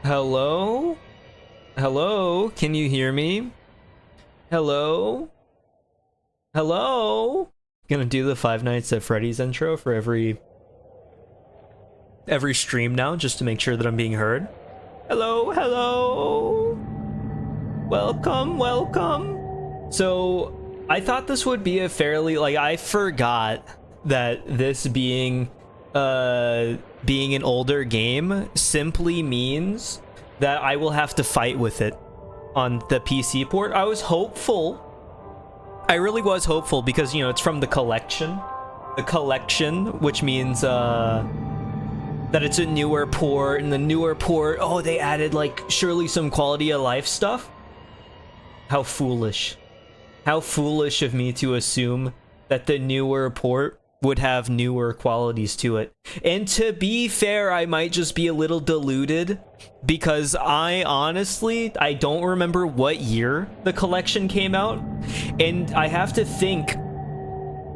Hello? Hello? Can you hear me? Hello? Hello? Gonna do the Five Nights at Freddy's intro for every stream now, just to make sure that I'm being heard. Hello, hello. Welcome, welcome. So, I thought this would be a fairly, I forgot that this being an older game simply means that I will have to fight with it on the PC port. I was hopeful. I really was hopeful because, you know, it's from the collection. The collection, which means that it's a newer port, and the newer port, oh, they added, like, surely some quality of life stuff? How foolish. How foolish of me to assume that the newer port would have newer qualities to it. And to be fair, I might just be a little deluded because I don't remember what year the collection came out, and I have to think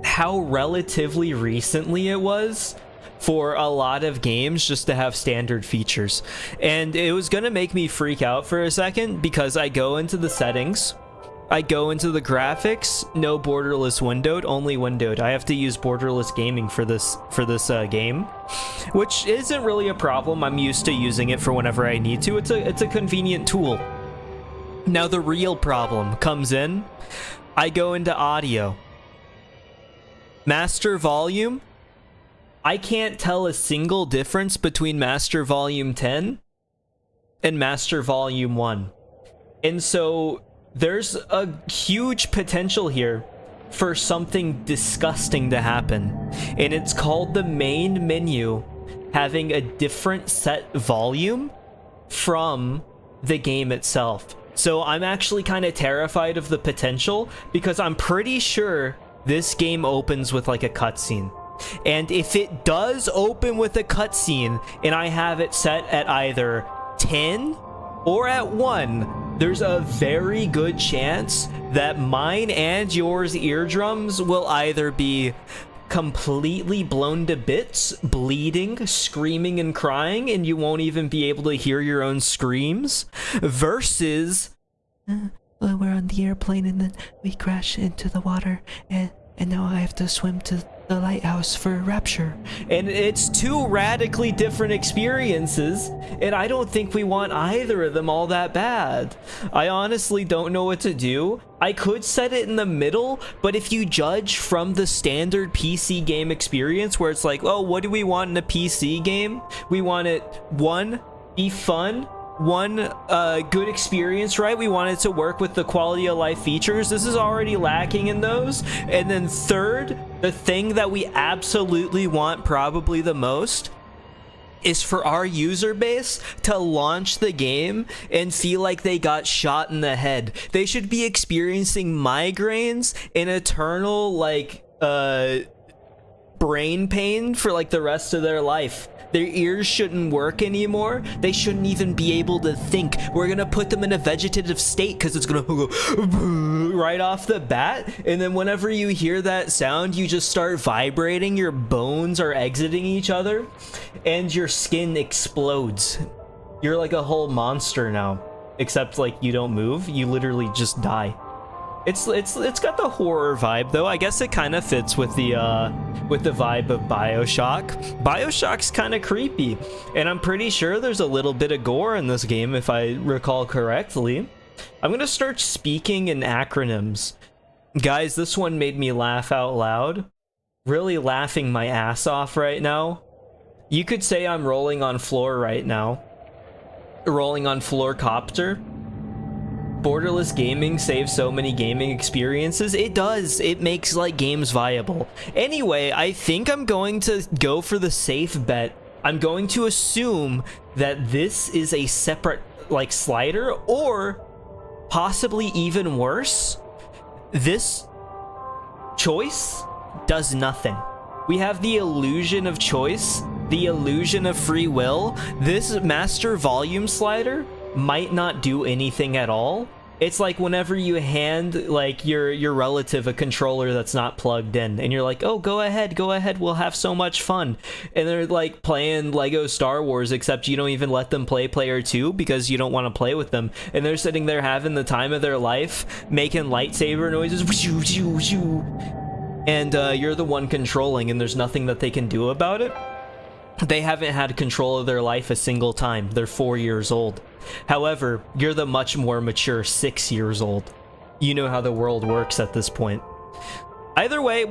how relatively recently it was for a lot of games just to have standard features. And it was gonna make me freak out for a second because I go into the settings, I go into the graphics, no borderless windowed, only windowed. I have to use borderless gaming for this game, which isn't really a problem. I'm used to using it for whenever I need to. It's a convenient tool. Now the real problem comes in. I go into audio. Master volume. I can't tell a single difference between Master Volume 10 and Master Volume 1. And so there's a huge potential here for something disgusting to happen, and it's called the main menu having a different set volume from the game itself. So I'm actually kind of terrified of the potential because I'm pretty sure this game opens with like a cutscene. And if it does open with a cutscene and I have it set at either 10 or at 1, there's a very good chance that mine and yours eardrums will either be completely blown to bits, bleeding, screaming and crying, and you won't even be able to hear your own screams, versus well, we're on the airplane and then we crash into the water, and now I have to swim to the lighthouse for rapture. And it's two radically different experiences, and I don't think we want either of them all that bad. I honestly don't know what to do. I could set it in the middle, but if you judge from the standard PC game experience, where it's like, oh, what do we want in a PC game? We want it, one, be fun, one, good experience, right? We want it to work with the quality of life features. This is already lacking in those. And then third, the thing that we absolutely want probably the most is for our user base to launch the game and feel like they got shot in the head. They should be experiencing migraines and eternal, like, brain pain for, like, the rest of their life. Their ears shouldn't work anymore. They shouldn't even be able to think. We're gonna put them in a vegetative state because it's gonna go right off the bat. And then whenever you hear that sound, you just start vibrating. Your bones are exiting each other and your skin explodes. You're like a whole monster now, except like you don't move. You literally just die. It's got the horror vibe though. I guess it kind of fits with the vibe of Bioshock. Bioshock's kind of creepy, and I'm pretty sure there's a little bit of gore in this game if I recall correctly. I'm gonna start speaking in acronyms. Guys, this one made me laugh out loud. Really laughing my ass off right now. You could say I'm rolling on floor right now. Rolling on floor copter. Borderless gaming saves so many gaming experiences. It does. It makes like games viable. Anyway, I think I'm going to go for the safe bet. I'm going to assume that this is a separate like slider, or possibly even worse, this choice does nothing. We have the illusion of choice, the illusion of free will. This master volume slider might not do anything at all, It's like whenever you hand like your relative a controller that's not plugged in, and you're like, oh, go ahead, we'll have so much fun. And they're like playing Lego Star Wars, except you don't even let them play player 2 because you don't want to play with them. And they're sitting there having the time of their life, making lightsaber noises, and you're the one controlling, and there's nothing that they can do about it. They haven't had control of their life a single time. They're 4 years old. However, you're the much more mature 6 years old. You know how the world works at this point. Either way, I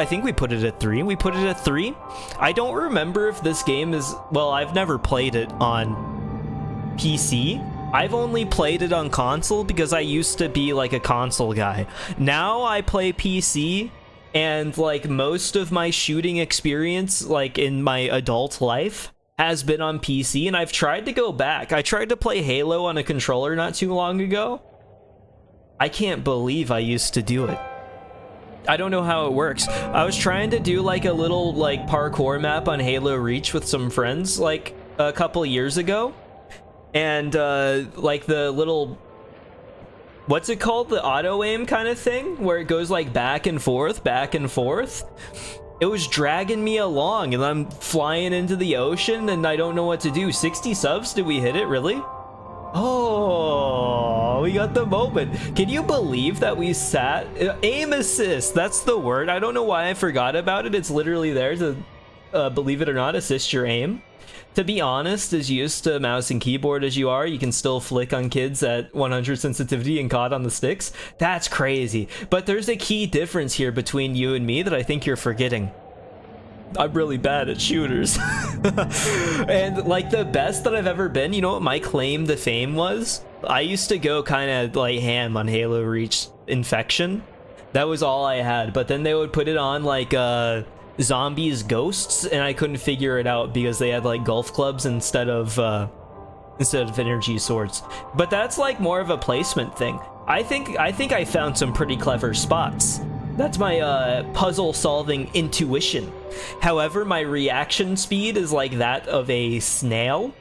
think we put it at 3. We put it at 3. I don't remember if this game is, well, I've never played it on PC. I've only played it on console because I used to be like a console guy. Now I play PC, and like most of my shooting experience, like in my adult life, has been on PC, and I've tried to go back. I tried to play Halo on a controller not too long ago. I can't believe I used to do it. I don't know how it works. I was trying to do like a little like parkour map on Halo Reach with some friends like a couple years ago, and like the little, what's it called, the auto aim kind of thing where it goes like back and forth. It was dragging me along, and I'm flying into the ocean, and I don't know what to do. 60 subs? Did we hit it, really? Oh, we got the moment. Can you believe that we sat? Aim assist, that's the word. I don't know why I forgot about it. It's literally there to, believe it or not, assist your aim. To be honest, as used to mouse and keyboard as you are, you can still flick on kids at 100 sensitivity and COD on the sticks. That's crazy. But there's a key difference here between you and me that I think you're forgetting. I'm really bad at shooters. And like the best that I've ever been, you know what my claim to fame was? I used to go kind of like ham on Halo Reach Infection. That was all I had. But then they would put it on like zombies ghosts, and I couldn't figure it out because they had like golf clubs instead of energy swords. But that's like more of a placement thing. I think I found some pretty clever spots. That's my puzzle solving intuition. However, my reaction speed is like that of a snail,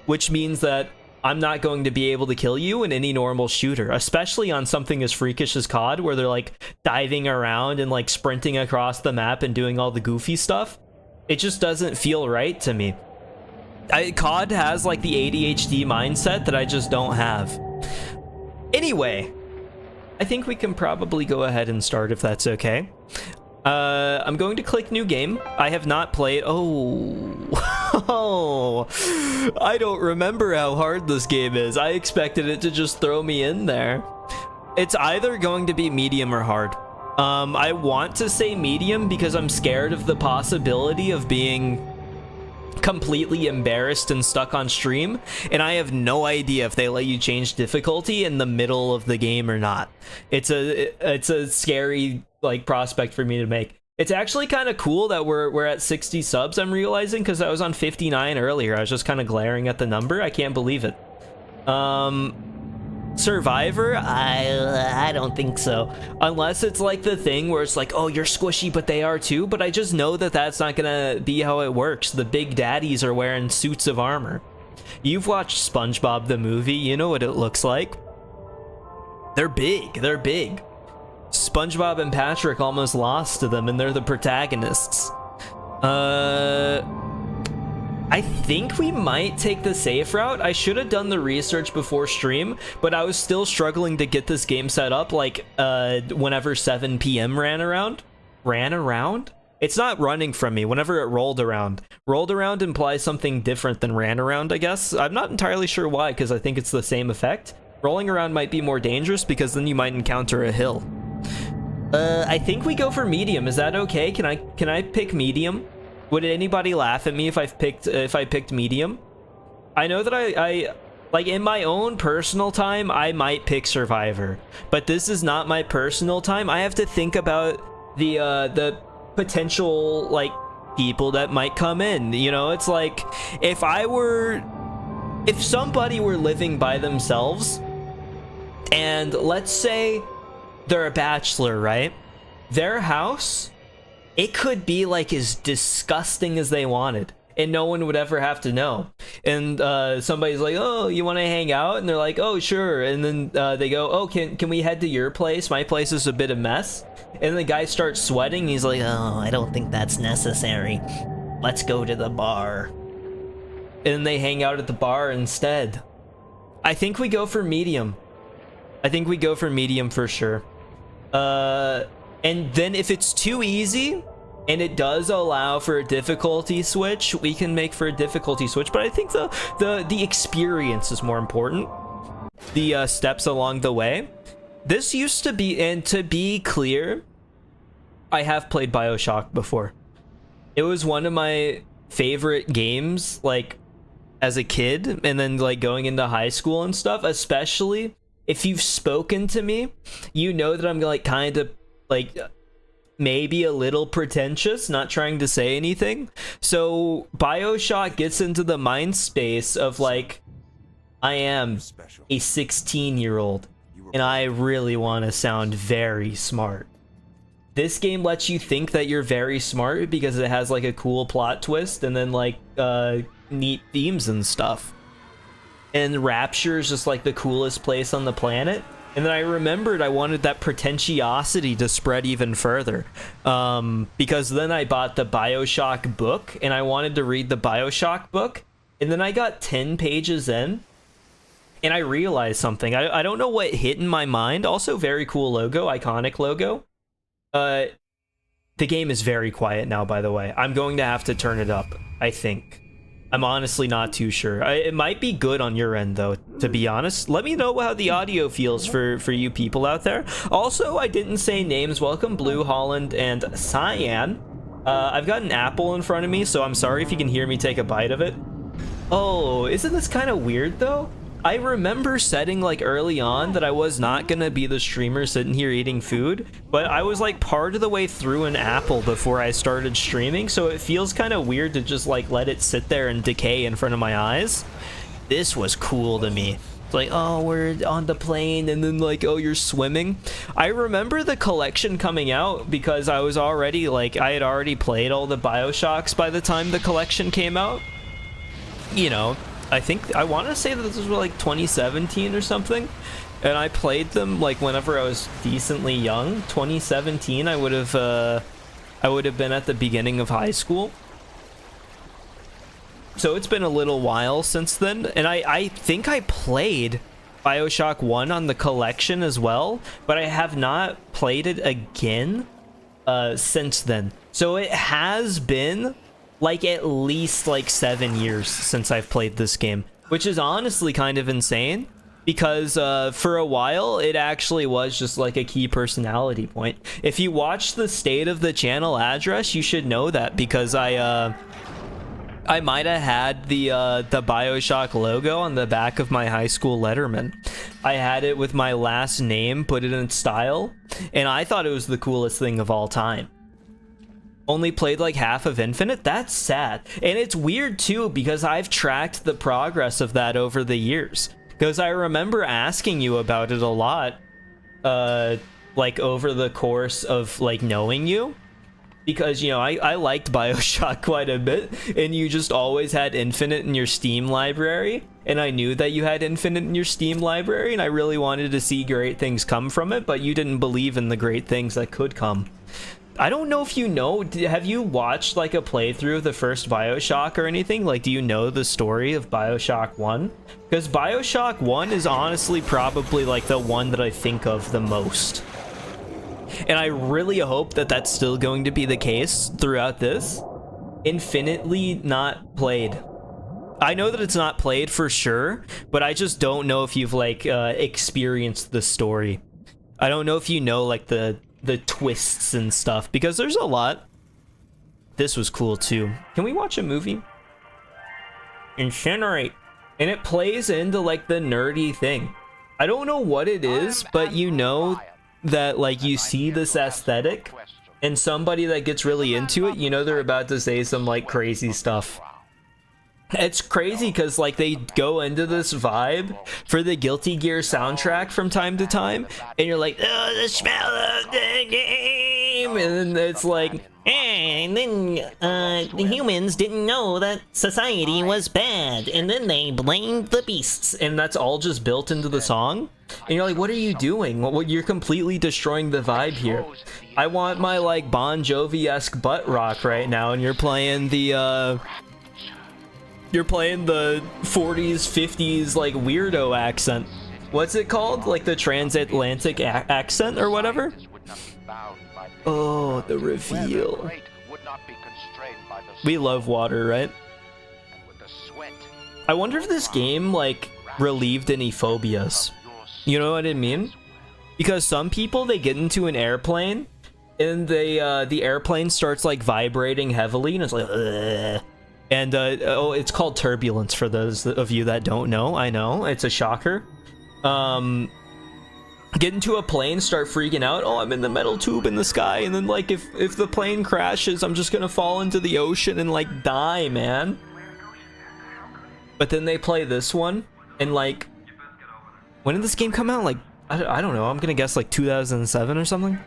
which means that I'm not going to be able to kill you in any normal shooter, especially on something as freakish as COD, where they're like diving around and like sprinting across the map and doing all the goofy stuff. It just doesn't feel right to me. COD has like the ADHD mindset that I just don't have. Anyway, I think we can probably go ahead and start if that's okay. I'm going to click new game. I have not played. Oh, I don't remember how hard this game is. I expected it to just throw me in there. It's either going to be medium or hard. I want to say medium because I'm scared of the possibility of being completely embarrassed and stuck on stream, and I have no idea if they let you change difficulty in the middle of the game or not. It's a scary like prospect for me to make. It's actually kind of cool that we're at 60 subs, I'm realizing, because I was on 59 earlier. I was just kind of glaring at the number. I can't believe it. Survivor? I don't think so. Unless it's like the thing where it's like, oh, you're squishy, but they are too. But I just know that that's not gonna be how it works. The big daddies are wearing suits of armor. You've watched SpongeBob the movie. You know what it looks like. They're big. They're big. SpongeBob and Patrick almost lost to them, and they're the protagonists. I think we might take the safe route. I should have done the research before stream, but I was still struggling to get this game set up, like, whenever 7 p.m. ran around. Ran around? It's not running from me. Whenever it rolled around. Rolled around implies something different than ran around, I guess. I'm not entirely sure why, because I think it's the same effect. Rolling around might be more dangerous, because then you might encounter a hill. I think we go for medium. Is that okay? Can I pick medium? Would anybody laugh at me if I picked medium? I know that I like in my own personal time I might pick Survivor, but this is not my personal time. I have to think about the potential like people that might come in. You know, it's like if somebody were living by themselves, and let's say they're a bachelor, right? Their house, it could be like as disgusting as they wanted. and no one would ever have to know. And somebody's like, oh, you want to hang out? And they're like, oh, sure. And then they go, oh, can we head to your place? My place is a bit of mess. And the guy starts sweating. He's like, oh, I don't think that's necessary. Let's go to the bar. And they hang out at the bar instead. I think we go for medium. I think we go for medium for sure. And then if it's too easy and it does allow for a difficulty switch, we can make for a difficulty switch. But I think the experience is more important. The steps along the way. This used to be, and to be clear, I have played Bioshock before. It was one of my favorite games, like, as a kid, and then, like, going into high school and stuff. Especially if you've spoken to me, you know that I'm, like, kind of, like, maybe a little pretentious, not trying to say anything. So Bioshock gets into the mind space of, like, I am a 16-year-old, and I really want to sound very smart. This game lets you think that you're very smart because it has, like, a cool plot twist and then, like, neat themes and stuff. And Rapture is just, like, the coolest place on the planet. And then I remembered I wanted that pretentiosity to spread even further. Because then I bought the Bioshock book, and I wanted to read the Bioshock book. And then I got 10 pages in, and I realized something. I don't know what hit in my mind. Also, very cool logo, iconic logo. The game is very quiet now, by the way. I'm going to have to turn it up, I think. I'm honestly not too sure. It might be good on your end, though, to be honest. Let me know how the audio feels for you people out there. Also, I didn't say names. Welcome, Blue, Holland, and Cyan. I've got an apple in front of me, so I'm sorry if you can hear me take a bite of it. Oh, isn't this kind of weird, though? I remember setting, like, early on that I was not gonna be the streamer sitting here eating food, but I was, like, part of the way through an apple before I started streaming, so it feels kind of weird to just, like, let it sit there and decay in front of my eyes. This was cool to me. It's like, oh, we're on the plane, and then, like, oh, you're swimming. I remember the collection coming out because I was already, like, I had already played all the Bioshocks by the time the collection came out. You know, I want to say that this was like 2017 or something, and I played them like whenever I was decently young. 2017, I would have been at the beginning of high school. So it's been a little while since then, and I think I played Bioshock 1 on the collection as well, but I have not played it again since then. So it has been like at least like 7 years since I've played this game, which is honestly kind of insane because for a while it actually was just like a key personality point. If you watch the state of the channel address, you should know that because I might have had the Bioshock logo on the back of my high school Letterman. I had it with my last name, put it in style, and I thought it was the coolest thing of all time. Only played like half of Infinite? That's sad. And it's weird too because I've tracked the progress of that over the years. Because I remember asking you about it a lot, like over the course of like knowing you. Because, you know, I liked Bioshock quite a bit, and you just always had Infinite in your Steam library, and I knew that you had Infinite in your Steam library, and I really wanted to see great things come from it, but you didn't believe in the great things that could come. I don't know if you know, have you watched like a playthrough of the first Bioshock or anything? Like, do you know the story of Bioshock 1? Because Bioshock 1 is honestly probably like the one that I think of the most. And I really hope that that's still going to be the case throughout this. Infinitely not played. I know that it's not played for sure, but I just don't know if you've like experienced the story. I don't know if you know like the twists and stuff, because there's a lot. This was cool too. Can we watch a movie? Incinerate. And it plays into like the nerdy thing. I don't know what it is, but you know that like you see this aesthetic and somebody that gets really into it, you know they're about to say some like crazy stuff. It's crazy because like they go into this vibe for the Guilty Gear soundtrack from time to time, and you're like, oh, the smell of the game. game, and then it's like, And then the humans didn't know that society was bad, and then they blamed the beasts. and that's all just built into the song. And you're like, what are you doing? What, you're completely destroying the vibe here. I want my like Bon Jovi-esque butt rock right now, and you're playing the 40s, 50s like weirdo accent. What's it called? Like the transatlantic accent or whatever? Oh, the reveal. We love water, right? I wonder if this game like relieved any phobias. You know what I mean? Because some people, they get into an airplane and they the airplane starts like vibrating heavily and it's like ugh. And oh, it's called turbulence for those of you that don't know. I know, it's a shocker. Get into a plane, start freaking out. Oh, I'm in the metal tube in the sky, and then like if the plane crashes, I'm just gonna fall into the ocean and like die, man. But then they play this one, and like, when did this game come out? Like, I don't know. I'm gonna guess like 2007 or something.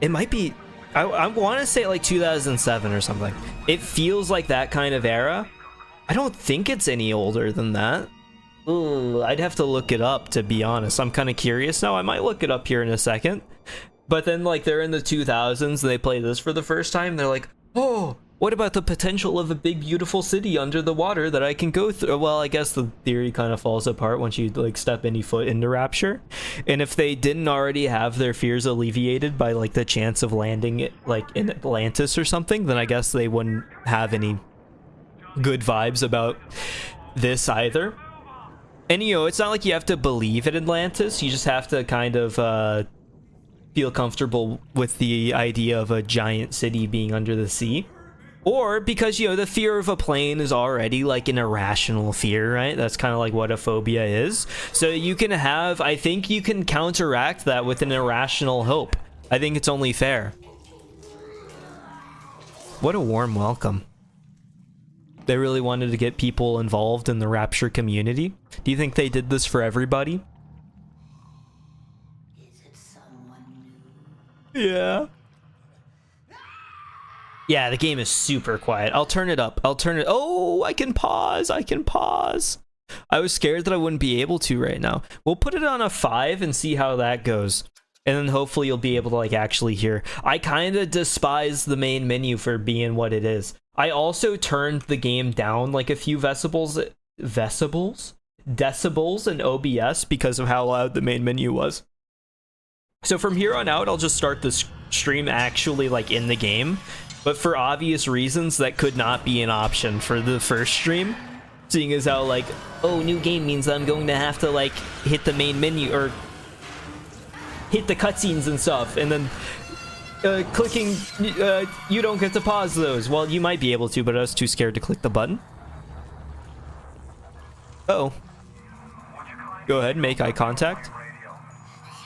It might be. I want to say like 2007 or something. It feels like that kind of era. I don't think it's any older than that. Ooh, I'd have to look it up, to be honest. I'm kind of curious now. I might look it up here in a second. But then, like, they're in the 2000s and they play this for the first time. They're like, oh, what about the potential of a big, beautiful city under the water that I can go through? Well, I guess the theory kind of falls apart once you, like, step any foot into Rapture. And if they didn't already have their fears alleviated by, like, the chance of landing, like, in Atlantis or something, then I guess they wouldn't have any good vibes about this either. And, you know, it's not like you have to believe in Atlantis. You just have to kind of feel comfortable with the idea of a giant city being under the sea. Or because, you know, the fear of a plane is already like an irrational fear, right? That's kind of like what a phobia is. So you can have, I think you can counteract that with an irrational hope. I think it's only fair. What a warm welcome. They really wanted to get people involved in the Rapture community. Do you think they did this for everybody? Is it someone new? Yeah. Yeah, the game is super quiet. I'll turn it up. Oh, I can pause. I was scared that I wouldn't be able to right now. We'll put it on a 5 and see how that goes. And then hopefully you'll be able to like actually hear. I kind of despise the main menu for being what it is. I also turned the game down like a few decibels in OBS because of how loud the main menu was. So from here on out, I'll just start the stream actually like in the game. But for obvious reasons, that could not be an option for the first stream. Seeing as how like, oh, new game means I'm going to have to like hit the main menu or hit the cutscenes and stuff. And then clicking, you don't get to pause those. Well, you might be able to, but I was too scared to click the button. Uh-oh. Go ahead, make eye contact.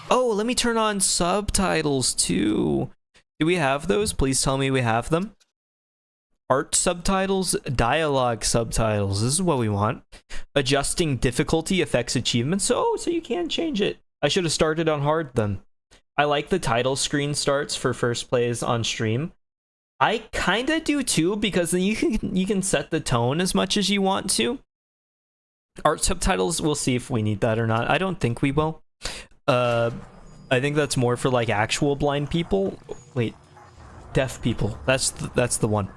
Oh, let me turn on subtitles too. Do we have those? Please tell me we have them. Art subtitles, dialogue subtitles. This is what we want. Adjusting difficulty affects achievements. So you can change it. I should have started on hard then. I like the title screen starts for first plays on stream. I kind of do too, because then you can set the tone as much as you want to. Art subtitles, we'll see if we need that or not. I don't think we will. I think that's more for like actual blind people. Wait, deaf people. That's the one.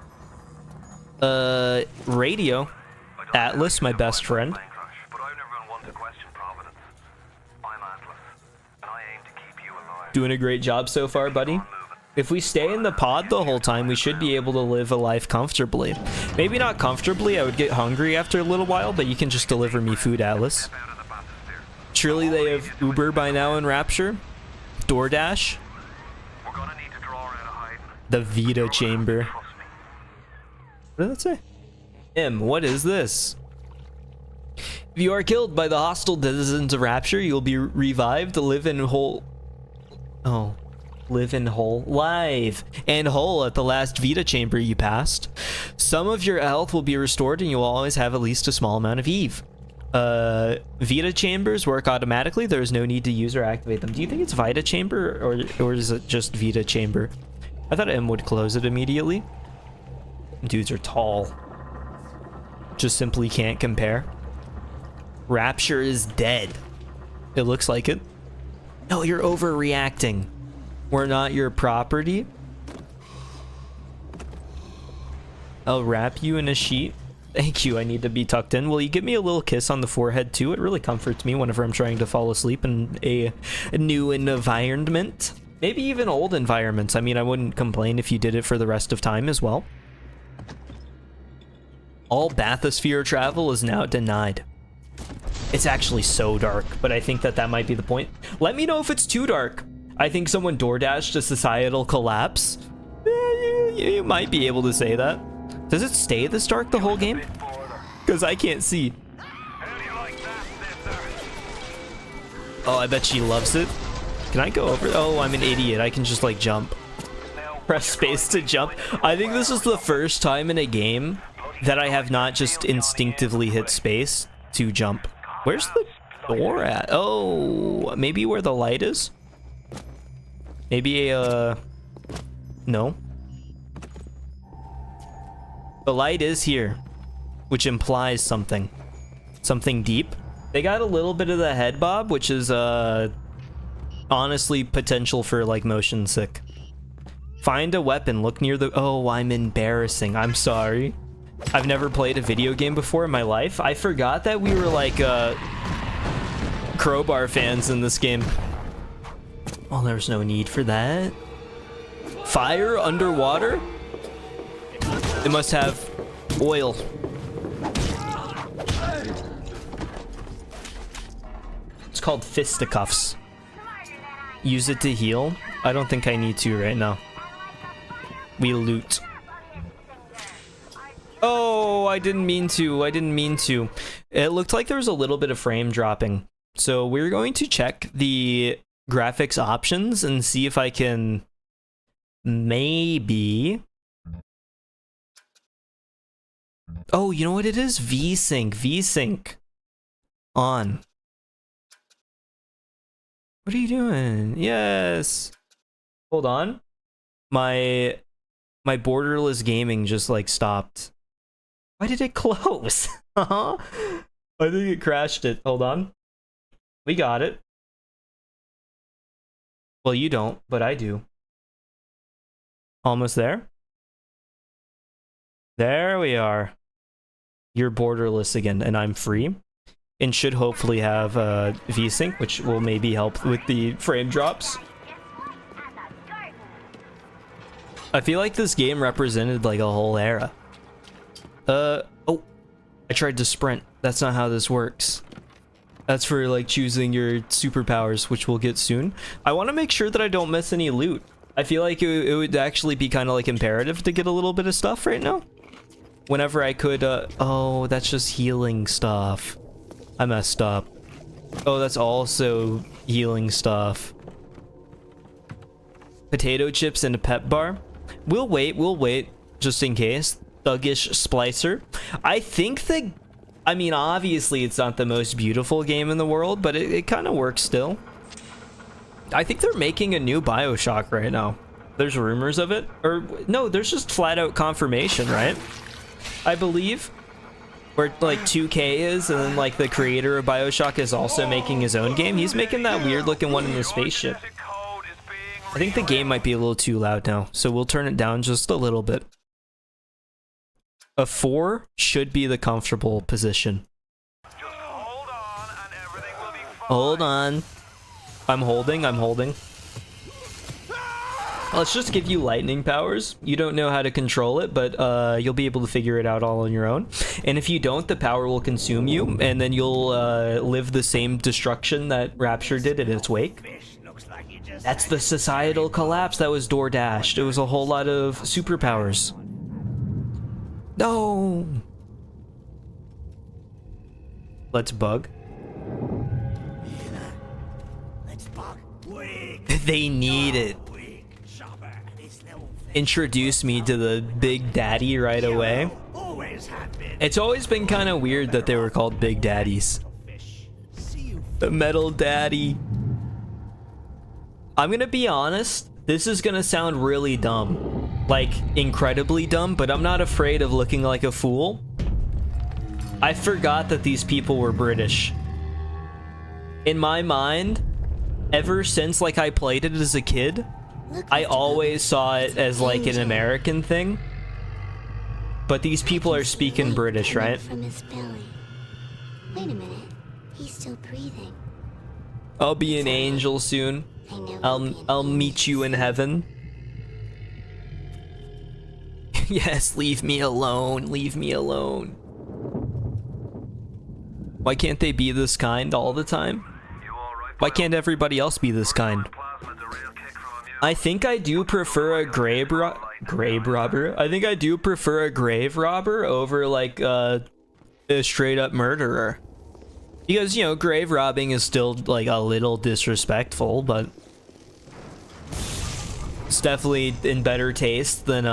Radio. Atlas, my best friend. Doing a great job so far, buddy. If we stay in the pod the whole time, we should be able to live a life comfortably. Maybe not comfortably, I would get hungry after a little while, but you can just deliver me food, Atlas. Surely they have Uber by now in Rapture? DoorDash? The Vita Chamber. What did that say? What is this? If you are killed by the hostile denizens of Rapture, you'll be revived to live in whole... Oh. Live in whole. Live and whole at the last Vita Chamber you passed. Some of your health will be restored and you'll always have at least a small amount of Eve. Vita Chambers work automatically. There is no need to use or activate them. Do you think it's Vita Chamber or is it just Vita Chamber? I thought M would close it immediately. Dudes are tall. Just simply can't compare. Rapture is dead. It looks like it. No, you're overreacting. We're not your property. I'll wrap you in a sheet. Thank you, I need to be tucked in. Will you give me a little kiss on the forehead too? It really comforts me whenever I'm trying to fall asleep in a new environment. Maybe even old environments. I mean, I wouldn't complain if you did it for the rest of time as well. All bathysphere travel is now denied. It's actually so dark, but I think that might be the point. Let me know if it's too dark. I think someone DoorDashed a societal collapse. You might be able to say that. Does it stay this dark the whole game? Because I can't see. Oh, I bet she loves it. Can I go over? Oh, I'm an idiot. I can just like jump. Press space to jump. I think this is the first time in a game that I have not just instinctively hit space to jump. Where's the door at? Oh, maybe where the light is? Maybe a, no. The light is here, which implies something. Something deep. They got a little bit of the head bob, which is, honestly potential for, like, motion sick. Find a weapon. Look near the... Oh, I'm embarrassing. I'm sorry. I've never played a video game before in my life. I forgot that we were, like, crowbar fans in this game. Well, there's no need for that. Fire underwater? It must have oil. It's called fisticuffs. Use it to heal? I don't think I need to right now. We loot. Oh, I didn't mean to. I didn't mean to. It looked like there was a little bit of frame dropping. So we're going to check the graphics options and see if I can maybe... Oh, you know what it is? VSync. VSync. On. What are you doing? Yes. Hold on. My borderless gaming just like stopped. Why did it close? I think it crashed it. Hold on. We got it. Well, you don't, but I do. Almost there. There we are. You're borderless again, and I'm free. And should hopefully have VSync, which will maybe help with the frame drops. I feel like this game represented like a whole era. Oh, I tried to sprint. That's not how this works. That's for like choosing your superpowers, which we'll get soon. I want to make sure that I don't miss any loot. I feel like it would actually be kind of like imperative to get a little bit of stuff right now. Whenever I could, oh, that's just healing stuff. I messed up. Oh, that's also healing stuff. Potato chips and a pep bar. We'll wait, just in case. Thuggish Splicer. I think that, I mean, obviously it's not the most beautiful game in the world, but it kind of works still. I think they're making a new Bioshock right now. There's rumors of it. Or, no, there's just flat out confirmation, right? I believe. Where, like, 2K is, and then, like, the creator of Bioshock is also making his own game. He's making that weird-looking one in the spaceship. I think the game might be a little too loud now, so we'll turn it down just a little bit. A 4 should be the comfortable position. Hold on. I'm holding. Let's just give you lightning powers. You don't know how to control it, but you'll be able to figure it out all on your own. And if you don't, the power will consume you, and then you'll live the same destruction that Rapture did in its wake. That's the societal collapse that was DoorDashed. It was a whole lot of superpowers. No! Let's bug. They need it. Introduce me to the Big Daddy right away. It's always been kind of weird that they were called Big Daddies. The Metal Daddy. I'm gonna be honest, this is gonna sound really dumb. Like, incredibly dumb, but I'm not afraid of looking like a fool. I forgot that these people were British. In my mind, ever since like I played it as a kid, I always saw it as like an American thing. But these people are speaking British, right? From his belly. Wait a minute. He's still breathing. I'll be an angel soon. I know. I'll meet you in heaven. Yes, leave me alone. Leave me alone. Why can't they be this kind all the time? Why can't everybody else be this kind? I think I do prefer a grave robber. I think I do prefer a grave robber over like a straight up murderer. Because, you know, grave robbing is still like a little disrespectful, but it's definitely in better taste than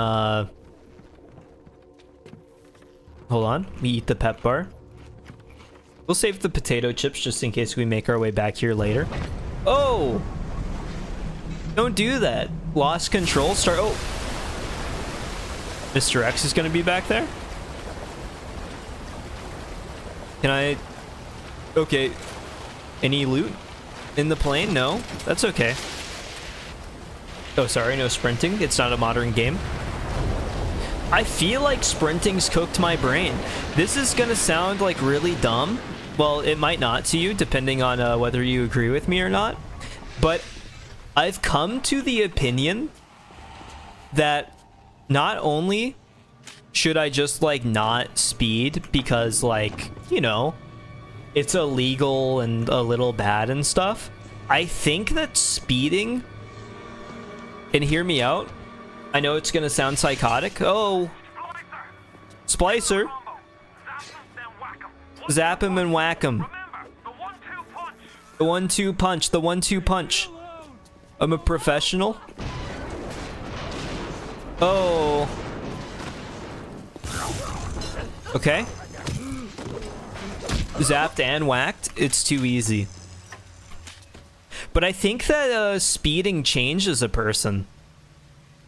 hold on, we eat the pep bar. We'll save the potato chips just in case we make our way back here later. Oh! Don't do that. Lost control, start. Oh! Mr. X is gonna be back there? Can I? Okay. Any loot in the plane? No? That's okay. Oh, sorry, no sprinting. It's not a modern game. I feel like sprinting's cooked my brain. This is gonna sound like really dumb. Well, it might not to you, depending on whether you agree with me or not. But I've come to the opinion that not only should I just, like, not speed because, like, you know, it's illegal and a little bad and stuff. I think that speeding, and hear me out, I know it's gonna sound psychotic. Oh, Splicer. Zap him and whack him. The 1-2 punch. The 1-2 punch. I'm a professional. Oh. Okay. Zapped and whacked. It's too easy. But I think that speeding changes a person.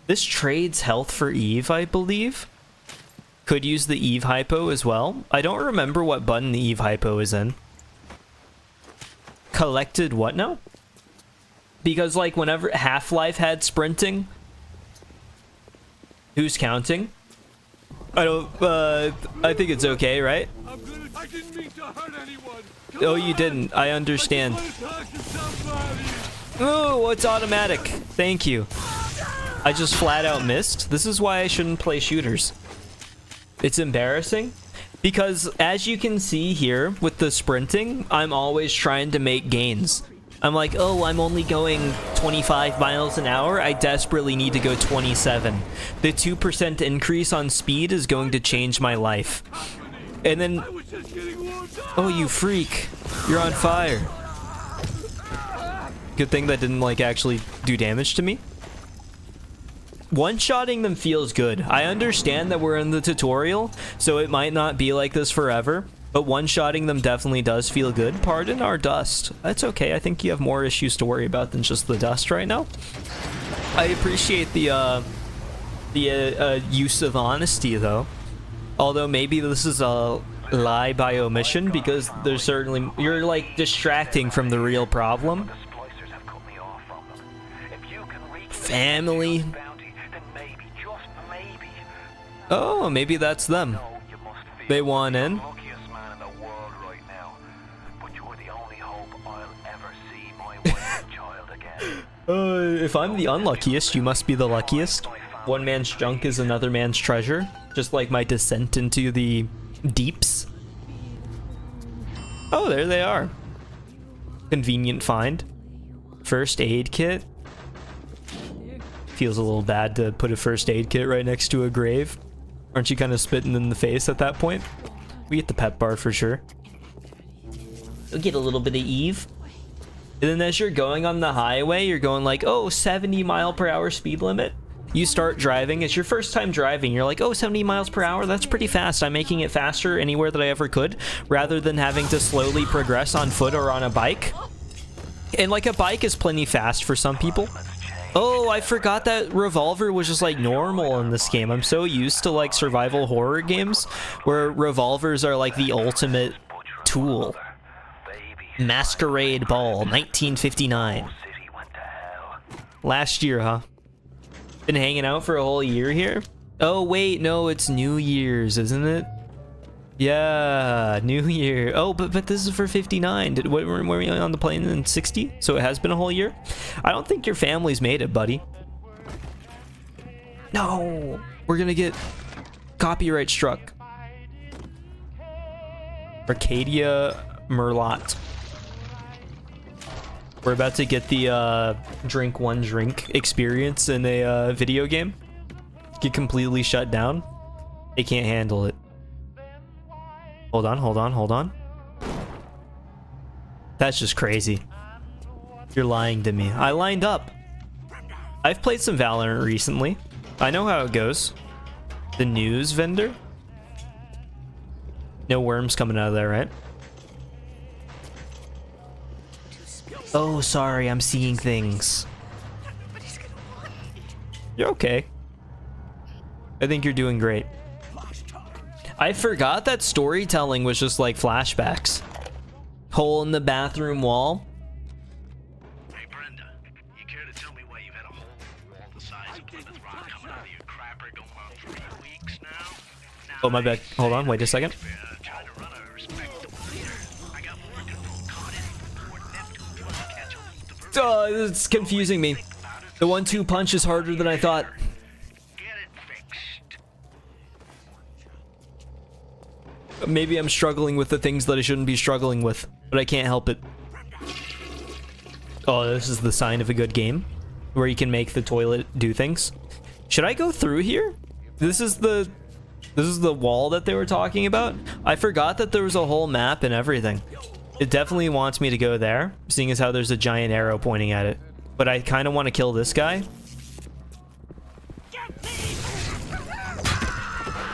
This trades health for Eve, I believe. Could use the Eve hypo as well. I don't remember what button the Eve hypo is in. Collected what now? Because like whenever Half-Life had sprinting, who's counting? I don't. I think it's okay, right? I didn't mean to hurt anyone. Oh, you didn't. I understand. Oh, it's automatic. Thank you. I just flat out missed. This is why I shouldn't play shooters. It's embarrassing because as you can see here with the sprinting, I'm always trying to make gains. I'm like, oh, I'm only going 25 miles an hour. I desperately need to go 27. The 2% increase on speed is going to change my life. And then, oh, you freak. You're on fire. Good thing that didn't like actually do damage to me. One-shotting them feels good. I understand that we're in the tutorial, so it might not be like this forever, but one-shotting them definitely does feel good. Pardon our dust. That's okay. I think you have more issues to worry about than just the dust right now. I appreciate the use of honesty, though. Although maybe this is a lie by omission, because there's certainly... You're, like, distracting from the real problem. Family... Oh, maybe that's them. They want in. If I'm the unluckiest, you must be the luckiest. One man's junk is another man's treasure. Just like my descent into the deeps. Oh, there they are. Convenient find. First aid kit. Feels a little bad to put a first aid kit right next to a grave. Aren't you kind of spitting in the face at that point? We get the pep bar for sure. You'll get a little bit of Eve. And then as you're going on the highway, you're going like, oh, 70 mile per hour speed limit. You start driving. It's your first time driving. You're like, oh, 70 miles per hour. That's pretty fast. I'm making it faster anywhere that I ever could, rather than having to slowly progress on foot or on a bike. And like a bike is plenty fast for some people. Oh, I forgot that revolver was just like normal in this game. I'm so used to like survival horror games where revolvers are like the ultimate tool. Masquerade Ball, 1959. Last year, huh? Been hanging out for a whole year here? Oh, wait, no, it's New Year's, isn't it? Yeah, New Year. Oh, but this is for 59. Were we on the plane in 60? So it has been a whole year? I don't think your family's made it, buddy. No, we're gonna get copyright struck. Arcadia Merlot. We're about to get the drink one drink experience in a video game. Get completely shut down. They can't handle it. Hold on, hold on, hold on. That's just crazy. You're lying to me. I lined up. I've played some Valorant recently. I know how it goes. The news vendor? No worms coming out of there, right? Oh, sorry, I'm seeing things. You're okay. I think you're doing great. I forgot that storytelling was just like flashbacks. Hole in the bathroom wall. Hey Brenda, you care to tell me why you've had a hole in the wall the size of Plymouth Rock coming out of your crapper going on 3 weeks now? Oh, my bad. Hold on, wait a second. Trying to run a respectable theater. I got more control caught in before Neptune trying to catch up with the Oh, it's confusing me. The 1-2 punch is harder than I thought. Get it fixed. Maybe I'm struggling with the things that I shouldn't be struggling with, but I can't help it. Oh, this is the sign of a good game, where you can make the toilet do things. Should I go through here? This is the wall that they were talking about. I forgot that there was a whole map and everything. It definitely wants me to go there, seeing as how there's a giant arrow pointing at it. But I kind of want to kill this guy.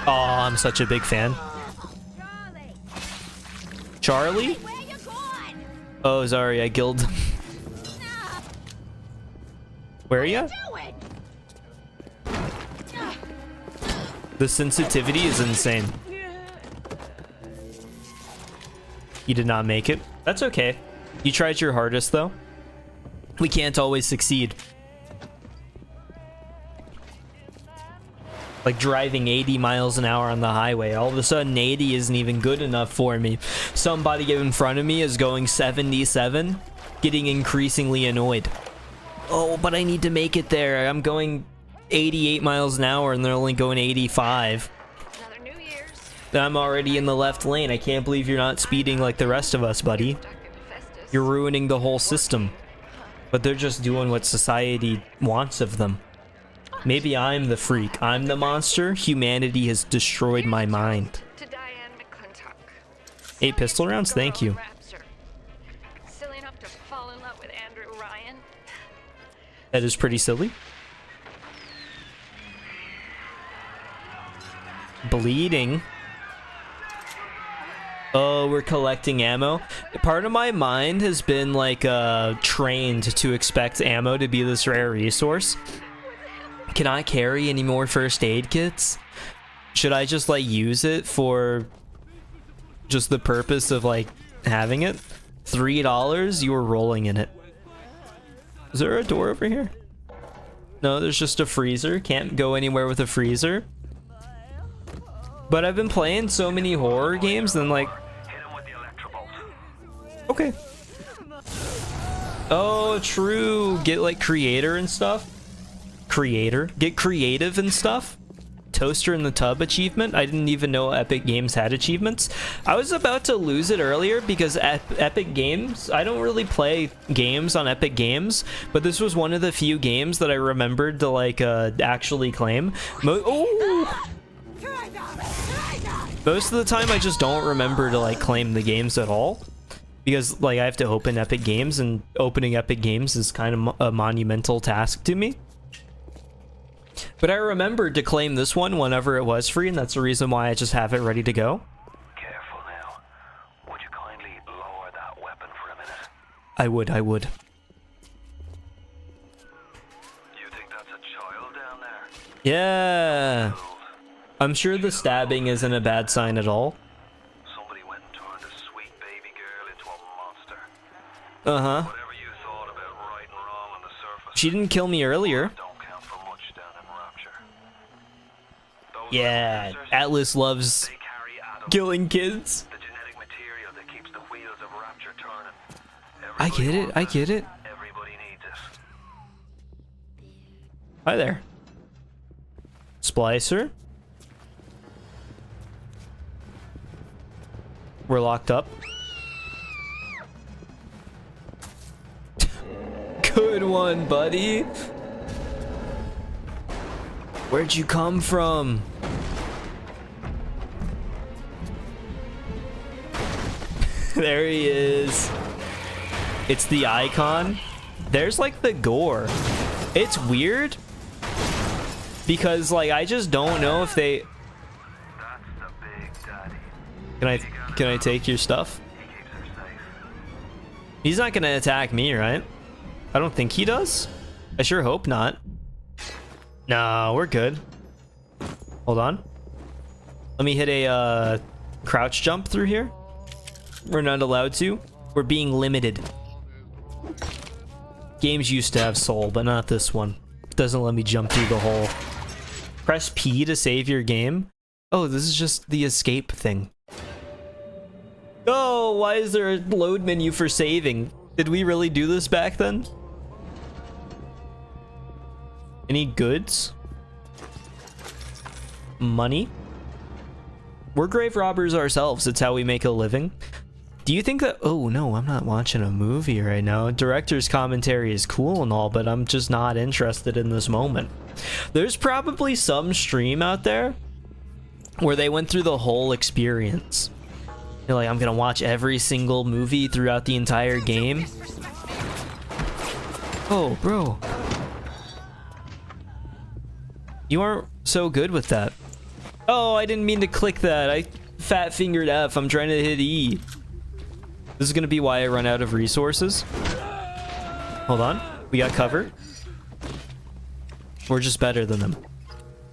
Oh, I'm such a big fan. Charlie? Oh, sorry, I killed. Where are you? The sensitivity is insane. You did not make it. That's okay. You tried your hardest, though. We can't always succeed. Like driving 80 miles an hour on the highway. All of a sudden, 80 isn't even good enough for me. Somebody in front of me is going 77, getting increasingly annoyed. Oh, but I need to make it there. I'm going 88 miles an hour and they're only going 85. Another New Year's. I'm already in the left lane. I can't believe you're not speeding like the rest of us, buddy. You're ruining the whole system. But they're just doing what society wants of them. Maybe I'm the freak. I'm the monster. Humanity has destroyed my mind. To Diane McClintock. 8 pistol rounds? Thank you. Silly enough to fall in love with Andrew Ryan. That is pretty silly. Bleeding. Oh, we're collecting ammo. Part of my mind has been like trained to expect ammo to be this rare resource. Can I carry any more first aid kits? Should I just like use it for just the purpose of like having it? $3? You were rolling in it. Is there a door over here? No, there's just a freezer. Can't go anywhere with a freezer. But I've been playing so many horror games and like... Okay. Oh, true. Get like creator and stuff. Creator. Get creative and stuff. Toaster in the tub achievement. I didn't even know Epic Games had achievements. I was about to lose it earlier because Epic Games, I don't really play games on Epic Games, but this was one of the few games that I remembered to like actually claim. Oh! Most of the time I just don't remember to like claim the games at all because like I have to open Epic Games and opening Epic Games is kind of a monumental task to me. But I remembered to claim this one whenever it was free, and that's the reason why I just have it ready to go. Careful now. Would you kindly lower that weapon for a minute? I would. Yeah. I'm sure the stabbing isn't a bad sign at all. Somebody went and turned a sweet baby girl into a monster. Uh-huh. Whatever you thought about right and wrong on the surface, She didn't kill me earlier. don't count for much down in Rapture. Those Yeah, monsters, Atlas loves they carry Adam, killing kids. the genetic material that keeps the wheels of Rapture turning. I get it, I get it. Everybody needs it. Hi there. Splicer. We're locked up. Good one, buddy. Where'd you come from? There he is. It's the icon. There's like the gore. It's weird because like I just don't know if they That's the big daddy. can I take your stuff? He keeps her safe. He's not gonna attack me, right? I don't think he does. I sure hope not. No, we're good. Hold on. Let me hit a crouch jump through here. We're not allowed to. We're being limited. Games used to have soul, but not this one. It doesn't let me jump through the hole. Press P to save your game. Oh, this is just the escape thing. Oh, why is there a load menu for saving? Did we really do this back then? Any goods? Money? We're grave robbers ourselves. It's how we make a living. Do you think that... Oh, no, I'm not watching a movie right now. Director's commentary is cool and all, but I'm just not interested in this moment. There's probably some stream out there where they went through the whole experience. They're like, I'm gonna watch every single movie throughout the entire game. Oh, bro. You aren't so good with that. Oh, I didn't mean to click that. I fat fingered F. I'm trying to hit E. This is gonna be why I run out of resources. Hold on. We got cover. We're just better than them.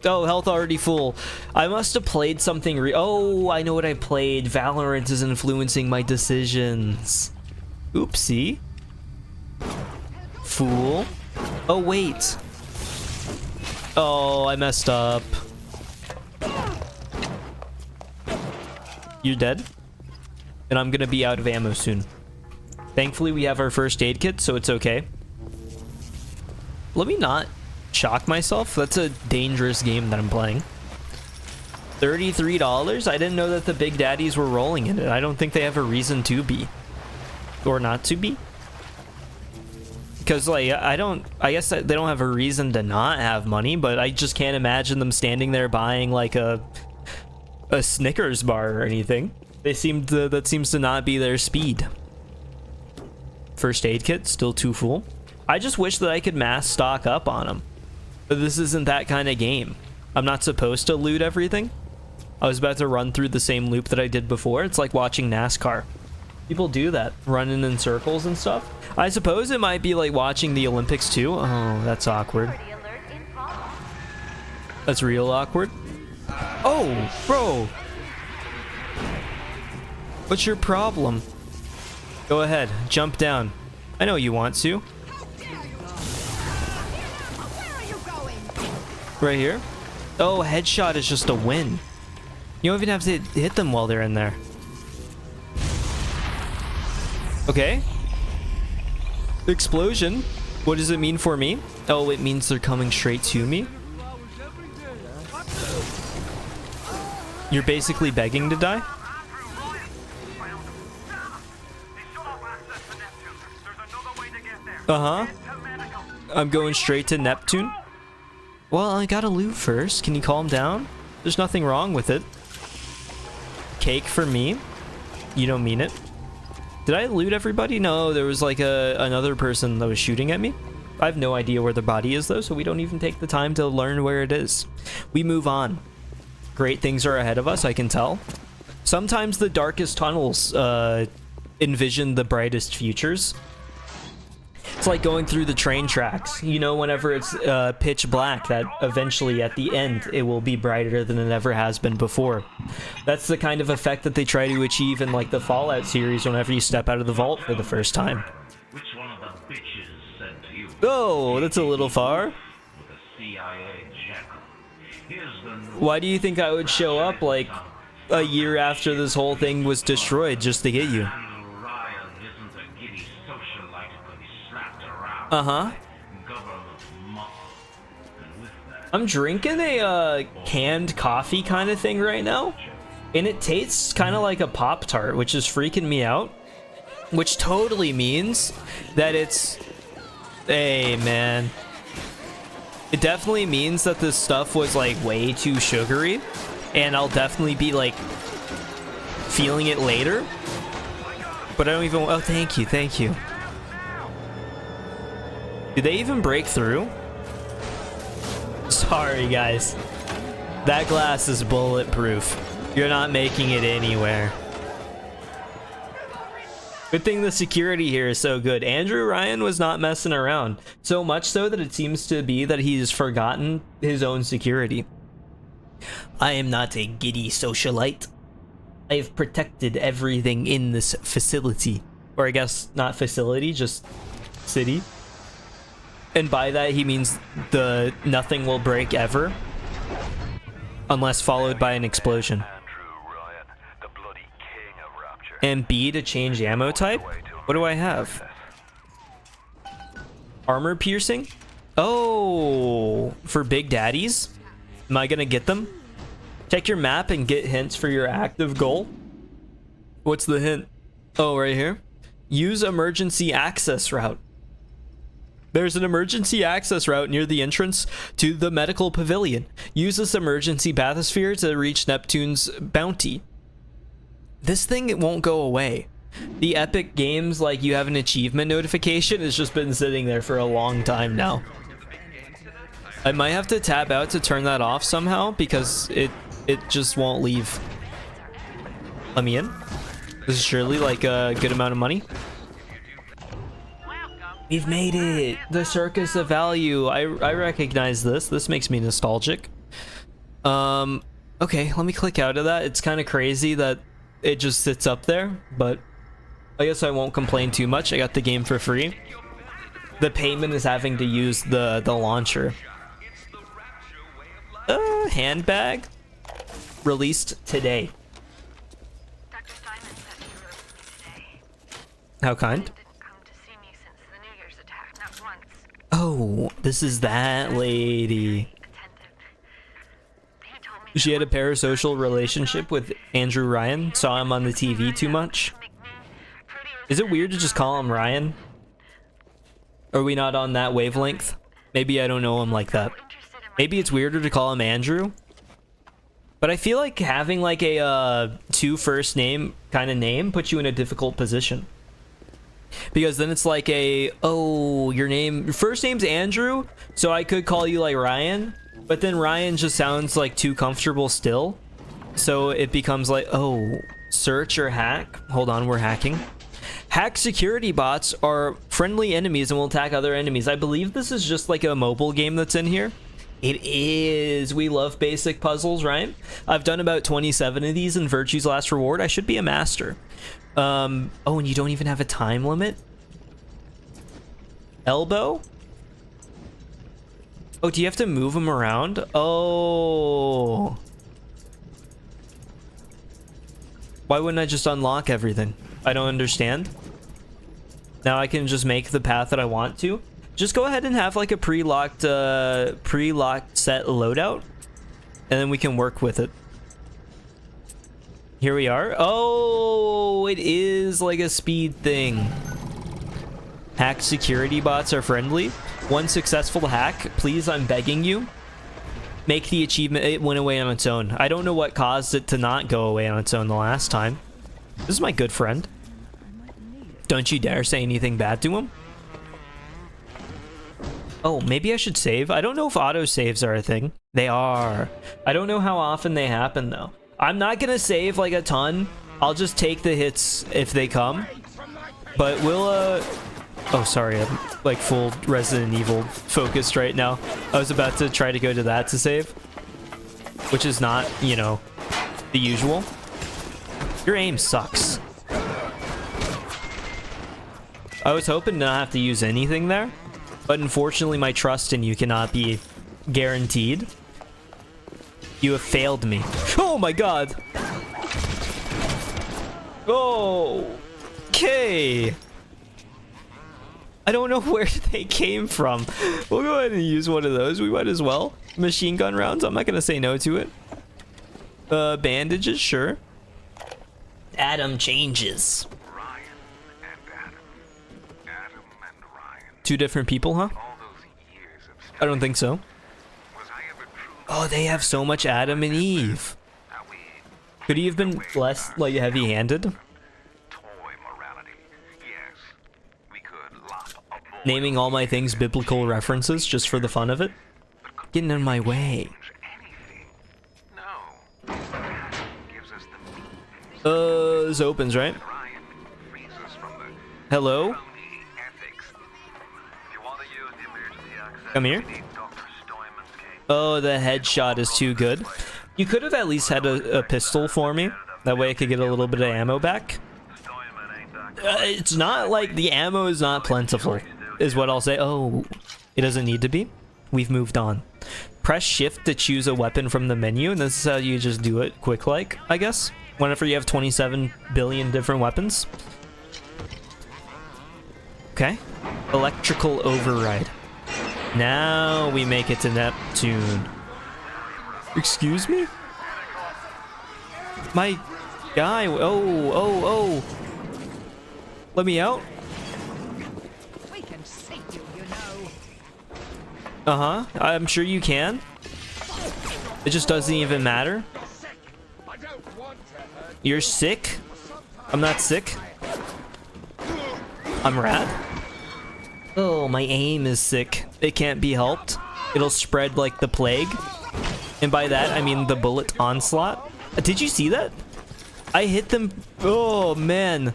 Oh, health already full. I must have played something oh, I know what I played. Valorant is influencing my decisions. Oopsie. Fool. Oh, wait. Oh, I messed up. You're dead? And I'm gonna be out of ammo soon. Thankfully, we have our first aid kit, so it's okay. Let me not shock myself. That's a dangerous game that I'm playing. $33? I didn't know that the big daddies were rolling in it. I don't think they have a reason to be. Or not to be. Because, like, I guess they don't have a reason to not have money, but I just can't imagine them standing there buying, like, a Snickers bar or anything. That seems to not be their speed. First aid kit, still too full. I just wish that I could mass stock up on them. But this isn't that kind of game. I'm not supposed to loot everything. I was about to run through the same loop that I did before. It's like watching NASCAR. People do that, running in circles and stuff. I suppose it might be like watching the Olympics too. Oh, that's awkward. Party alert in progress. That's real awkward. Oh, bro. What's your problem? Go ahead, jump down. I know you want to. Right here. Oh, headshot is just a win. You don't even have to hit them while they're in there. Okay. Explosion. What does it mean for me? Oh, it means they're coming straight to me. You're basically begging to die? Uh-huh. I'm going straight to Neptune. Well, I gotta loot first. Can you calm down? There's nothing wrong with it. Cake for me. You don't mean it. Did I loot everybody? No, there was like another person that was shooting at me. I have no idea where the body is though, so we don't even take the time to learn where it is. We move on. Great things are ahead of us, I can tell. Sometimes the darkest tunnels envision the brightest futures. It's like going through the train tracks. You know, whenever it's pitch black, that eventually at the end it will be brighter than it ever has been before. That's the kind of effect that they try to achieve in like the Fallout series whenever you step out of the vault for the first time. Which one of the bitches said to you? Oh, that's a little far. With a CIA jackal. Here's the Why do you think I would show up like a year after this whole thing was destroyed just to get you? Ryan isn't a giddy socialite who can be slapped around. Uh-huh. Government muscle. And with that, I'm drinking a canned coffee kind of thing right now, and it tastes kind of like a Pop-Tart, which is freaking me out, which totally means that it's... Hey, man. It definitely means that this stuff was like way too sugary, and I'll definitely be like feeling it later. But I don't even... Oh, thank you, thank you. Do they even break through? Sorry, guys. That glass is bulletproof. You're not making it anywhere. Good thing the security here is so good. Andrew Ryan was not messing around. So much so that it seems to be that he's forgotten his own security. I am not a giddy socialite. I have protected everything in this facility. Or I guess not facility, just city. And by that he means the nothing will break ever. Unless followed by an explosion. Andrew Ryan, the bloody king of Rapture. And B to change ammo type? What do I have? Armor piercing? Oh, for big daddies? Am I gonna get them? Check your map and get hints for your active goal. What's the hint? Oh, right here. Use emergency access route. There's an emergency access route near the entrance to the medical pavilion. Use this emergency bathysphere to reach Neptune's bounty. This thing, it won't go away. The Epic Games, like, you have an achievement notification, has just been sitting there for a long time now. I might have to tab out to turn that off somehow, because it just won't leave. Let me in. This is surely like a good amount of money. We've made it! The Circus of Value. I recognize this. This makes me nostalgic. Okay, let me click out of that. It's kind of crazy that it just sits up there, but I guess I won't complain too much. I got the game for free. The payment is having to use the launcher. Handbag? Released today. Dr. Simon said he released me today. How kind? Didn't come to see me since the New Year's attack, not once. Oh, this is that lady. Attentive. He told me She had a parasocial relationship with Andrew Ryan. Saw him on the TV too much. Is it weird to just call him Ryan? Are we not on that wavelength? Maybe I don't know him like that. Maybe it's weirder to call him Andrew. But I feel like having like a two first name kind of name puts you in a difficult position. Because then it's like oh, your first name's Andrew, so I could call you like Ryan, but then Ryan just sounds like too comfortable still. So it becomes like, oh, search or hack. Hold on, we're hacking. Hack security bots are friendly enemies and will attack other enemies. I believe this is just like a mobile game that's in here. It is. We love basic puzzles, right? I've done about 27 of these in Virtue's Last Reward. I should be a master. Oh, and you don't even have a time limit? Elbow? Oh, do you have to move them around? Oh. Why wouldn't I just unlock everything? I don't understand. Now I can just make the path that I want to. Just go ahead and have like a pre-locked set loadout, and then we can work with it. Here we are. Oh, it is like a speed thing. Hack security bots are friendly. One successful hack, please, I'm begging you. Make the achievement. It went away on its own. I don't know what caused it to not go away on its own the last time. This is my good friend. Don't you dare say anything bad to him. Oh, maybe I should save. I don't know if auto saves are a thing. They are. I don't know how often they happen though. I'm not gonna save like a ton. I'll just take the hits if they come. But we'll Oh, sorry, I'm like full Resident Evil focused right now. I was about to try to go to that to save, which is not, you know, the usual. Your aim sucks. I was hoping to not have to use anything there, but unfortunately my trust in you cannot be guaranteed. You have failed me. Oh my god! Oh! Okay! I don't know where they came from. We'll go ahead and use one of those. We might as well. Machine gun rounds, I'm not gonna say no to it. Bandages, sure. Adam changes. Ryan and Adam. Adam and Ryan. Two different people, huh? All those years of I don't think so. Was I ever truly Oh, they have so much Adam and Eve. are we Could he have been less, like, heavy-handed? toy morality? Yes. We could lop a boy Naming all my things biblical references just for the fun of it? Getting in my way. anything. No. Adam gives us the means. This opens, right? Ryan frees us from the Hello? ethics. If you want to use the emergency access, Come here. we need Dr. Stoyman's case. Oh, the headshot is too good. You could have at least had a pistol for me. That way I could get a little bit of ammo back. Stoyman ain't that It's not like the ammo is not plentiful, is what I'll say. Oh, it doesn't need to be. We've moved on. Press shift to choose a weapon from the menu, and this is how you just do it quick-like, I guess. Whenever you have 27 billion different weapons. Okay. Electrical override. Now we make it to Neptune. Excuse me? My guy. Oh. Let me out. We can see you, you know. Uh-huh. I'm sure you can. It just doesn't even matter. I don't want to hurt You're sick? I'm not sick. I'm rad. Oh, my aim is sick. It can't be helped. It'll spread like the plague. And by that, I mean the bullet onslaught. Did you see that? I hit them. Oh, man.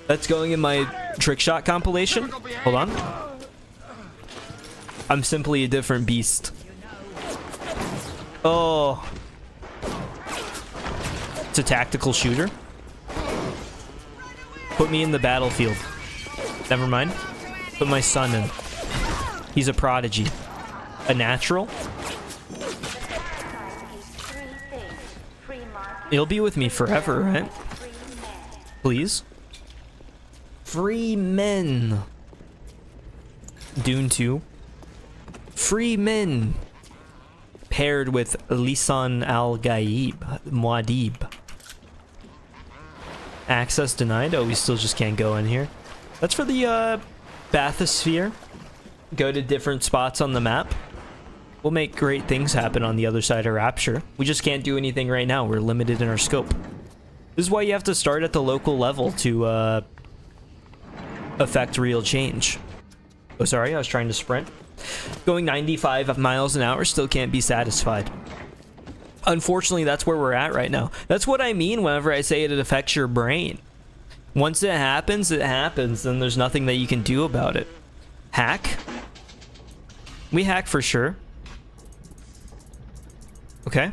That's going in my trick shot compilation. Hold on. I'm simply a different beast. Oh. It's a tactical shooter. Put me in the battlefield. Never mind. Put my son in. He's a prodigy. A natural. He'll be with me forever, right? Please. Free men. Dune 2. Free men. Paired with Lisan al-Gaib. Muad'Dib. Access denied. Oh, we still just can't go in here. That's for the bathysphere. Go to different spots on the map. We'll make great things happen on the other side of Rapture. We just can't do anything right now. We're limited in our scope. This is why you have to start at the local level to affect real change. Oh, sorry, I was trying to sprint. Going 95 miles an hour still can't be satisfied. Unfortunately, that's where we're at right now. That's what I mean whenever I say it affects your brain. Once it happens, and there's nothing that you can do about it. Hack? We hack for sure. Okay.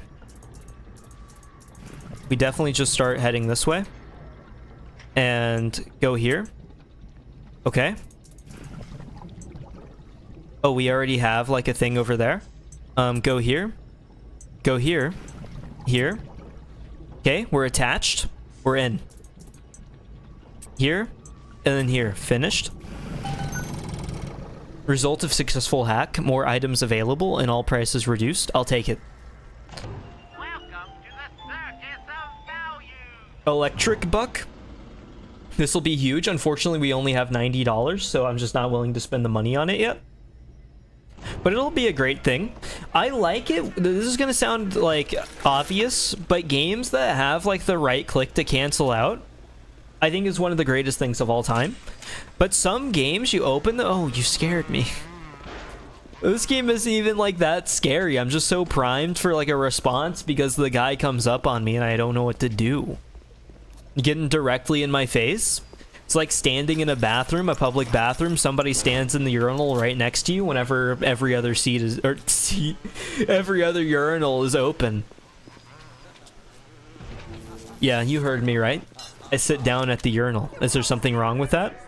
We definitely just start heading this way. And go here. Okay. Oh, we already have like a thing over there. Go here. Go here. Here. Okay, we're attached. We're in. Here. And then here. Finished. Result of successful hack. More items available and all prices reduced. I'll take it. Welcome to the circus of value. Electric buck. This will be huge. Unfortunately, we only have $90, so I'm just not willing to spend the money on it yet. But it'll be a great thing. I like it. This is gonna sound like obvious, but games that have like the right click to cancel out, I think is one of the greatest things of all time. But some games you open the— oh, you scared me. This game isn't even like that scary. I'm just so primed for like a response because the guy comes up on me and I don't know what to do. Getting directly in my face. It's like standing in a bathroom, a public bathroom. Somebody stands in the urinal right next to you whenever every other every other urinal is open. Yeah, you heard me right. I sit down at the urinal. Is there something wrong with that?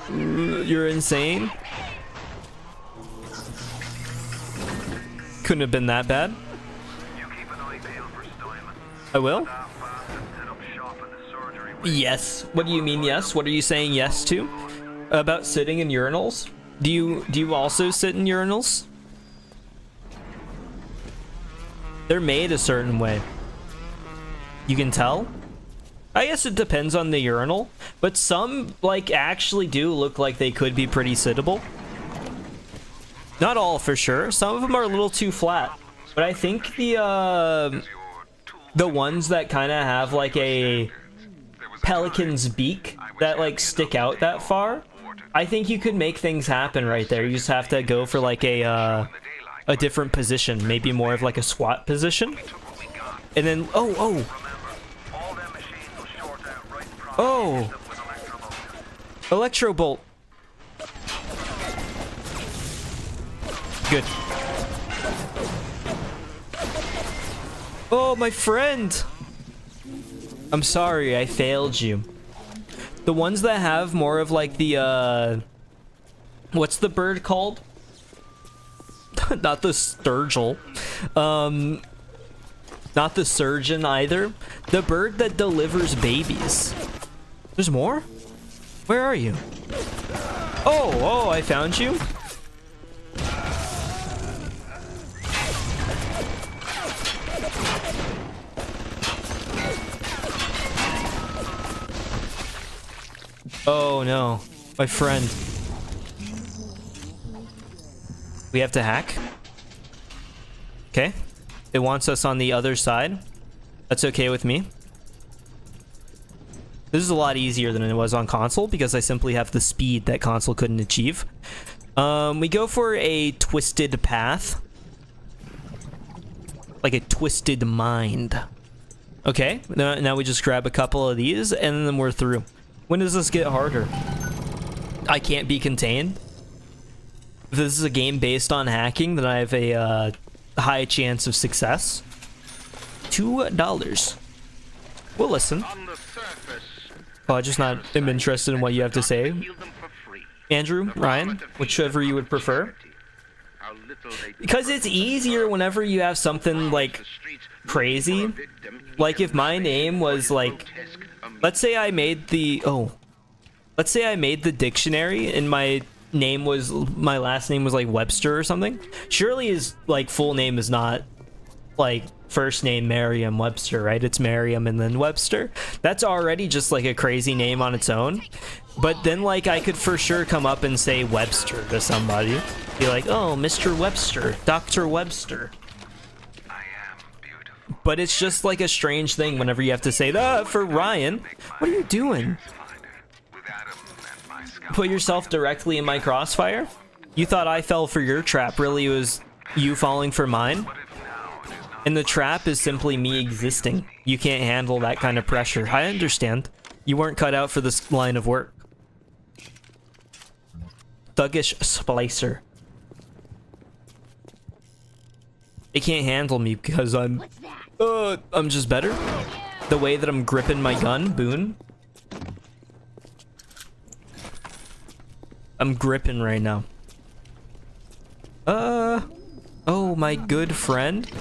You're insane? Couldn't have been that bad. I will? Yes. What do you mean yes? What are you saying yes to? About sitting in urinals? Do you also sit in urinals? They're made a certain way. You can tell? I guess it depends on the urinal, but some like actually do look like they could be pretty sittable. Not all for sure. Some of them are a little too flat, but I think the ones that kind of have like a pelican's beak that like stick out that far, I think you could make things happen right there. You just have to go for like a different position, maybe more of like a squat position, and then oh electro bolt. Good. Oh, my friend. I'm sorry, I failed you. The ones that have more of like the what's the bird called? Not the sturgill. Not the surgeon either. The bird that delivers babies. There's more? Where are you? Oh, I found you. Oh no, my friend. We have to hack. Okay. It wants us on the other side. That's okay with me. This is a lot easier than it was on console because I simply have the speed that console couldn't achieve. We go for a twisted path. Like a twisted mind. Okay, now we just grab a couple of these and then we're through. When does this get harder? I can't be contained. If this is a game based on hacking, then I have a high chance of success. $2. We'll listen. Oh, I just not am interested in what you have to say. Andrew, Ryan, whichever you would prefer. Because it's easier whenever you have something like crazy. Like if my name was like, let's say I made the dictionary and my last name was like Webster or something. Surely his like full name is not like first name Merriam-Webster, right? It's Merriam and then Webster. That's already just like a crazy name on its own. But then like I could for sure come up and say Webster to somebody. Be like, oh, Mr. Webster, Dr. Webster. But it's just like a strange thing whenever you have to say that for Ryan. What are you doing? Put yourself directly in my crossfire? You thought I fell for your trap. Really, it was you falling for mine? And the trap is simply me existing. You can't handle that kind of pressure. I understand. You weren't cut out for this line of work. Thuggish splicer. They can't handle me because I'm just better. The way that I'm gripping my gun, Boone. I'm gripping right now. Oh, my good friend.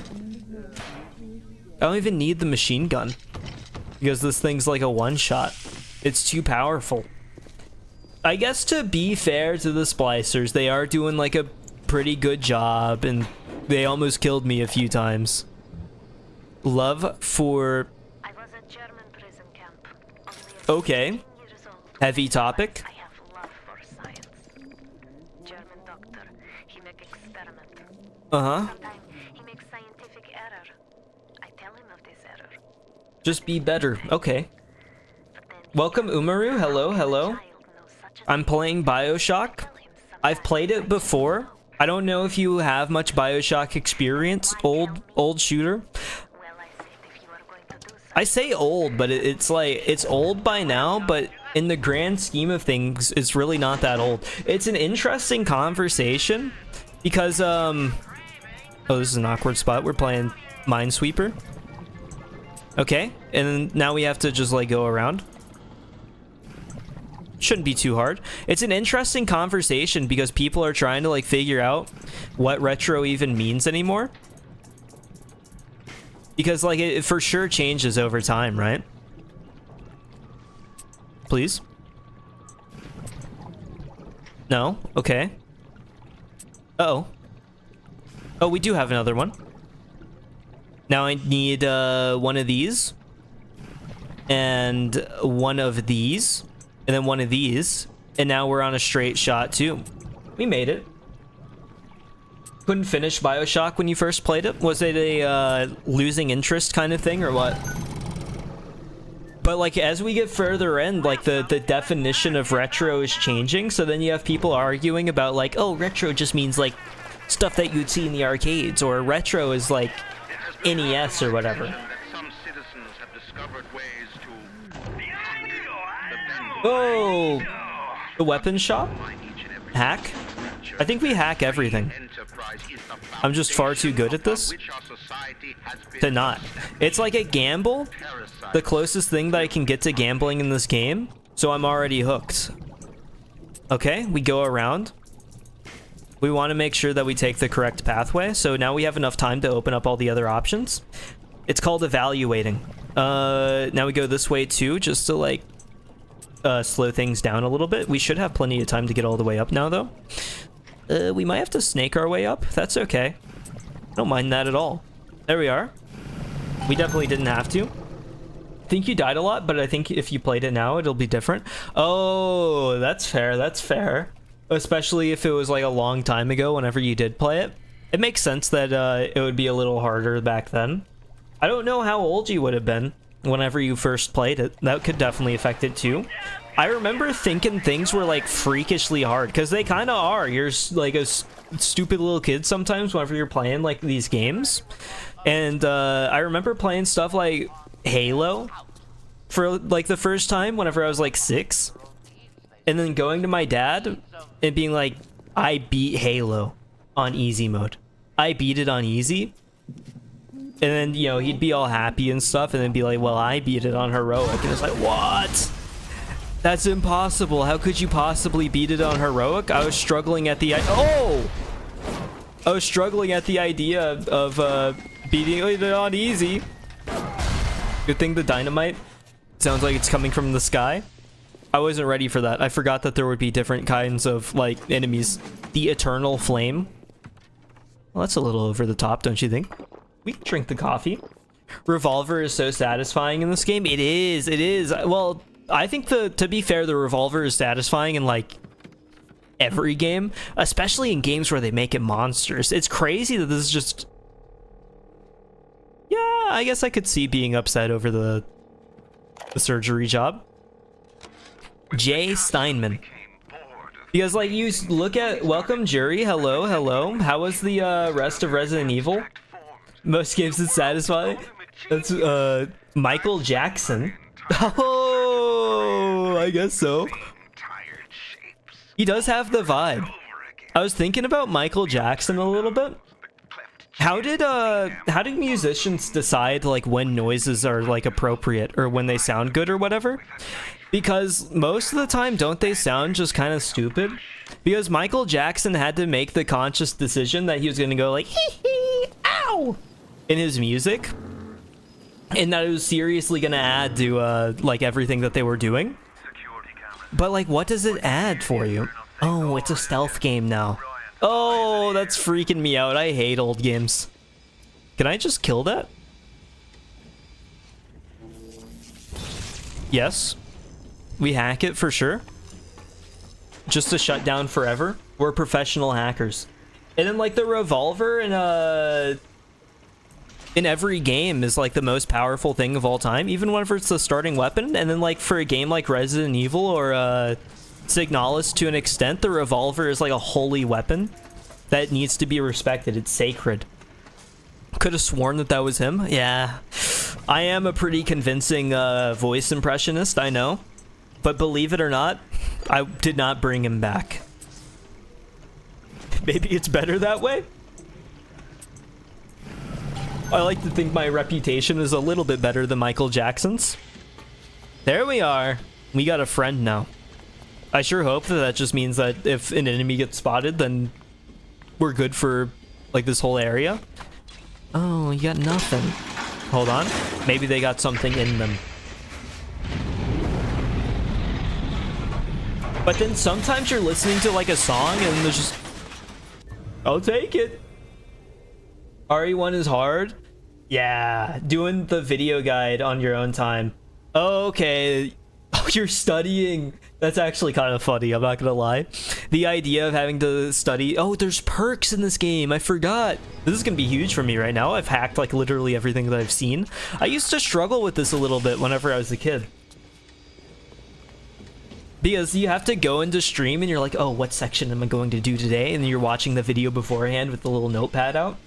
I don't even need the machine gun because this thing's like a one-shot. It's too powerful. I guess to be fair to the splicers, they are doing like a pretty good job and they almost killed me a few times. Love for... I was at German prison camp. Okay. 16 years old. Heavy topic. I have love for science. German doctor, he make experiment. Uh-huh. Sometimes he makes scientific error. I tell him of this error. Just be better. Okay. Welcome, Umaru. Hello, hello. I'm playing Bioshock. I've played it before. I don't know if you have much Bioshock experience. Old shooter. Well, I said if you are going to do I say old, but it's like, it's old by now, but in the grand scheme of things, it's really not that old. It's an interesting conversation because, oh, this is an awkward spot. We're playing Minesweeper. Okay, and then now we have to just like go around. Shouldn't be too hard. It's an interesting conversation because people are trying to like figure out what retro even means anymore. Because like it for sure changes over time, right? Please. No? Okay. Uh-oh. Oh, we do have another one. Now I need one of these. And one of these. And then one of these. And now we're on a straight shot too. We made it. Couldn't finish Bioshock when you first played it? Was it a losing interest kind of thing or what? But like as we get further in, like the definition of retro is changing. So then you have people arguing about like, oh, retro just means like stuff that you'd see in the arcades, or retro is like NES or whatever. Oh, the weapon shop? Hack? I think we hack everything. I'm just far too good at this to not. It's like a gamble, the closest thing that I can get to gambling in this game, so I'm already hooked. Okay, we go around. We want to make sure that we take the correct pathway, so now we have enough time to open up all the other options. It's called evaluating. Now we go this way too, just to like slow things down a little bit. We should have plenty of time to get all the way up now though. We might have to snake our way up. That's okay. I don't mind that at all. There we are. We definitely didn't have to. I think you died a lot, but I think if you played it now, it'll be different. Oh, that's fair. That's fair. Especially if it was like a long time ago whenever you did play it. It makes sense that it would be a little harder back then. I don't know how old you would have been whenever you first played it. That could definitely affect it too. I remember thinking things were like freakishly hard, because they kind of are. You're like a stupid little kid sometimes whenever you're playing like these games. And I remember playing stuff like Halo for like the first time whenever I was like 6. And then going to my dad and being like, I beat Halo on easy mode. I beat it on easy. And then, you know, he'd be all happy and stuff and then be like, well, I beat it on heroic. And it's like, what? That's impossible. How could you possibly beat it on heroic? I was struggling at the I was struggling at the idea of beating it on easy. Good thing the dynamite sounds like it's coming from the sky. I wasn't ready for that. I forgot that there would be different kinds of like enemies. The eternal flame. Well, that's a little over the top, don't you think? We can drink the coffee. Revolver is so satisfying in this game. It is. It is. Well, I think to be fair, the revolver is satisfying in like every game, especially in games where they make it monsters. It's crazy that this is just... Yeah, I guess I could see being upset over the surgery job. Jay Steinman. Because like you look at... Welcome, Jury. Hello, hello. How was the rest of Resident Evil? Most games it's satisfying. That's Michael Jackson. Oh, I guess so. He does have the vibe. I was thinking about Michael Jackson a little bit. How did musicians decide like when noises are like appropriate or when they sound good or whatever? Because most of the time, don't they sound just kind of stupid? Because Michael Jackson had to make the conscious decision that he was going to go like hee hee ow in his music, and that it was seriously going to add to like everything that they were doing. But like, what does it add for you? Oh, it's a stealth game now. Oh, that's freaking me out. I hate old games. Can I just kill that? Yes. We hack it for sure. Just to shut down forever. We're professional hackers. And then like the revolver in every game is like the most powerful thing of all time, even whenever it's the starting weapon. And then like for a game like Resident Evil or Signalis, to an extent, the revolver is like a holy weapon that needs to be respected. It's sacred. Could have sworn that that was him. Yeah. I am a pretty convincing voice impressionist, I know. But believe it or not, I did not bring him back. Maybe it's better that way? I like to think my reputation is a little bit better than Michael Jackson's. There we are. We got a friend now. I sure hope that that just means that if an enemy gets spotted, then we're good for, like, this whole area. Oh, you got nothing. Hold on. Maybe they got something in them. But then sometimes you're listening to, like, a song and there's just... I'll take it. RE1 is hard. Yeah, doing the video guide on your own time. Okay. Oh, you're studying. That's actually kind of funny, I'm not gonna lie. The idea of having to study... Oh, there's perks in this game. I forgot. This is gonna be huge for me right now. I've hacked, like, literally everything that I've seen. I used to struggle with this a little bit whenever I was a kid. Because you have to go into stream and you're like, oh, what section am I going to do today? And you're watching the video beforehand with the little notepad out.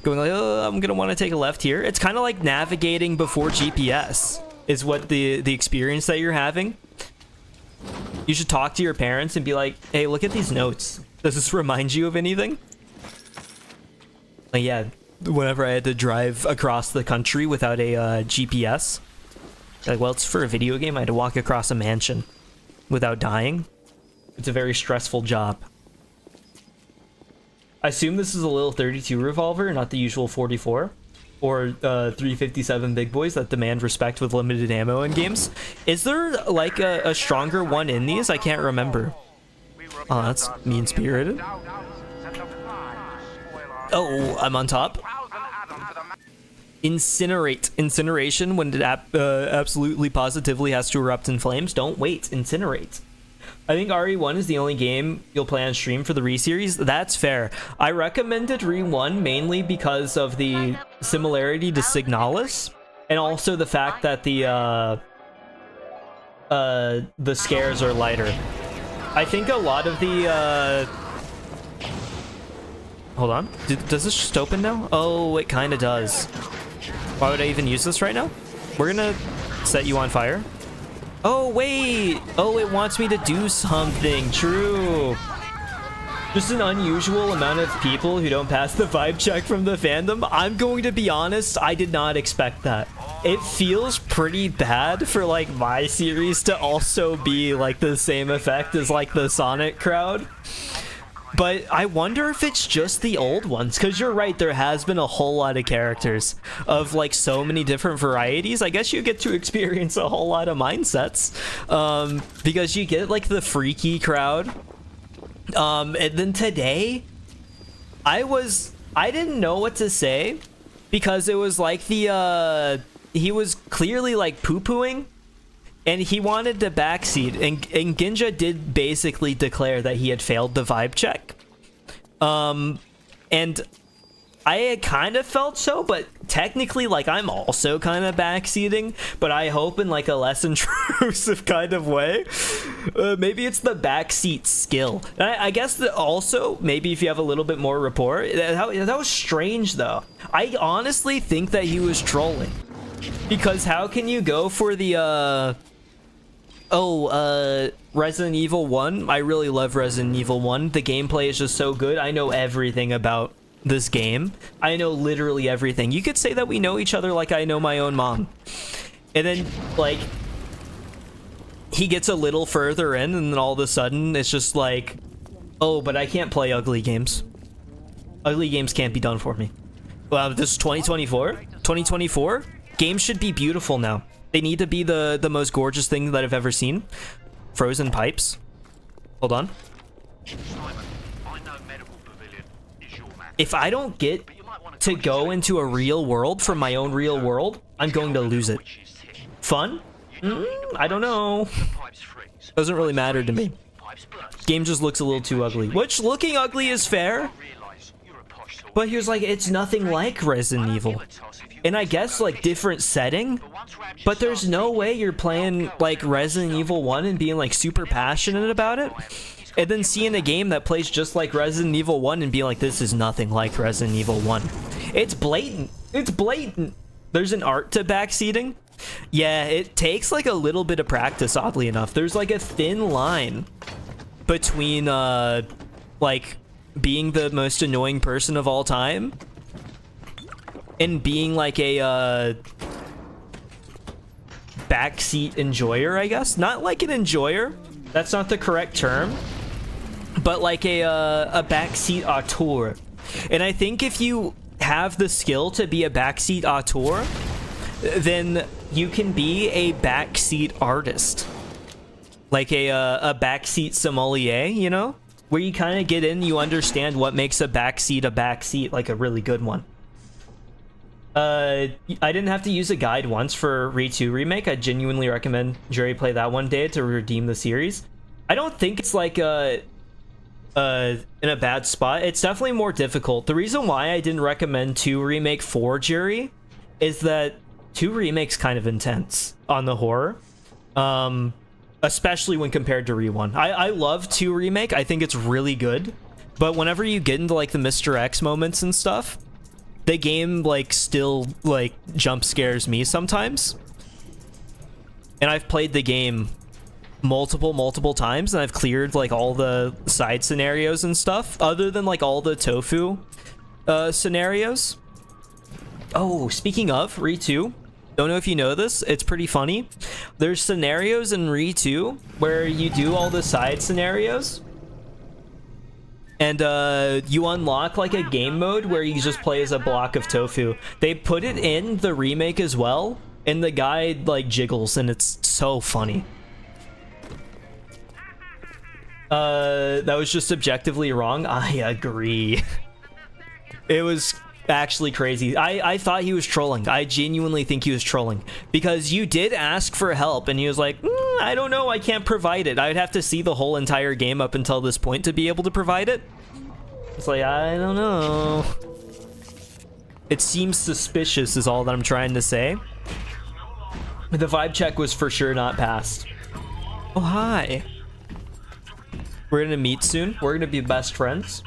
Going like, oh, I'm gonna want to take a left here. It's kind of like navigating before GPS is what the experience that you're having. You should talk to your parents and be like, hey, look at these notes. Does this remind you of anything? Like, yeah, whenever I had to drive across the country without a GPS. Like, well, it's for a video game. I had to walk across a mansion without dying. It's a very stressful job. I assume this is a little 32 revolver, not the usual 44 or 357 big boys that demand respect with limited ammo in games. Is there like a stronger one in these? I can't remember. Oh, that's mean-spirited. Oh, I'm on top. Incinerate. Incineration when it absolutely positively has to erupt in flames. Don't wait. Incinerate. I think RE1 is the only game you'll play on stream for the Re-series. That's fair. I recommended Re1 mainly because of the similarity to Signalis, and also the fact that the scares are lighter. I think a lot of the hold on. Does this just open now? Oh, it kind of does. Why would I even use this right now? We're gonna set you on fire. Oh, wait. Oh, it wants me to do something. True. Just an unusual amount of people who don't pass the vibe check from the fandom. I'm going to be honest, I did not expect that. It feels pretty bad for, like, my series to also be, like, the same effect as, like, the Sonic crowd. But I wonder if it's just the old ones, because you're right, there has been a whole lot of characters of like so many different varieties. I guess you get to experience a whole lot of mindsets, because you get like the freaky crowd. And then today, I didn't know what to say, because it was like he was clearly like poo-pooing. And he wanted to backseat, and Ginja did basically declare that he had failed the vibe check. And I had kind of felt so, but technically, like, I'm also kind of backseating, but I hope in, like, a less intrusive kind of way. Maybe it's the backseat skill. I guess that also, maybe if you have a little bit more rapport, that was strange, though. I honestly think that he was trolling. Because how can you go for the, Resident Evil 1. I really love Resident Evil 1. The gameplay is just so good. I know everything about this game. I know literally everything. You could say that we know each other like I know my own mom. And then, like, he gets a little further in, and then all of a sudden, it's just like, oh, but I can't play ugly games. Ugly games can't be done for me. Well, this is 2024? 2024? Games should be beautiful now. They need to be the most gorgeous thing that I've ever seen. Frozen pipes. Hold on. If I don't get to go into a real world from my own real world, I'm going to lose it. Fun? I don't know. Doesn't really matter to me. Game just looks a little too ugly. Which, looking ugly is fair. But here's like, it's nothing like Resident Evil. And I guess, like, different setting, but there's no way you're playing, like, Resident Evil 1 and being, like, super passionate about it, and then seeing a game that plays just like Resident Evil 1 and being like, this is nothing like Resident Evil 1. It's blatant. It's blatant. There's an art to backseating. Yeah, it takes like a little bit of practice, oddly enough. There's like a thin line between like being the most annoying person of all time and being like a backseat enjoyer, I guess. Not like an enjoyer. That's not the correct term. But like a backseat auteur. And I think if you have the skill to be a backseat auteur, then you can be a backseat artist. Like a backseat sommelier, you know? Where you kind of get in, you understand what makes a backseat, like a really good one. I didn't have to use a guide once for Re 2 Remake. I genuinely recommend Jerry play that one day to redeem the series. I don't think it's like in a bad spot. It's definitely more difficult. The reason why I didn't recommend 2 Remake for Jerry is that 2 Remake's kind of intense on the horror. Especially when compared to Re 1. I love 2 Remake. I think it's really good. But whenever you get into like the Mr. X moments and stuff, the game like still like jump scares me sometimes. And I've played the game multiple times, and I've cleared like all the side scenarios and stuff, other than like all the tofu scenarios. Oh, speaking of Re 2, don't know if you know this, it's pretty funny. There's scenarios in Re 2 where you do all the side scenarios, and you unlock like a game mode where you just play as a block of tofu. They put it in the remake as well, and the guy like jiggles, and it's so funny. That was just objectively wrong. I agree. It was actually crazy. I thought he was trolling. I genuinely think he was trolling, because you did ask for help and he was like, I don't know, I can't provide it. I'd have to see the whole entire game up until this point to be able to provide it. It's like, I don't know. It seems suspicious is all that I'm trying to say. The vibe check was for sure not passed. Oh, hi. We're gonna meet soon. We're gonna be best friends.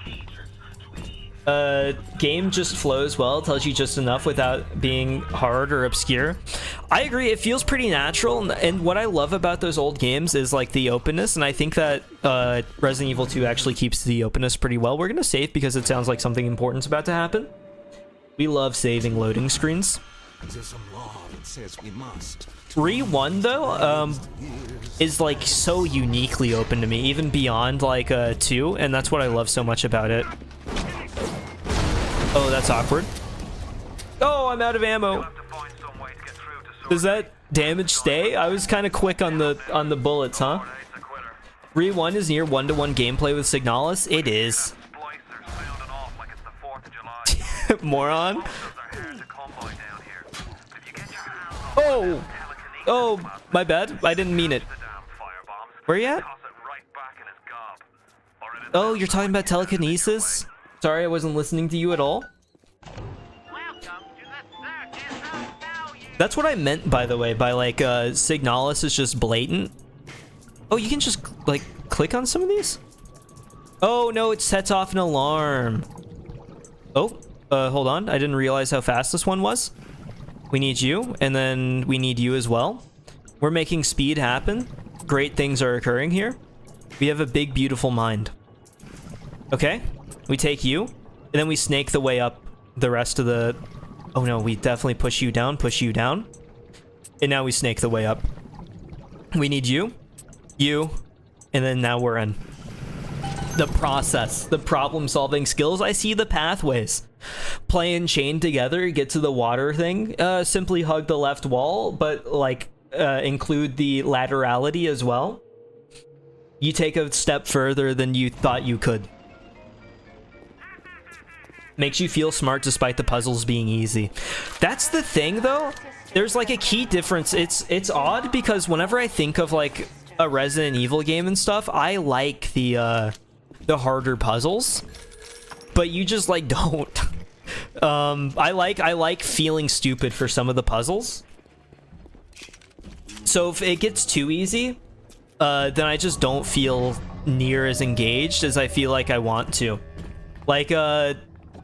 Game just flows well, tells you just enough without being hard or obscure. I agree, it feels pretty natural, and what I love about those old games is like the openness, and I think that Resident Evil 2 actually keeps the openness pretty well. We're gonna save because it sounds like something important's about to happen. We love saving loading screens. There's some law that says we must. Re 1 though, is like so uniquely open to me, even beyond like 2, and that's what I love so much about it. Oh, that's awkward. Oh, I'm out of ammo. Does that damage stay? I was kind of quick on the bullets, huh? Re 1 is near one-to-one gameplay with Signalis. It is. Moron. Oh! Oh, my bad. I didn't mean it. Where you at? Oh, you're talking about telekinesis? Sorry, I wasn't listening to you at all. That's what I meant, by the way, by like Signalis is just blatant. Oh, you can just like click on some of these? Oh no, it sets off an alarm. Oh, hold on. I didn't realize how fast this one was. We need you, and then we need you as well. We're making speed happen. Great things are occurring here. We have a big, beautiful mind. Okay, we take you, and then we snake the way up the rest of the... Oh no, we definitely push you down, and now we snake the way up. We need you, and then now we're in. The process, the problem-solving skills. I see the pathways. Play and chain together, get to the water thing. Simply hug the left wall, but like include the laterality as well. You take a step further than you thought you could. Makes you feel smart despite the puzzles being easy. That's the thing though. There's like a key difference. It's odd because whenever I think of like a Resident Evil game and stuff, I like the harder puzzles, but you just like don't. I like feeling stupid for some of the puzzles. So if it gets too easy, then I just don't feel near as engaged as I feel like I want to. Like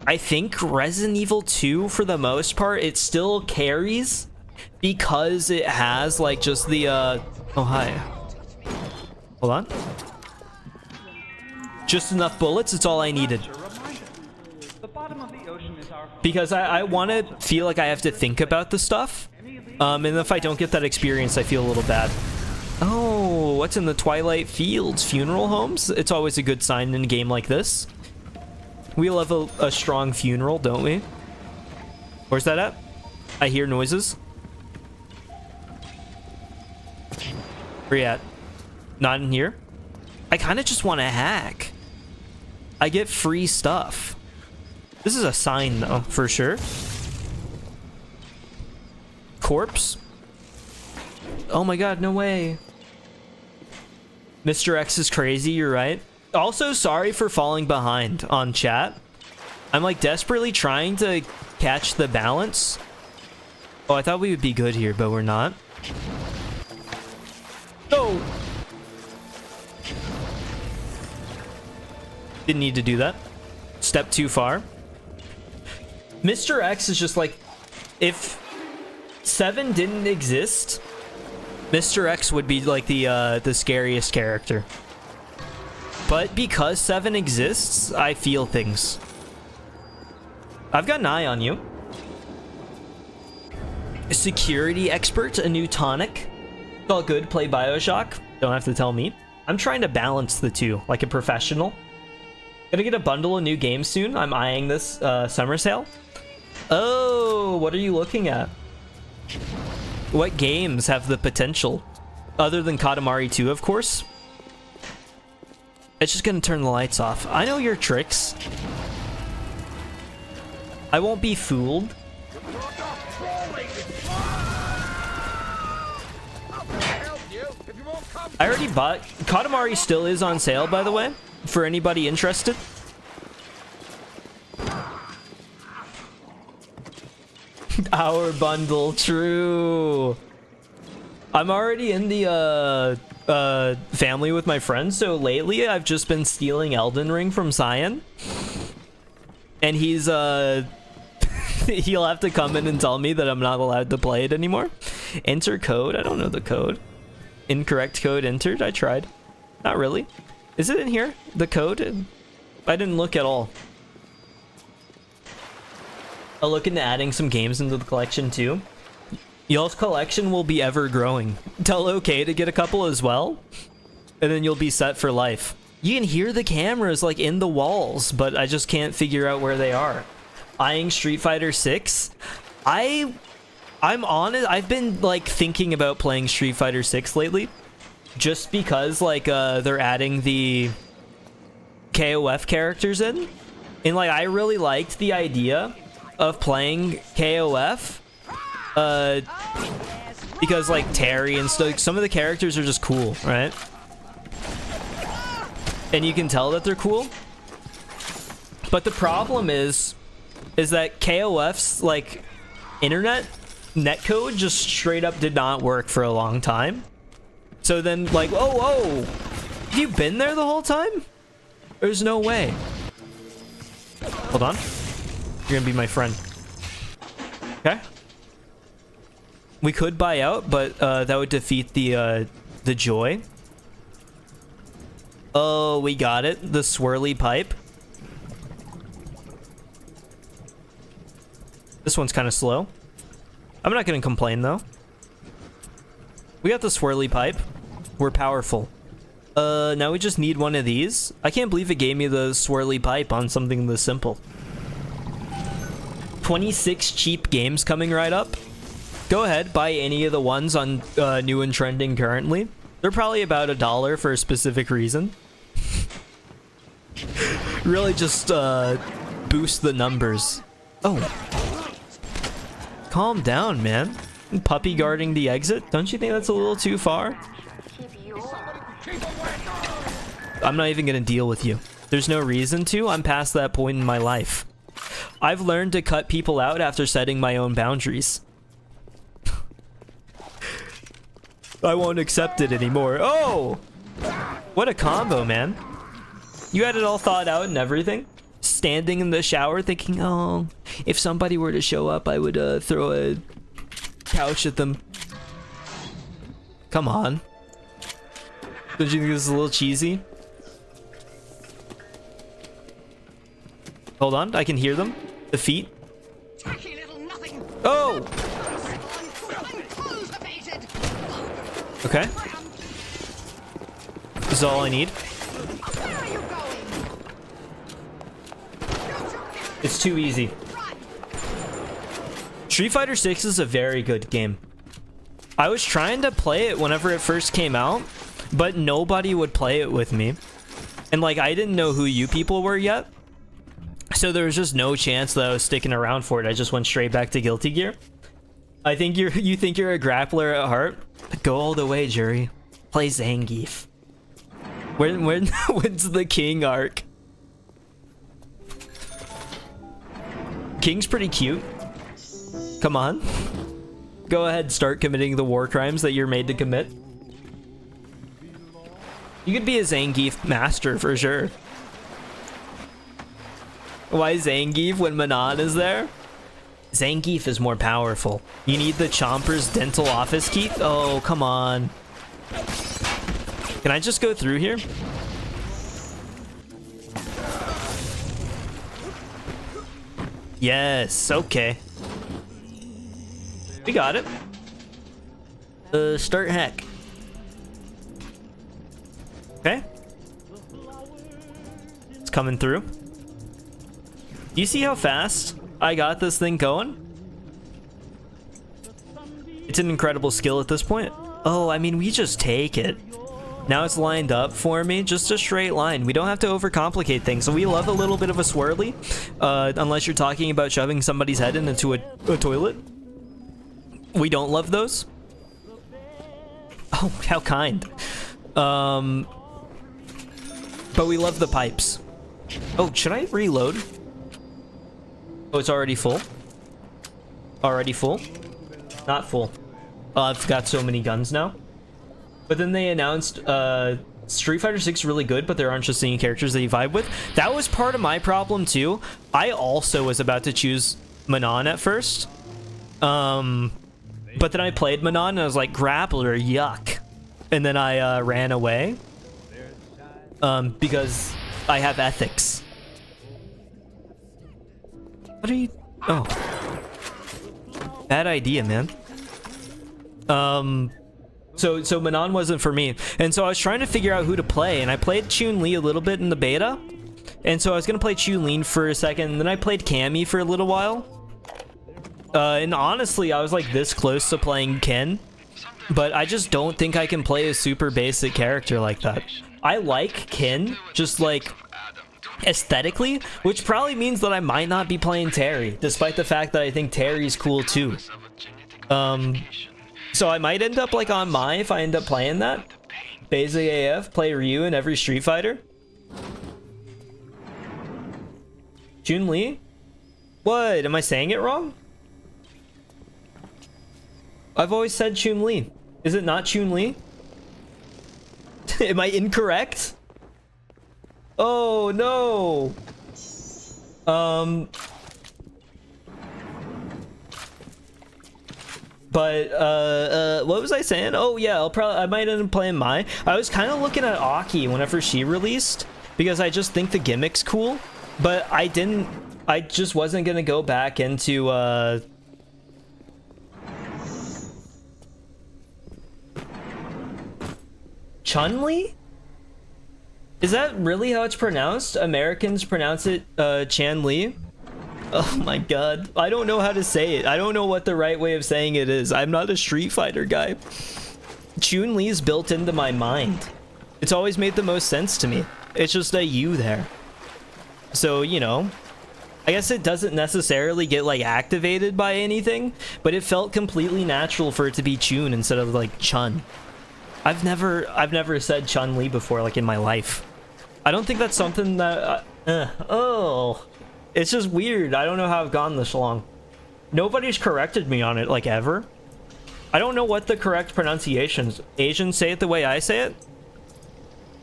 I think Resident Evil 2, for the most part, it still carries because it has like just the oh hi, hold on, just enough bullets. It's all I needed, because I want to feel like I have to think about the stuff, and if I don't get that experience, I feel a little bad. Oh, what's in the Twilight Fields? Funeral homes? It's always a good sign in a game like this. We love a strong funeral, don't we? Where's that at? I hear noises. Where you at? Not in here? I kind of just want to hack. I get free stuff. This is a sign, though, for sure. Corpse? Oh my god, no way. Mr. X is crazy, you're right. Also, sorry for falling behind on chat. I'm like desperately trying to catch the balance. Oh, I thought we would be good here, but we're not. Oh! Didn't need to do that. Step too far. Mr. X is just like, if 7 didn't exist, Mr. X would be like the scariest character. But because 7 exists, I feel things. I've got an eye on you. A security expert, a new tonic. It's all good, play Bioshock. Don't have to tell me. I'm trying to balance the two, like a professional. Gonna get a bundle of new games soon. I'm eyeing this summer sale. Oh, what are you looking at? What games have the potential? Other than Katamari 2, of course. It's just gonna turn the lights off. I know your tricks. I won't be fooled. I already bought... Katamari still is on sale, by the way, for anybody interested. Our bundle, true. I'm already in the family with my friends, so lately I've just been stealing Elden Ring from Cyan. And he's he'll have to come in and tell me that I'm not allowed to play it anymore. Enter code? I don't know the code. Incorrect code entered? I tried. Not really. Is it in here? The code? I didn't look at all. I'll look into adding some games into the collection too. Y'all's collection will be ever growing. Tell OK to get a couple as well, and then you'll be set for life. You can hear the cameras like in the walls, but I just can't figure out where they are. Eyeing Street Fighter 6. I'm honest, I've been like thinking about playing Street Fighter 6 lately, just because like they're adding the KOF characters in, and like I really liked the idea of playing KOF. Because like Terry and stuff, some of the characters are just cool, right? And you can tell that they're cool. But the problem is that KOF's like internet netcode just straight up did not work for a long time. So then like, oh, have you been there the whole time? There's no way. Hold on. You're gonna be my friend. Okay. We could buy out, but that would defeat the joy. Oh, we got it. The swirly pipe. This one's kind of slow. I'm not going to complain, though. We got the swirly pipe. We're powerful. Now we just need one of these. I can't believe it gave me the swirly pipe on something this simple. 26 cheap games coming right up. Go ahead, buy any of the ones on new and trending currently. They're probably about $1 for a specific reason. Really just boost the numbers. Oh. Calm down, man. Puppy guarding the exit? Don't you think that's a little too far? I'm not even gonna deal with you. There's no reason to. I'm past that point in my life. I've learned to cut people out after setting my own boundaries. I won't accept it anymore. Oh! What a combo, man. You had it all thought out and everything. standing in the shower thinking, oh, if somebody were to show up, I would throw a couch at them. Come on. Don't you think this is a little cheesy? Hold on, I can hear them. The feet. Oh! Okay. This is all I need. It's too easy. Street Fighter 6 is a very good game. I was trying to play it whenever it first came out, but nobody would play it with me. And like, I didn't know who you people were yet. So there was just no chance that I was sticking around for it. I just went straight back to Guilty Gear. I think you think you're a grappler at heart? Go all the way, Jury. Play Zangief. When's the King arc? King's pretty cute. Come on. Go ahead, start committing the war crimes that you're made to commit. You could be a Zangief master for sure. Why Zangief when Manon is there? Zangief is more powerful. You need the Chomper's dental office key? Oh, come on. Can I just go through here? Yes, okay. We got it. Start hack. Okay. It's coming through. Do you see how fast I got this thing going? It's an incredible skill at this point. Oh, I mean, we just take it. Now it's lined up for me, just a straight line. We don't have to overcomplicate things. So we love a little bit of a swirly, unless you're talking about shoving somebody's head into a toilet. We don't love those. Oh, how kind. But we love the pipes. Oh, should I reload? Oh, it's already full. Already full? Not full. Oh, I've got so many guns now. But then they announced Street Fighter 6 really good, but there aren't just any characters that you vibe with. That was part of my problem too. I also was about to choose Manon at first. But then I played Manon and I was like, grappler, yuck. And then I ran away. Because I have ethics. What are you... Oh. Bad idea, man. So Manon wasn't for me. And so I was trying to figure out who to play. And I played Chun-Li a little bit in the beta. And so I was going to play Chun-Li for a second. And then I played Cammy for a little while. And honestly, I was like this close to playing Ken. But I just don't think I can play a super basic character like that. I like Ken, just like aesthetically, which probably means that I might not be playing Terry, despite the fact that I think Terry's cool too. So I might end up like on Mai if I end up playing that. Basic AF, play Ryu in every Street Fighter. Chun-Li? What? Am I saying it wrong? I've always said Chun-Li. Is it not Chun-Li? Am I incorrect? Oh no. But what was I saying? Oh yeah, I might end up playing Mai. I was kind of looking at Aki whenever she released because I just think the gimmick's cool, but I just wasn't gonna go back into Chun-Li? Is that really how it's pronounced? Americans pronounce it Chan-Li? Oh my god. I don't know how to say it. I don't know what the right way of saying it is. I'm not a Street Fighter guy. Chun-Li's built into my mind. It's always made the most sense to me. It's just a U there. So, you know, I guess it doesn't necessarily get like activated by anything, but it felt completely natural for it to be Chun instead of like Chun. I've never said Chun-Li before, like in my life. I don't think that's something that oh, it's just weird. I don't know how I've gone this long. Nobody's corrected me on it like ever. I don't know what the correct pronunciations. Asians say it the way I say it.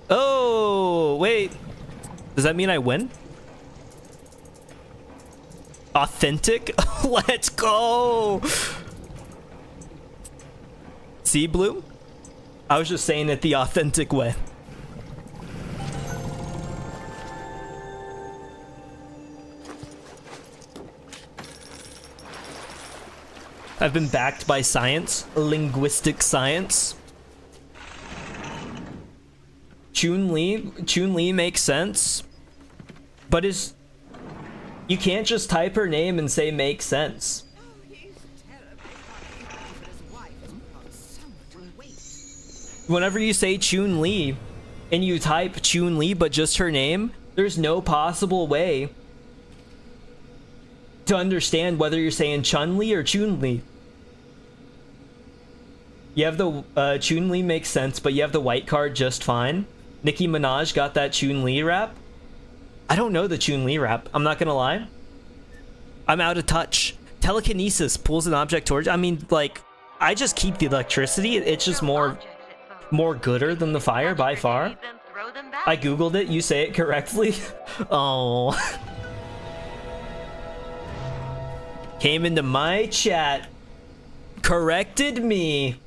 Oh wait, does that mean I win? Authentic? Let's go! See, Blue? I was just saying it the authentic way. I've been backed by science, linguistic science. Chun-Li makes sense, but you can't just type her name and say makes sense. Whenever you say Chun-Li and you type Chun-Li but just her name, there's no possible way to understand whether you're saying Chun-Li or Chun-Li. You have the Chun-Li makes sense, but you have the white card just fine. Nicki Minaj got that Chun-Li rap. I don't know the Chun-Li rap, I'm not gonna lie. I'm out of touch. Telekinesis pulls an object towards. I mean, like, I just keep the electricity. It's just more gooder than the fire by far. I googled it. You say it correctly. Oh. Came into my chat, corrected me,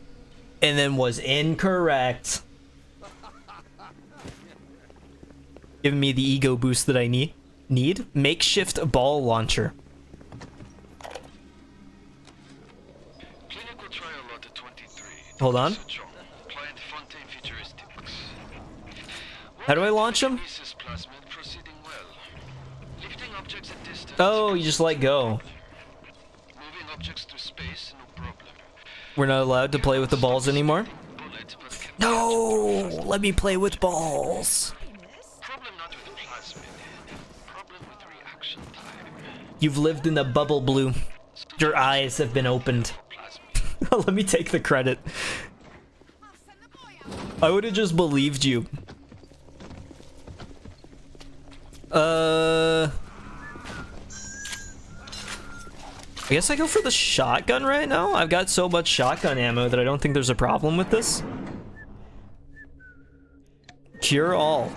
and then was incorrect. Giving me the ego boost that I need. Makeshift ball launcher. Clinical trial lot 23. Hold on. Client Fontaine futuristics. How do I launch him? Telekinesis plasmid proceeding well. Lifting objects at distance. Oh, you just let go. Moving objects through space, no problem. We're not allowed to play with the balls anymore. Bullet, but can No, let me play with balls. problem not with plasmid. Problem with reaction time. You've lived in a bubble, Blue. Your eyes have been opened. Let me take the credit. I would have just believed you. I guess I go for the shotgun right now. I've got so much shotgun ammo that I don't think there's a problem with this. Cure all.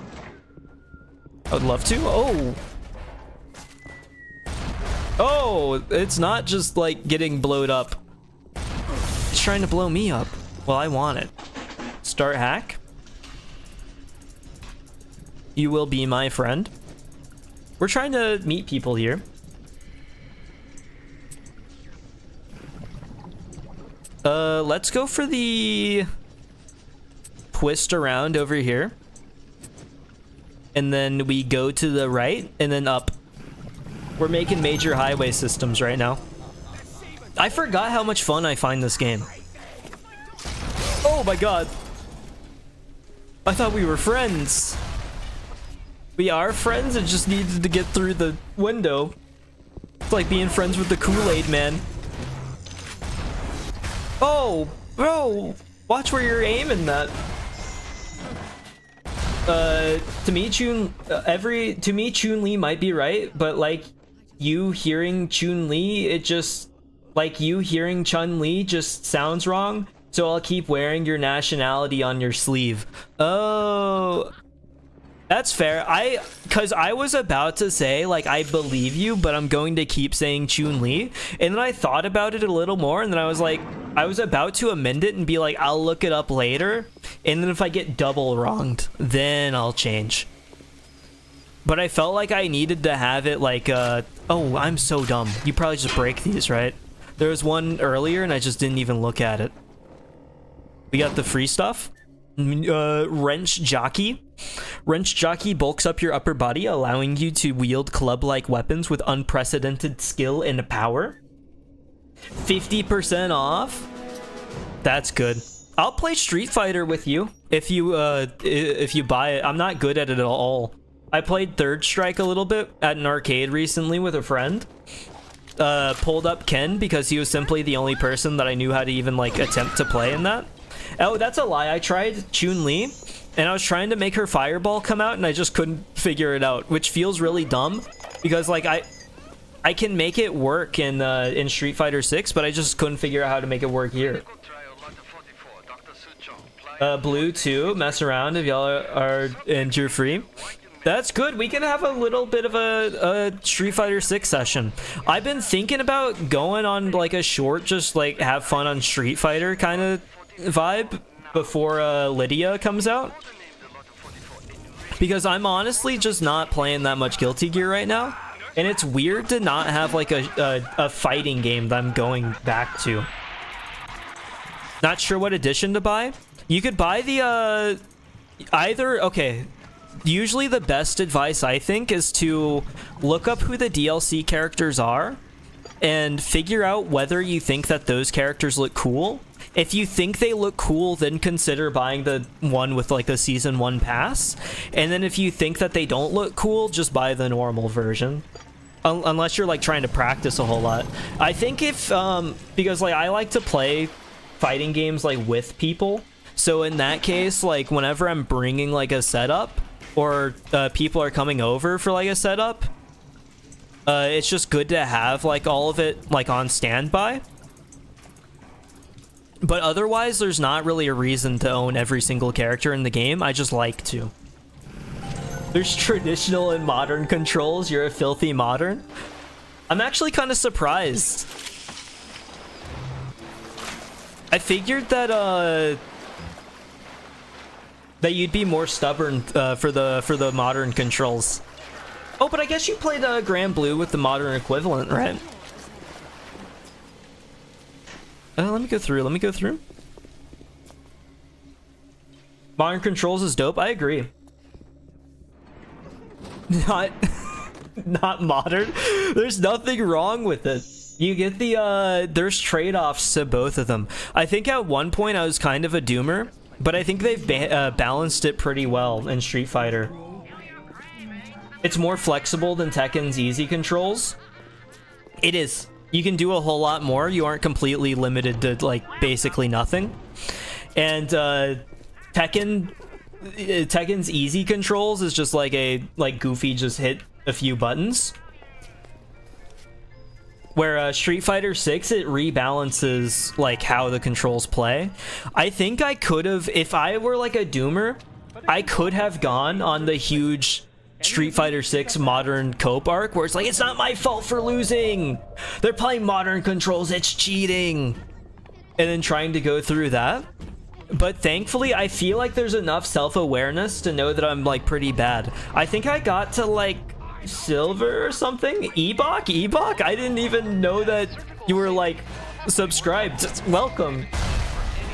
I would love to. Oh. Oh, it's not just like getting blowed up. It's trying to blow me up. Well, I want it. Start hack. You will be my friend. We're trying to meet people here. Let's go for the twist around over here. And then we go to the right and then up. We're making major highway systems right now. I forgot how much fun I find this game. Oh my god. I thought we were friends. We are friends, it just needed to get through the window. It's like being friends with the Kool-Aid man. Oh, bro, watch where you're aiming that. To me, Chun-Li might be right, but like you hearing Chun-Li, it just like you hearing Chun-Li just sounds wrong. So I'll keep wearing your nationality on your sleeve. Oh, that's fair. Cause I was about to say like I believe you, but I'm going to keep saying Chun-Li. And then I thought about it a little more, and then I was like, I was about to amend it and be like, I'll look it up later. And then if I get double wronged, then I'll change. But I felt like I needed to have it like, oh, I'm so dumb. You probably just break these, right? There was one earlier and I just didn't even look at it. We got the free stuff. Wrench Jockey. Wrench Jockey bulks up your upper body, allowing you to wield club-like weapons with unprecedented skill and power. 50% off. That's good. I'll play Street Fighter with you if you buy it. I'm not good at it at all. I played Third Strike a little bit at an arcade recently with a friend. Pulled up Ken because he was simply the only person that I knew how to even like attempt to play in that. Oh, that's a lie. I tried Chun-Li and I was trying to make her fireball come out and I just couldn't figure it out, which feels really dumb because like I can make it work in Street Fighter 6, but I just couldn't figure out how to make it work here. Blue too, mess around if y'all are injury free. That's good. We can have a little bit of a Street Fighter 6 session. I've been thinking about going on like a short, just like have fun on Street Fighter kind of vibe before Lydia comes out. Because I'm honestly just not playing that much Guilty Gear right now. And it's weird to not have like a fighting game that I'm going back to. Not sure what edition to buy. You could buy the okay. Usually the best advice, I think, is to look up who the DLC characters are and figure out whether you think that those characters look cool. If you think they look cool, then consider buying the one with like the Season 1 pass. And then if you think that they don't look cool, just buy the normal version. Unless you're like trying to practice a whole lot. I think if, because like I like to play fighting games like with people. So in that case, like whenever I'm bringing like a setup, or people are coming over for like a setup, it's just good to have like all of it like on standby. But otherwise, there's not really a reason to own every single character in the game. I just like to. There's traditional and modern controls. You're a filthy modern. I'm actually kind of surprised. I figured that that you'd be more stubborn for the modern controls. Oh, but I guess you played Grand Blue with the modern equivalent, right? Let me go through. Modern controls is dope. I agree. Not modern. There's nothing wrong with it. You get the there's trade-offs to both of them. I think at one point I was kind of a doomer, but I think they've balanced it pretty well in Street Fighter. It's more flexible than Tekken's easy controls. It is. You can do a whole lot more. You aren't completely limited to like basically nothing. And Tekken's easy controls is just like Goofy just hit a few buttons. Where Street Fighter 6, it rebalances like how the controls play. I think I could have, if I were like a doomer, I could have gone on the huge Street Fighter 6 modern cope arc where it's like, it's not my fault for losing. They're playing modern controls, it's cheating. And then trying to go through that. But thankfully, I feel like there's enough self-awareness to know that I'm like pretty bad. I think I got to like silver or something. Ebok? I didn't even know that you were like subscribed. Welcome.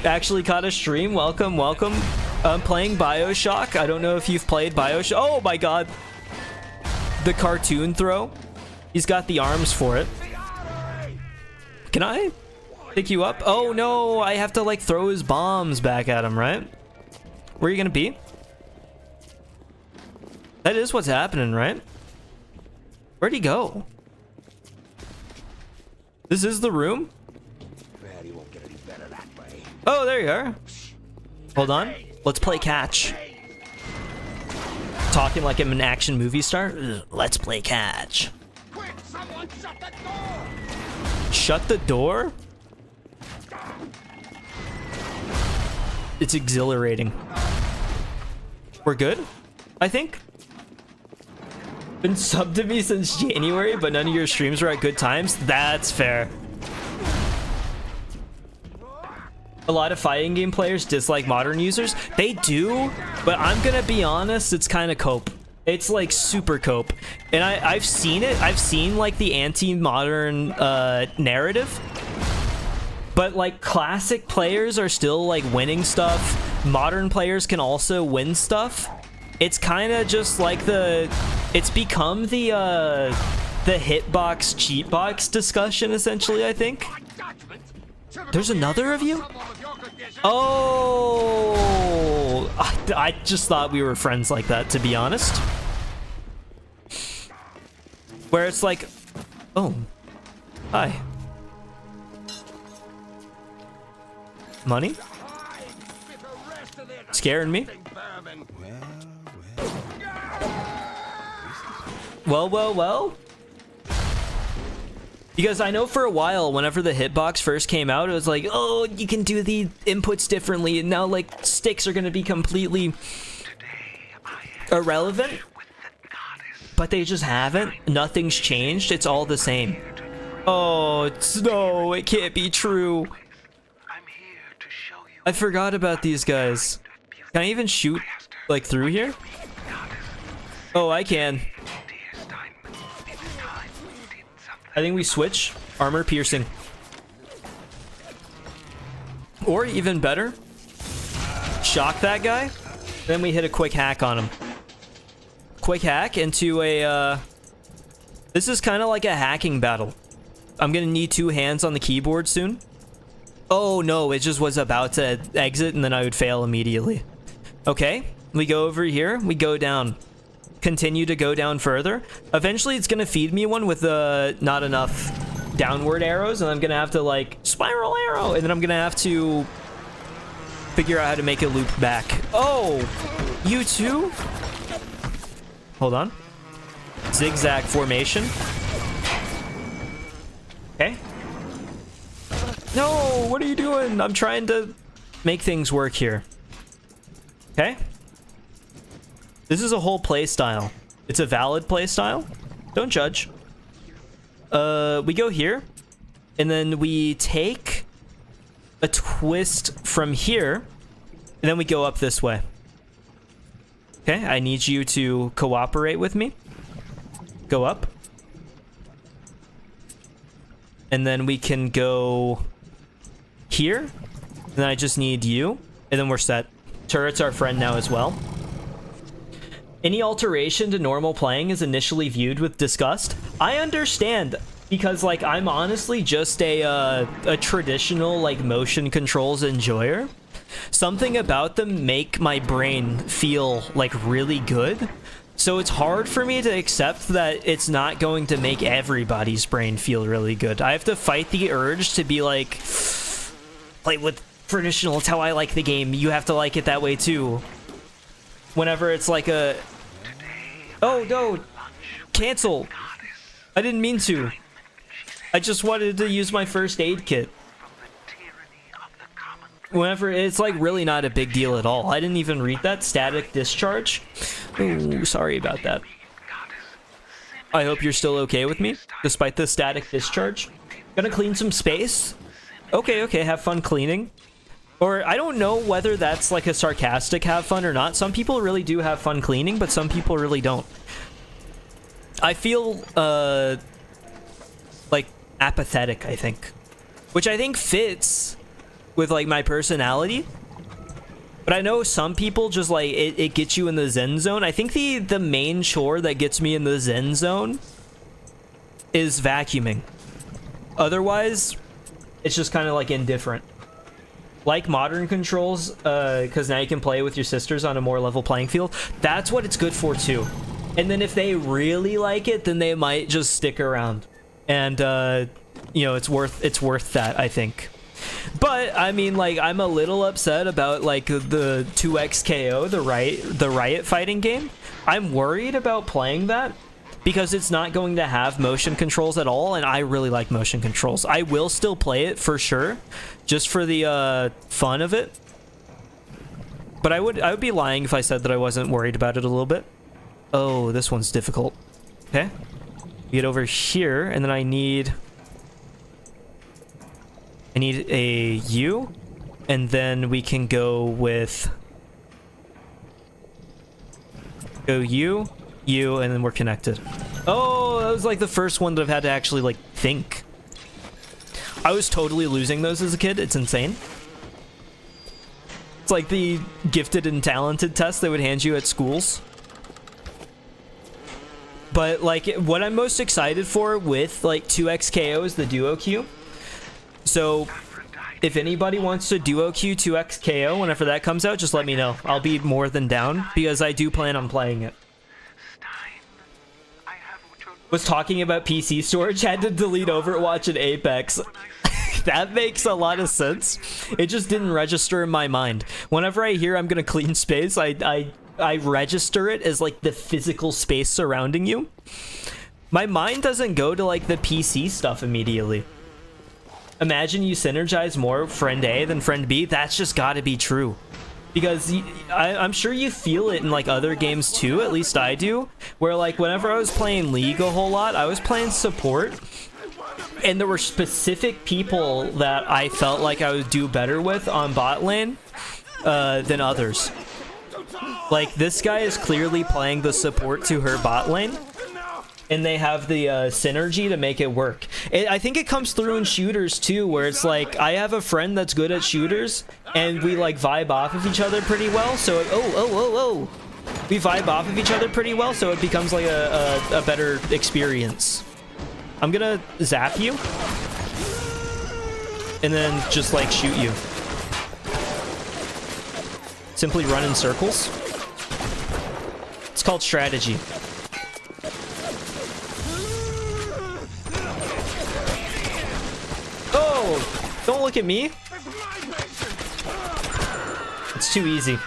Actually caught a stream. Welcome. I'm playing Bioshock. I don't know if you've played Bioshock. Oh my god. The cartoon throw. He's got the arms for it. Can I pick you up? Oh no, I have to like throw his bombs back at him, right? Where are you gonna be? That is what's happening, right? Where'd he go? This is the room? Oh, there you are. Hold on. Let's play catch. Talking like I'm an action movie star? Ugh, let's play catch. Shut the door? It's exhilarating. We're good, I think. Been subbed to me since January, but none of your streams were at good times. That's fair. A lot of fighting game players dislike modern users. They do, but I'm gonna be honest, it's kind of cope. It's like super cope. And I've seen it. I've seen like the anti-modern narrative. But like classic players are still like winning stuff. Modern players can also win stuff. It's kind of just like it's become the hitbox cheatbox discussion essentially, I think. There's another of you? Oh, I just thought we were friends like that, to be honest. Where it's like, oh, hi. Money? Scaring me? Well. Because I know for a while, whenever the hitbox first came out, it was like, oh, you can do the inputs differently, and now like sticks are gonna be completely irrelevant. but they just haven't. Nothing's changed. It's all the same. Oh, no, it can't be true. I'm here to show you. I forgot about these guys. Can I even shoot, like, through here? Oh, I can. I think we switch. Armor piercing. Or even better, shock that guy. Then we hit a quick hack on him. Quick hack into a, this is kind of like a hacking battle. I'm gonna need 2 hands on the keyboard soon. Oh no, it just was about to exit and then I would fail immediately. Okay, we go over here, we go down. Continue to go down further. Eventually it's gonna feed me one with not enough downward arrows, and I'm gonna have to like spiral arrow, and then I'm gonna have to figure out how to make it loop back. Oh, you too? Hold on. Zigzag formation. Okay. No, what are you doing? I'm trying to make things work here. Okay. This is a whole play style. It's a valid play style. Don't judge. We go here, and then we take a twist from here, and then we go up this way. Okay, I need you to cooperate with me. Go up. And then we can go here, and then I just need you, and then we're set. Turret's our friend now as well. Any alteration to normal playing is initially viewed with disgust. I understand, because like I'm honestly just a traditional like motion controls enjoyer. Something about them make my brain feel like really good. So it's hard for me to accept that it's not going to make everybody's brain feel really good. I have to fight the urge to be like with traditional, it's how I like the game. You have to like it that way too. Whenever it's like a... Oh, no. Cancel. I didn't mean to. I just wanted to use my first aid kit. Whenever it's like really not a big deal at all. I didn't even read that. Static discharge. Ooh, sorry about that. I hope you're still okay with me, despite the static discharge. Gonna clean some space. Okay, okay, have fun cleaning. Or I don't know whether that's like a sarcastic have fun or not. Some people really do have fun cleaning, but some people really don't. I feel like apathetic, I think. Which I think fits with like my personality. But I know some people just like it gets you in the zen zone. I think the main chore that gets me in the zen zone is vacuuming. Otherwise, it's just kind of like indifferent. Like modern controls, because now you can play with your sisters on a more level playing field. That's what it's good for too. And then if they really like it, then they might just stick around. And you know, it's worth that, I think. But I mean, like, I'm a little upset about like the 2x KO, the Riot fighting game. I'm worried about playing that because it's not going to have motion controls at all, and I really like motion controls. I will still play it for sure, just for the fun of it. But I would be lying if I said that I wasn't worried about it a little bit. Oh, this one's difficult. Okay, get over here, and then I need a U, and then we can go with U, and then we're connected. Oh, that was like the first one that I've had to actually like think. I was totally losing those as a kid. It's insane. It's like the gifted and talented test they would hand you at schools. But like what I'm most excited for with like 2x KO is the duo Q. So if anybody wants to duo Q 2x KO whenever that comes out, just let me know. I'll be more than down because I do plan on playing it. Was talking about PC storage, had to delete Overwatch and Apex. That makes a lot of sense. It just didn't register in my mind. Whenever I hear I'm gonna clean space, I register it as like the physical space surrounding you. My mind doesn't go to like the PC stuff immediately. Imagine you synergize more friend A than friend B. That's just gotta be true. because I'm sure you feel it in like other games too, at least I do, where like whenever I was playing League a whole lot, I was playing support, and there were specific people that I felt like I would do better with on bot lane than others. Like this guy is clearly playing the support to her bot lane, and they have the synergy to make it work. I think it comes through in shooters too, where it's like I have a friend that's good at shooters, and we like vibe off of each other pretty well. So we vibe off of each other pretty well, so it becomes like a better experience. I'm gonna zap you, and then just like shoot you. Simply run in circles. It's called strategy. Oh, don't look at me. It's too easy.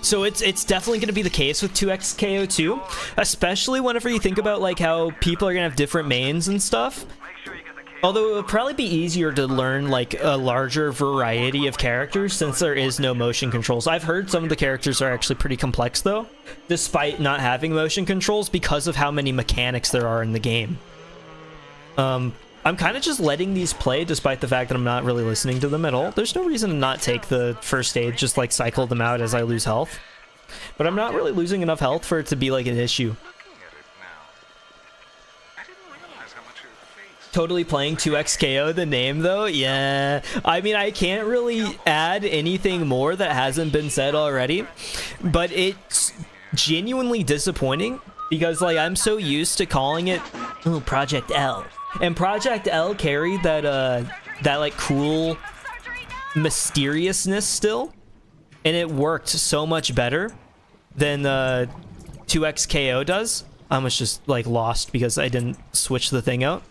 So it's definitely going to be the case with 2xKO2, especially whenever you think about like how people are going to have different mains and stuff. Although it would probably be easier to learn like a larger variety of characters since there is no motion controls. I've heard some of the characters are actually pretty complex though, despite not having motion controls because of how many mechanics there are in the game. I'm kind of just letting these play despite the fact that I'm not really listening to them at all. There's no reason to not take the first aid, just like cycle them out as I lose health. But I'm not really losing enough health for it to be like an issue. Totally playing 2xKO the name though, yeah. I mean, I can't really add anything more that hasn't been said already, but it's genuinely disappointing because like I'm so used to calling it Project L. And Project L carried that that like cool mysteriousness still, and it worked so much better than 2xKO does. I almost just like lost because I didn't switch the thing out.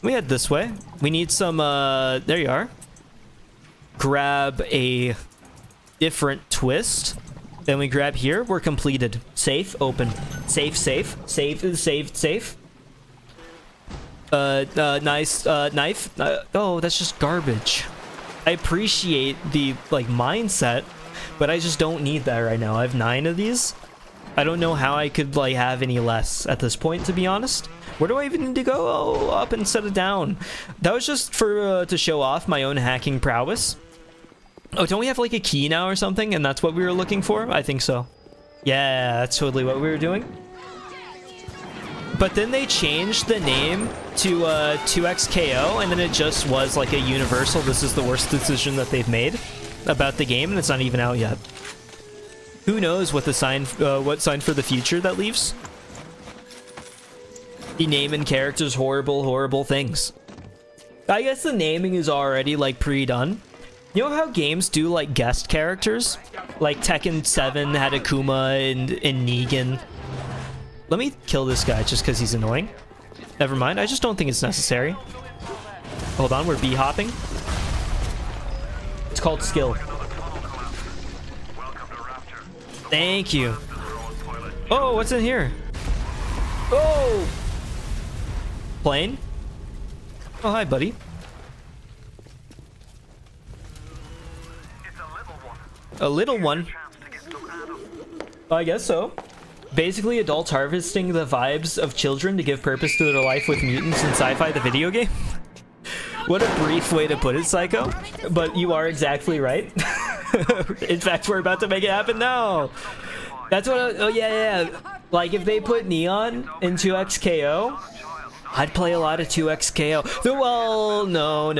We head this way. We need some there you are. Grab a different twist. Then we grab here. We're completed. Safe, open. Safe, safe. Safe is saved, safe. Nice knife. Oh, that's just garbage. I appreciate the like mindset, but I just don't need that right now. I have 9 of these. I don't know how I could like have any less at this point, to be honest. Where do I even need to go? Oh, up instead of down. That was just for to show off my own hacking prowess. Oh, don't we have like a key now or something? And that's what we were looking for? I think so. Yeah, that's totally what we were doing. But then they changed the name to 2xKO, and then it just was like a universal, this is the worst decision that they've made about the game, and it's not even out yet. Who knows what the sign for the future that leaves? The naming characters horrible, horrible things. I guess the naming is already like pre-done. You know how games do like guest characters? Like Tekken 7 had Akuma and Negan. Let me kill this guy just because he's annoying. Never mind, I just don't think it's necessary. Hold on, we're B-hopping. It's called skill. Thank you. Oh, what's in here? Oh! Plane? Oh, hi, buddy. A little one? I guess so. Basically, adults harvesting the vibes of children to give purpose to their life with mutants in sci-fi the video game. What a brief way to put it, Psycho. But you are exactly right. In fact, we're about to make it happen now. That's what oh yeah. Like if they put Neon in 2xKO, I'd play a lot of 2xKO. Well, no.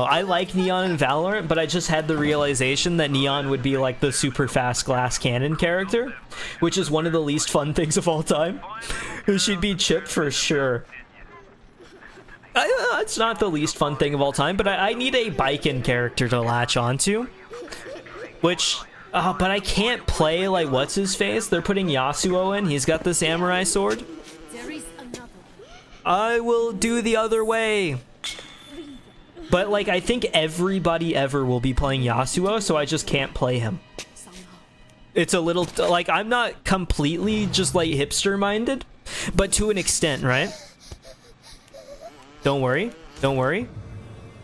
I like Neon in Valorant, but I just had the realization that Neon would be like the super fast glass cannon character, which is one of the least fun things of all time. She'd be Chip for sure. It's not the least fun thing of all time, but I need a Biken character to latch onto. Which, but I can't play like what's his face. They're putting Yasuo in. He's got the samurai sword. I will do the other way. But like I think everybody ever will be playing Yasuo, so I just can't play him. It's a little like I'm not completely just like hipster minded, but to an extent, right? Don't worry.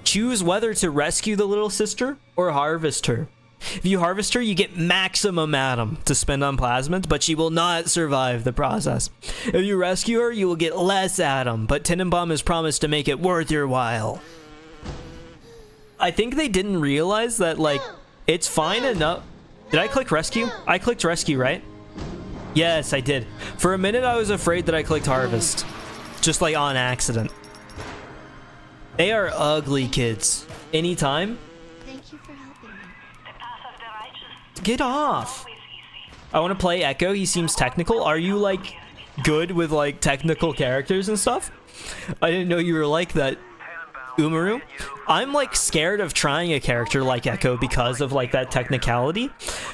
Choose whether to rescue the little sister or harvest her. If you harvest her, you get maximum Atom to spend on plasmids, but she will not survive the process. If you rescue her, you will get less Atom, but Tenenbaum has promised to make it worth your while. I think they didn't realize that, like, it's fine enough. Did I click rescue? I clicked rescue, right? Yes, I did. For a minute, I was afraid that I clicked harvest. Just like on accident. They are ugly kids. Anytime. Thank you for helping me. Get off. I want to play Echo. He seems technical. Are you like good with like technical characters and stuff? I didn't know you were like that, Umaru. I'm like scared of trying a character like Echo because of like that technicality.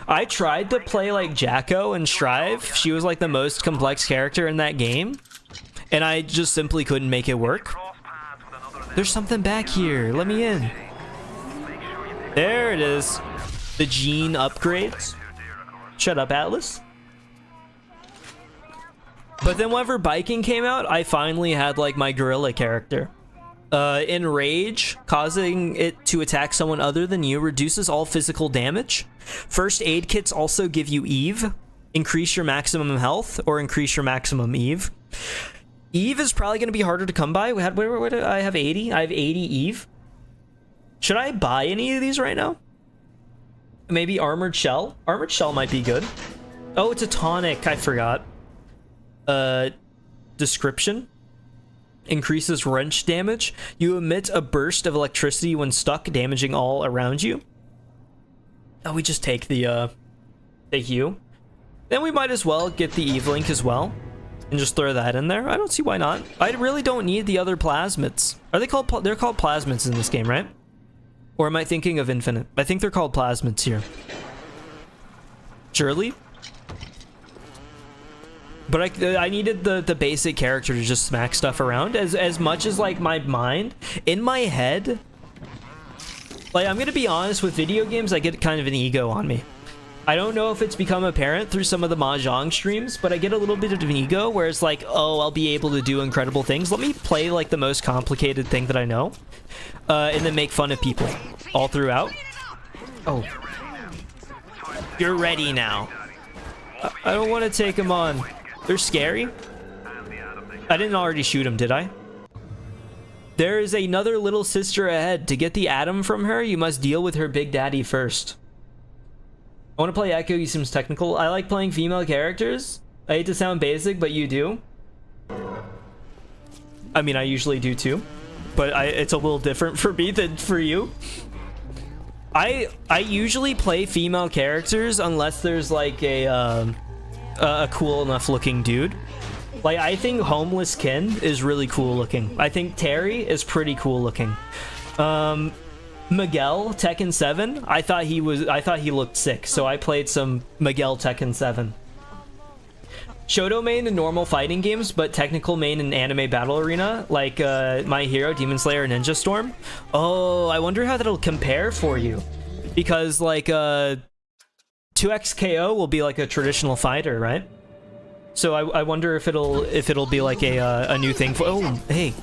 I tried to play like Jacko and Strive. She was like the most complex character in that game, and I just simply couldn't make it work. There's something back here. Let me in. There it is. The gene upgrades. Shut up, Atlas. But then whenever biking came out, I finally had like my gorilla character. Enrage, causing it to attack someone other than you, reduces all physical damage. First aid kits also give you Eve. Increase your maximum health or increase your maximum Eve. Eve is probably going to be harder to come by. Where do I have 80? I have 80 Eve. Should I buy any of these right now? Maybe Armored Shell? Armored Shell might be good. Oh, it's a tonic. I forgot. Description. Increases wrench damage. You emit a burst of electricity when stuck, damaging all around you. Oh, we just take the Hue. Then we might as well get the Eve Link as well. And just throw that in there. I don't see why not. I really don't need the other plasmids. Are they called? They're called plasmids in this game, right? Or am I thinking of Infinite? I think they're called plasmids here. Surely. But I needed the basic character to just smack stuff around. As much as like my mind, in my head, like I'm gonna be honest, with video games I get kind of an ego on me. I don't know if it's become apparent through some of the Mahjong streams, but I get a little bit of an ego where it's like, oh, I'll be able to do incredible things. Let me play like the most complicated thing that I know, and then make fun of people all throughout. Oh. You're ready now. I don't want to take them on. They're scary. I didn't already shoot him, did I? There is another little sister ahead. To get the Atom from her, you must deal with her big daddy first. I want to play Echo. He seems technical. I like playing female characters. I hate to sound basic, but you do. I mean, I usually do too, but it's a little different for me than for you. I usually play female characters unless there's like a cool enough looking dude. Like I think Homeless Ken is really cool looking. I think Terry is pretty cool looking. Miguel, Tekken 7, I thought he looked sick, so I played some Miguel Tekken 7. Shoto main in normal fighting games, but technical main in anime battle arena, like My Hero, Demon Slayer, and Ninja Storm. Oh, I wonder how that'll compare for you. Because like 2XKO will be like a traditional fighter, right? So I wonder if it'll be like a new thing for. Oh, hey.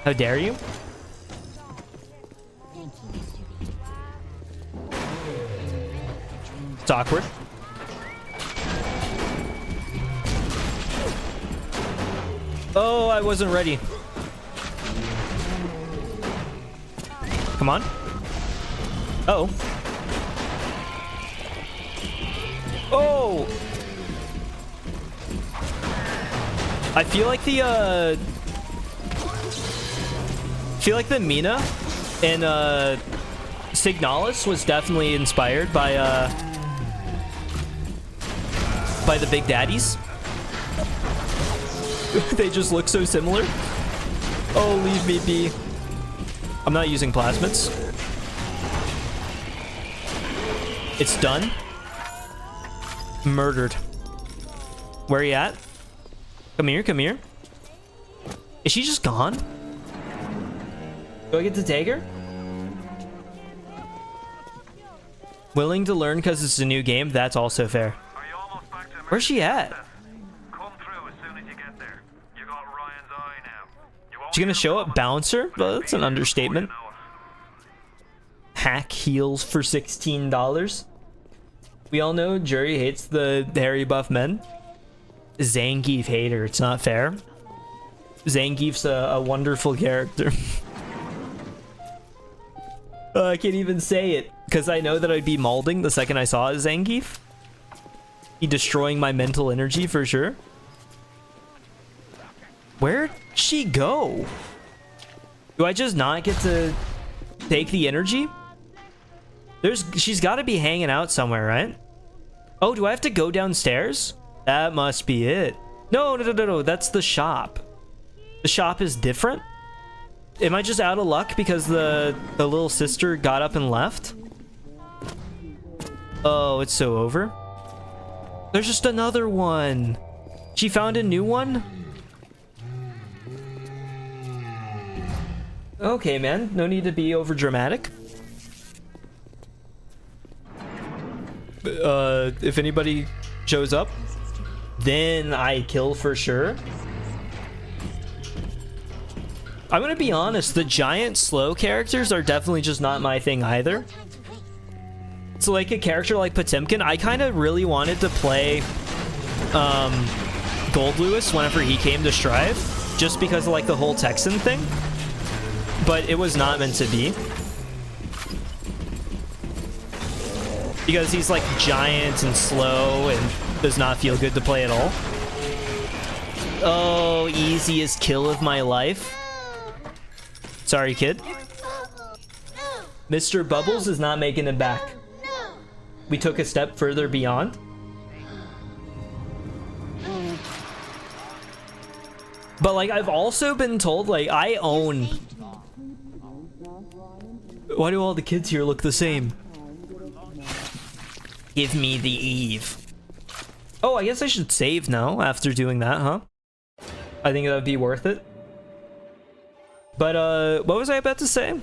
How dare you? Thank you, Mr. B. It's awkward. Oh, I wasn't ready. Come on. Uh-oh. Oh! I feel like the Mina in Signalis was definitely inspired by the Big Daddies. They just look so similar. Oh, leave me be. I'm not using plasmids. It's done. Murdered. Where are you at? Come here, come here. Is she just gone? Do I get to take her? Willing to learn because it's a new game? That's also fair. Where's she at? She gonna show up? Bouncer? Well, that's an understatement. hack heals for $16. We all know Jury hates the hairy buff men. Zangief hater. It's not fair. Zangief's a wonderful character. I can't even say it because I know that I'd be mauling the second I saw a Zangief. He destroying my mental energy for sure. Where'd she go? Do I just not get to take the energy? She's got to be hanging out somewhere, right? Oh, do I have to go downstairs? That must be it. No. That's the shop. The shop is different? Am I just out of luck because the little sister got up and left? Oh, it's so over. There's just another one. She found a new one? Okay, man. No need to be over dramatic. If anybody shows up, then I kill for sure. I'm gonna be honest, the giant slow characters are definitely just not my thing either. So like a character like Potemkin, I kind of really wanted to play Gold Lewis whenever he came to Strive, just because of like the whole Texan thing. But it was not meant to be. Because he's like giant and slow and does not feel good to play at all. Oh, easiest kill of my life. Sorry, kid. Mr. Bubbles is not making it back. We took a step further beyond. But like, I've also been told, like, I own... Why do all the kids here look the same? Give me the Eve. Oh, I guess I should save now after doing that, huh? I think that would be worth it. But, what was I about to say?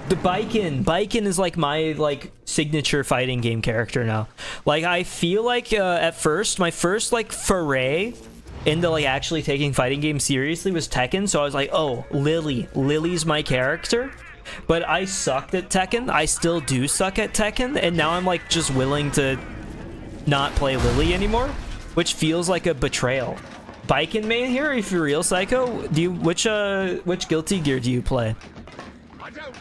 The Biken. Biken is like my, like, signature fighting game character now. Like, I feel like, at first, my first, like, foray into, like, actually taking fighting games seriously was Tekken. So I was like, oh, Lily. Lily's my character. But I sucked at Tekken. I still do suck at Tekken. And now I'm, like, just willing to not play Lily anymore. Which feels like a betrayal. Biken main here, if you're real psycho, do you which Guilty Gear do you play?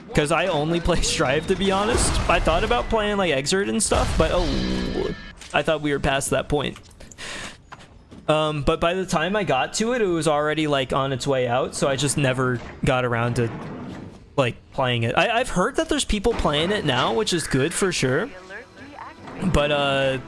Because I only play Strive, to be honest. I thought about playing like Exert and stuff, but oh, I thought we were past that point. But by the time I got to it, it was already like on its way out, so I just never got around to like playing it. I've heard that there's people playing it now, which is good for sure. But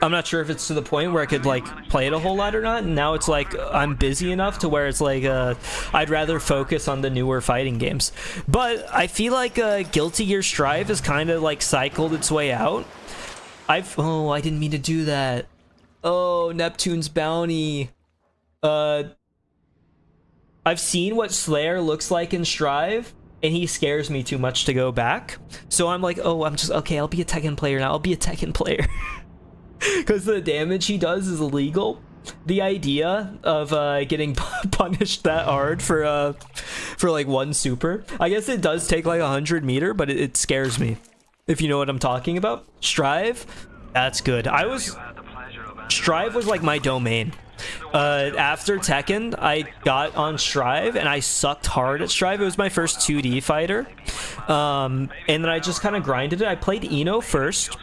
I'm not sure if it's to the point where I could like play it a whole lot or not. And now it's like I'm busy enough to where it's like I'd rather focus on the newer fighting games. But I feel like Guilty Gear Strive has kind of like cycled its way out. Oh, I didn't mean to do that. Oh, Neptune's bounty. I've seen what Slayer looks like in Strive, and he scares me too much to go back. So I'm like, oh, I'm just okay. I'll be a Tekken player now. I'll be a Tekken player. Because the damage he does is illegal. The idea of getting punished that hard for like one super. I guess it does take like 100 meter, but it scares me. If you know what I'm talking about. Strive, that's good. Strive was like my domain. After Tekken, I got on Strive and I sucked hard at Strive. It was my first 2D fighter. And then I just kind of grinded it. I played Ino first.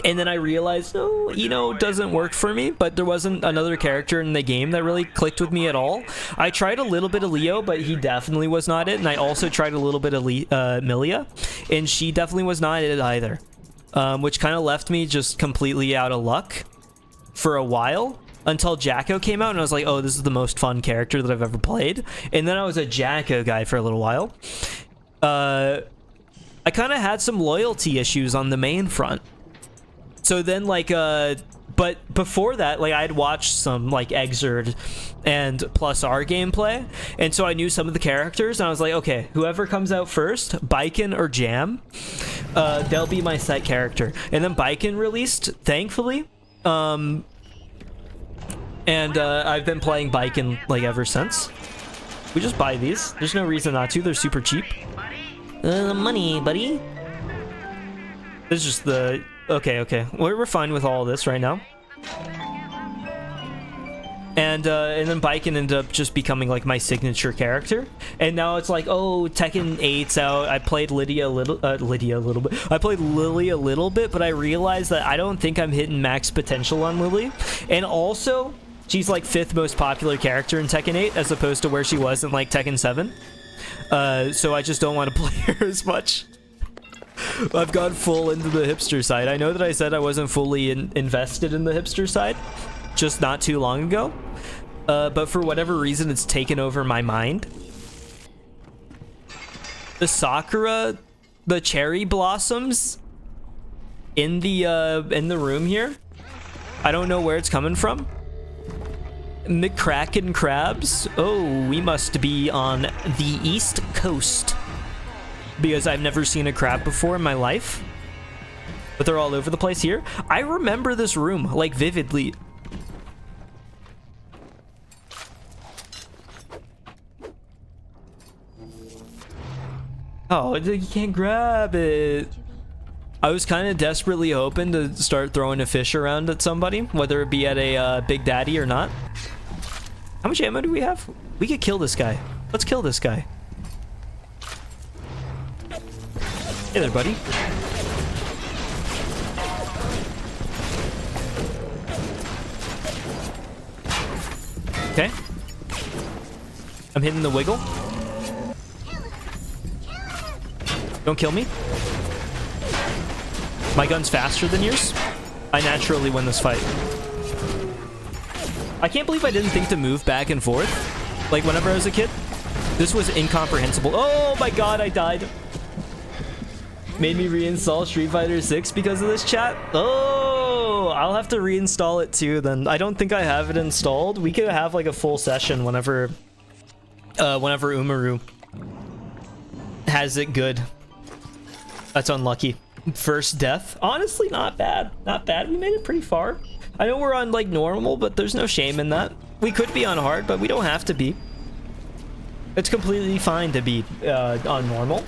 And then I realized, no, Ino doesn't work for me, but there wasn't another character in the game that really clicked with me at all. I tried a little bit of Leo, but he definitely was not it. And I also tried a little bit of Milia, and she definitely was not it either. Which kind of left me just completely out of luck for a while until Jacko came out, and I was like, oh, this is the most fun character that I've ever played. And then I was a Jacko guy for a little while. I kind of had some loyalty issues on the main front. So then, like, but before that, like, I'd watched some, like, Exert and Plus R gameplay, and so I knew some of the characters, and I was like, okay, whoever comes out first, Biken or Jam, they'll be my set character. And then Biken released, thankfully, and I've been playing Biken, like, ever since. We just buy these. There's no reason not to. They're super cheap. Money, buddy. This is just the... Okay. We're fine with all of this right now. And then Baiken ended up just becoming like my signature character. And now it's like, oh, Tekken 8's out. I played Lydia a little bit. I played Lily a little bit, but I realized that I don't think I'm hitting max potential on Lily. And also, she's like 5th most popular character in Tekken 8 as opposed to where she was in like Tekken 7. So I just don't want to play her as much. I've gone full into the hipster side. I know that I said I wasn't fully invested in the hipster side just not too long ago, but for whatever reason it's taken over my mind. The Sakura, the cherry blossoms in the room here, I don't know where it's coming from. McCracken crabs. Oh, we must be on the East Coast because I've never seen a crab before in my life, but they're all over the place here. I remember this room like vividly. Oh, you can't grab it. I was kind of desperately hoping to start throwing a fish around at somebody, whether it be at a Big Daddy or not. How much ammo do we have? We could kill this guy. Let's kill this guy. Hey there, buddy. Okay. I'm hitting the wiggle. Don't kill me. My gun's faster than yours. I naturally win this fight. I can't believe I didn't think to move back and forth. Like whenever I was a kid. This was incomprehensible. Oh my god, I died. Made me reinstall Street Fighter 6 because of this chat. Oh, I'll have to reinstall it too then. I don't think I have it installed. We could have like a full session whenever Umaru has it good. That's unlucky. First death. Honestly, not bad. Not bad. We made it pretty far. I know we're on like normal, but there's no shame in that. We could be on hard, but we don't have to be. It's completely fine to be on normal.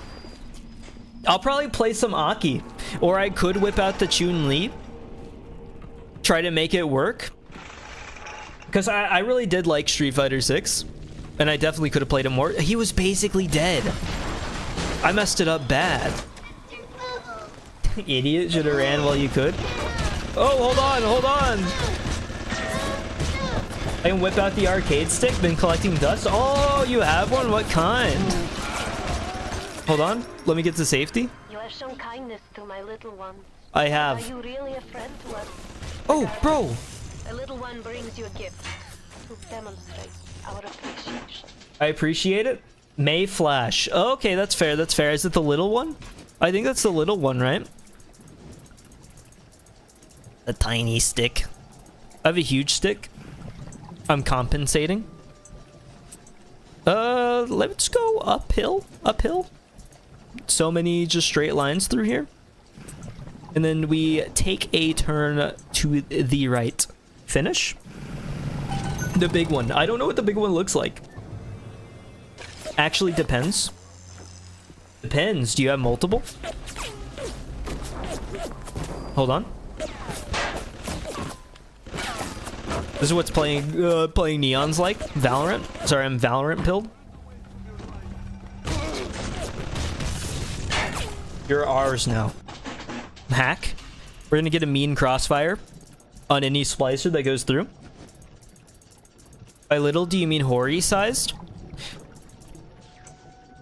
I'll probably play some Aki, or I could whip out the Chun-Li. Try to make it work. Because I really did like Street Fighter 6. And I definitely could have played him more. He was basically dead. I messed it up bad. Idiot, should have ran while you could. Oh, hold on. I can whip out the arcade stick. Been collecting dust. Oh, you have one? What kind? Hold on. Let me get to safety. You have shown kindness to my little one. I have. Are you really a friend to us? Oh, bro. A little one brings you a gift to demonstrate our appreciation. I appreciate it. May Flash. Okay, that's fair. That's fair. Is it the little one? I think that's the little one, right? A tiny stick. I have a huge stick. I'm compensating. Let's go uphill. Uphill. So many just straight lines through here. And then we take a turn to the right. Finish. The big one. I don't know what the big one looks like. Actually depends. Depends. Do you have multiple? Hold on. This is what's playing Neon's like. Valorant. Sorry, I'm Valorant pilled. You're ours now. Hack. We're gonna get a mean crossfire on any splicer that goes through. By little, do you mean Hori sized?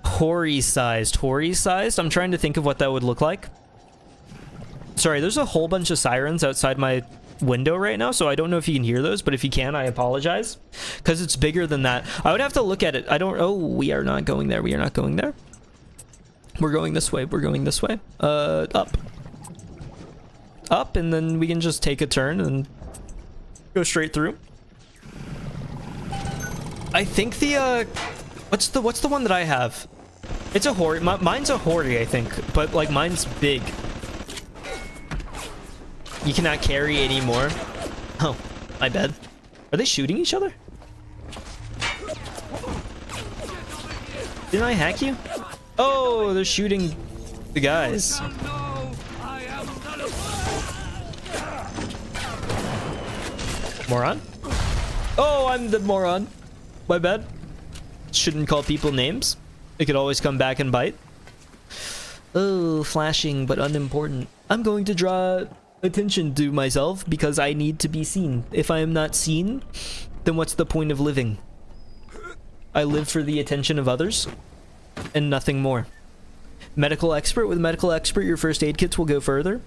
Hori sized. Hori sized? I'm trying to think of what that would look like. Sorry, there's a whole bunch of sirens outside my window right now, so I don't know if you can hear those, but if you can, I apologize. Because it's bigger than that. I would have to look at it. I don't... Oh, we are not going there. We are not going there. We're going this way. We're going this way. Up. Up, and then we can just take a turn and go straight through. I think the, what's the one that I have? It's a Hori. Mine's a Hori, I think, but like mine's big. You cannot carry anymore. Oh, my bad. Are they shooting each other? Didn't I hack you? Oh, they're shooting the guys. Moron? Oh, I'm the moron. My bad. Shouldn't call people names. It could always come back and bite. Oh, flashing but unimportant. I'm going to draw attention to myself because I need to be seen. If I am not seen, then what's the point of living? I live for the attention of others and nothing more. Medical expert. With medical expert, your first aid kits will go further.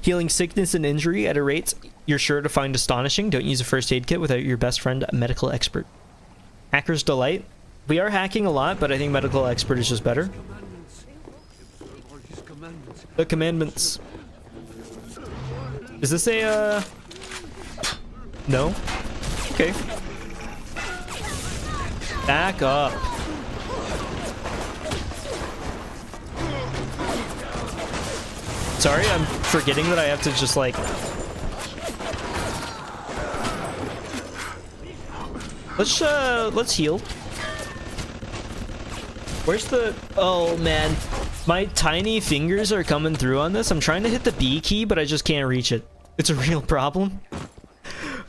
Healing sickness and injury at a rate you're sure to find astonishing. Don't use a first aid kit without your best friend, a medical expert. Hacker's delight. We are hacking a lot, but I think medical expert is just better. The commandments. Is this a, no? Okay. Back up. Sorry, I'm forgetting that I have to just, like... Let's heal. Where's the... Oh, man. My tiny fingers are coming through on this. I'm trying to hit the B key, but I just can't reach it. It's a real problem.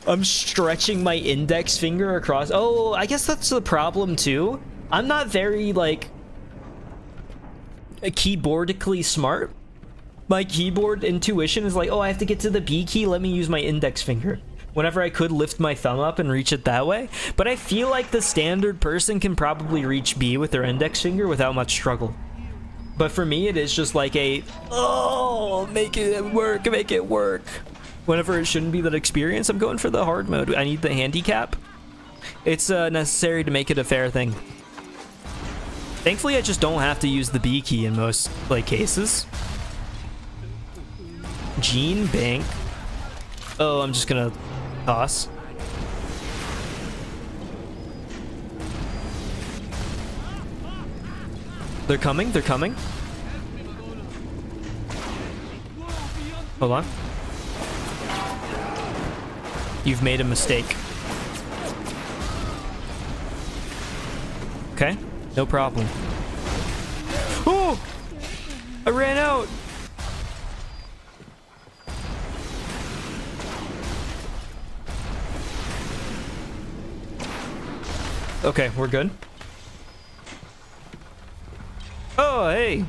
I'm stretching my index finger across... Oh, I guess that's the problem, too. I'm not very, like... keyboardically smart. My keyboard intuition is like, oh, I have to get to the B key. Let me use my index finger. Whenever I could lift my thumb up and reach it that way. But I feel like the standard person can probably reach B with their index finger without much struggle. But for me, it is just like a, oh, make it work, make it work. Whenever it shouldn't be that experience, I'm going for the hard mode. I need the handicap. It's necessary to make it a fair thing. Thankfully, I just don't have to use the B key in most, like, cases. Gene Bank. Oh, I'm just gonna toss. They're coming, they're coming. Hold on. You've made a mistake. Okay, no problem. Oh! I ran out! Okay, we're good. Oh, hey.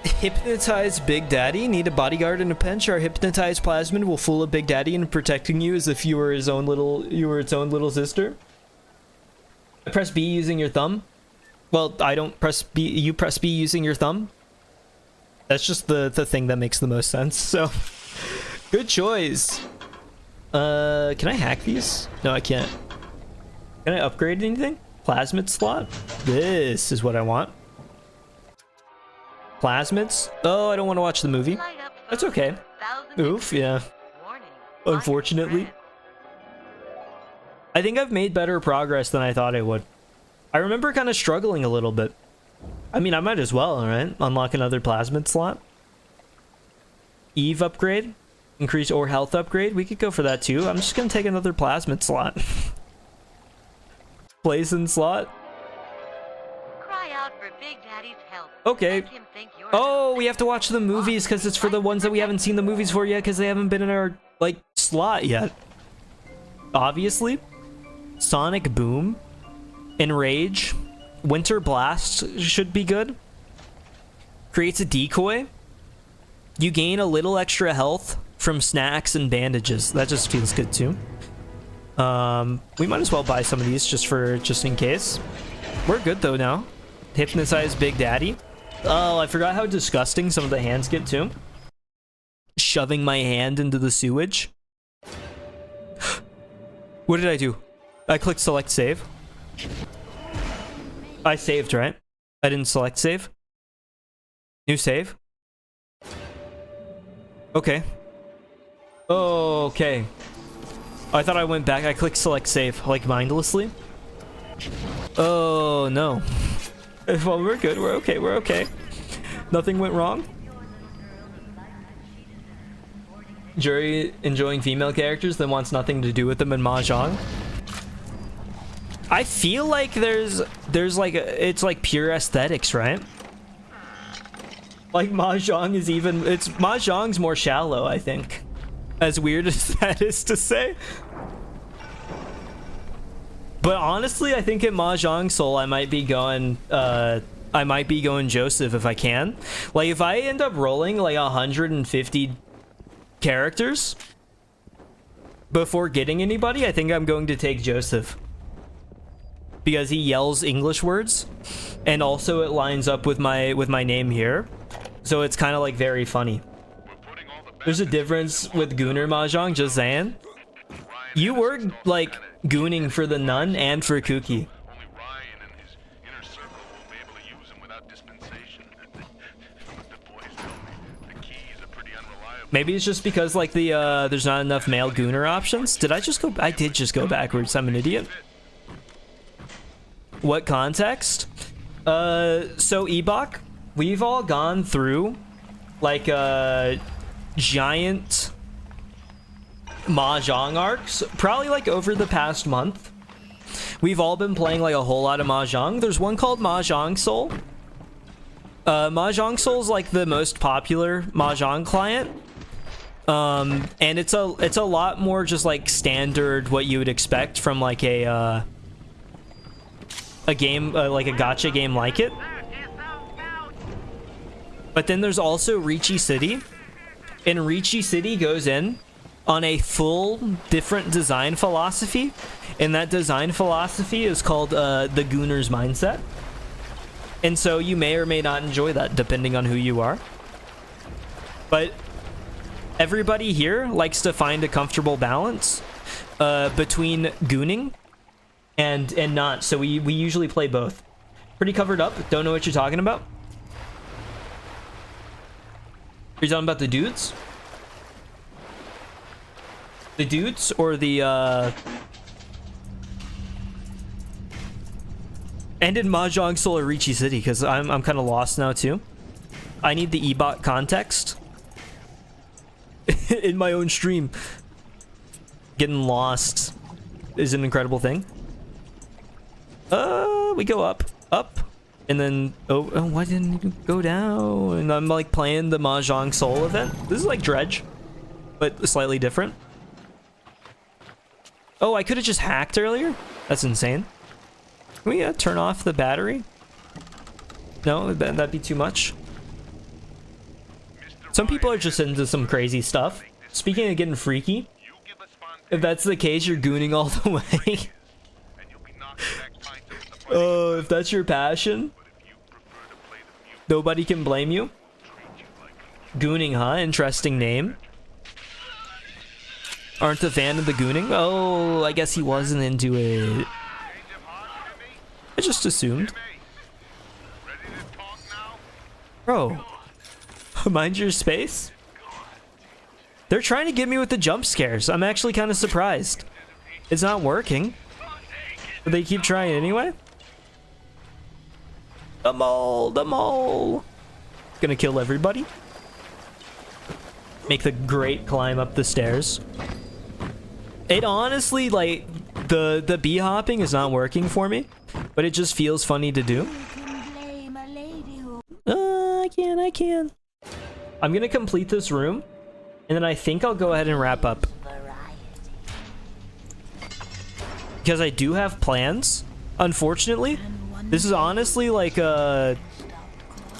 Hypnotize Big Daddy. Need a bodyguard and a pinch. Our hypnotized plasmid will fool a Big Daddy into protecting you as if you were its own little sister. I press B using your thumb. Well, I don't press B. You press B using your thumb. That's just the thing that makes the most sense. So, good choice. Can I hack these? No, I can't. Can I upgrade anything? Plasmid slot? This is what I want. Plasmids? Oh, I don't want to watch the movie. That's okay. Oof, yeah. Unfortunately. I think I've made better progress than I thought I would. I remember kind of struggling a little bit. I mean, I might as well, right? Unlock another plasmid slot. Eve upgrade. Increase or health upgrade. We could go for that too. I'm just gonna take another plasmid slot. Place in slot. Cry out for Big Daddy's help. Okay. Make him think you're Oh, we have to watch the movies because it's for the ones that we haven't seen the movies for yet because they haven't been in our, like, slot yet. Obviously. Sonic Boom. Enrage. Winter Blast should be good. Creates a decoy. You gain a little extra health from snacks and bandages. That just feels good too. We might as well buy some of these just in case. We're good though now. Hypnotize Big Daddy. Oh, I forgot how disgusting some of the hands get too. Shoving my hand into the sewage. What did I do? I clicked select save. I saved, right? I didn't select save. New save. Okay. Okay. I thought I went back. I clicked select save, like, mindlessly. Oh, no. Well, we're good. We're okay. We're okay. Nothing went wrong. Jury enjoying female characters that wants nothing to do with them in Mahjong. I feel like there's like it's like pure aesthetics, right? Like mahjong is mahjong's more shallow, I think. As weird as that is to say. But honestly, I think in Mahjong Soul I might be going Joseph if I can. Like if I end up rolling like 150 characters before getting anybody, I think I'm going to take Joseph. Because he yells English words, and also it lines up with my name here, so it's kind of like very funny. There's a difference with Gooner Mahjong, just saying. You were like gooning for the nun and for Kuki. Maybe it's just because like there's not enough male gooner options. Did I just go? I did just go backwards. I'm an idiot. What context? So Ebok, we've all gone through like giant mahjong arcs, probably like over the past month. We've all been playing like a whole lot of mahjong. There's one called Mahjong Soul. Mahjong Soul is like the most popular mahjong client. And it's a lot more just like standard what you would expect from like a game, like a gacha game like it. But then there's also Ricci City. And Ricci City goes in on a full different design philosophy. And that design philosophy is called the Gooner's Mindset. And so you may or may not enjoy that depending on who you are. But everybody here likes to find a comfortable balance between gooning and not, so we usually play both. Pretty covered up, don't know what you're talking about. You're talking about the dudes? The dudes or the and in Mahjong Soul or Ricci City, because I'm kind of lost now too. I need the Ebot context in my own stream. Getting lost is an incredible thing. We go up, and then oh, why didn't you go down? And I'm like playing the Mahjong Soul event. This is like Dredge, but slightly different. Oh, I could have just hacked earlier. That's insane. Can we turn off the battery? No, that'd be too much. Some people are just into some crazy stuff. Speaking of getting freaky, if that's the case, you're gooning all the way. Oh, if that's your passion, nobody can blame you. Gooning, huh? Interesting name. Aren't a fan of the gooning? Oh, I guess he wasn't into it. I just assumed. Bro, mind your space. They're trying to get me with the jump scares. I'm actually kind of surprised. It's not working. But they keep trying anyway. The mole. Gonna kill everybody. Make the great climb up the stairs. It honestly, like, the bee hopping is not working for me, but it just feels funny to do. I can. I'm gonna complete this room, and then I think I'll go ahead and wrap up. Because I do have plans, unfortunately. This is honestly like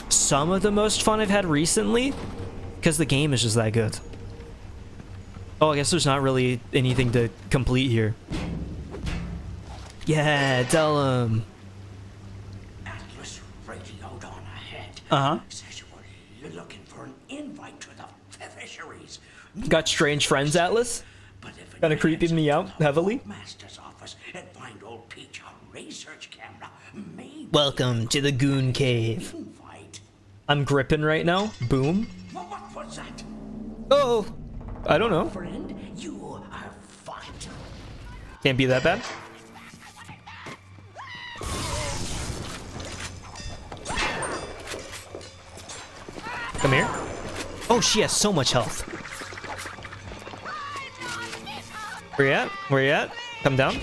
some of the most fun I've had recently, because the game is just that good. Oh, I guess there's not really anything to complete here. Yeah, tell him. Atlas radioed on ahead. Uh-huh. Says you were looking for an invite to the fisheries. Got strange friends, Atlas. But if Kinda creeping me out heavily. Master's office and find old Peach on research camera, maybe Welcome to the Goon Cave. invite. I'm gripping right now. Boom. What was that? Oh, I don't know. Friend, you are fucked. Can't be that bad. Come here. Oh, she has so much health. Where you at? Where you at? Come down.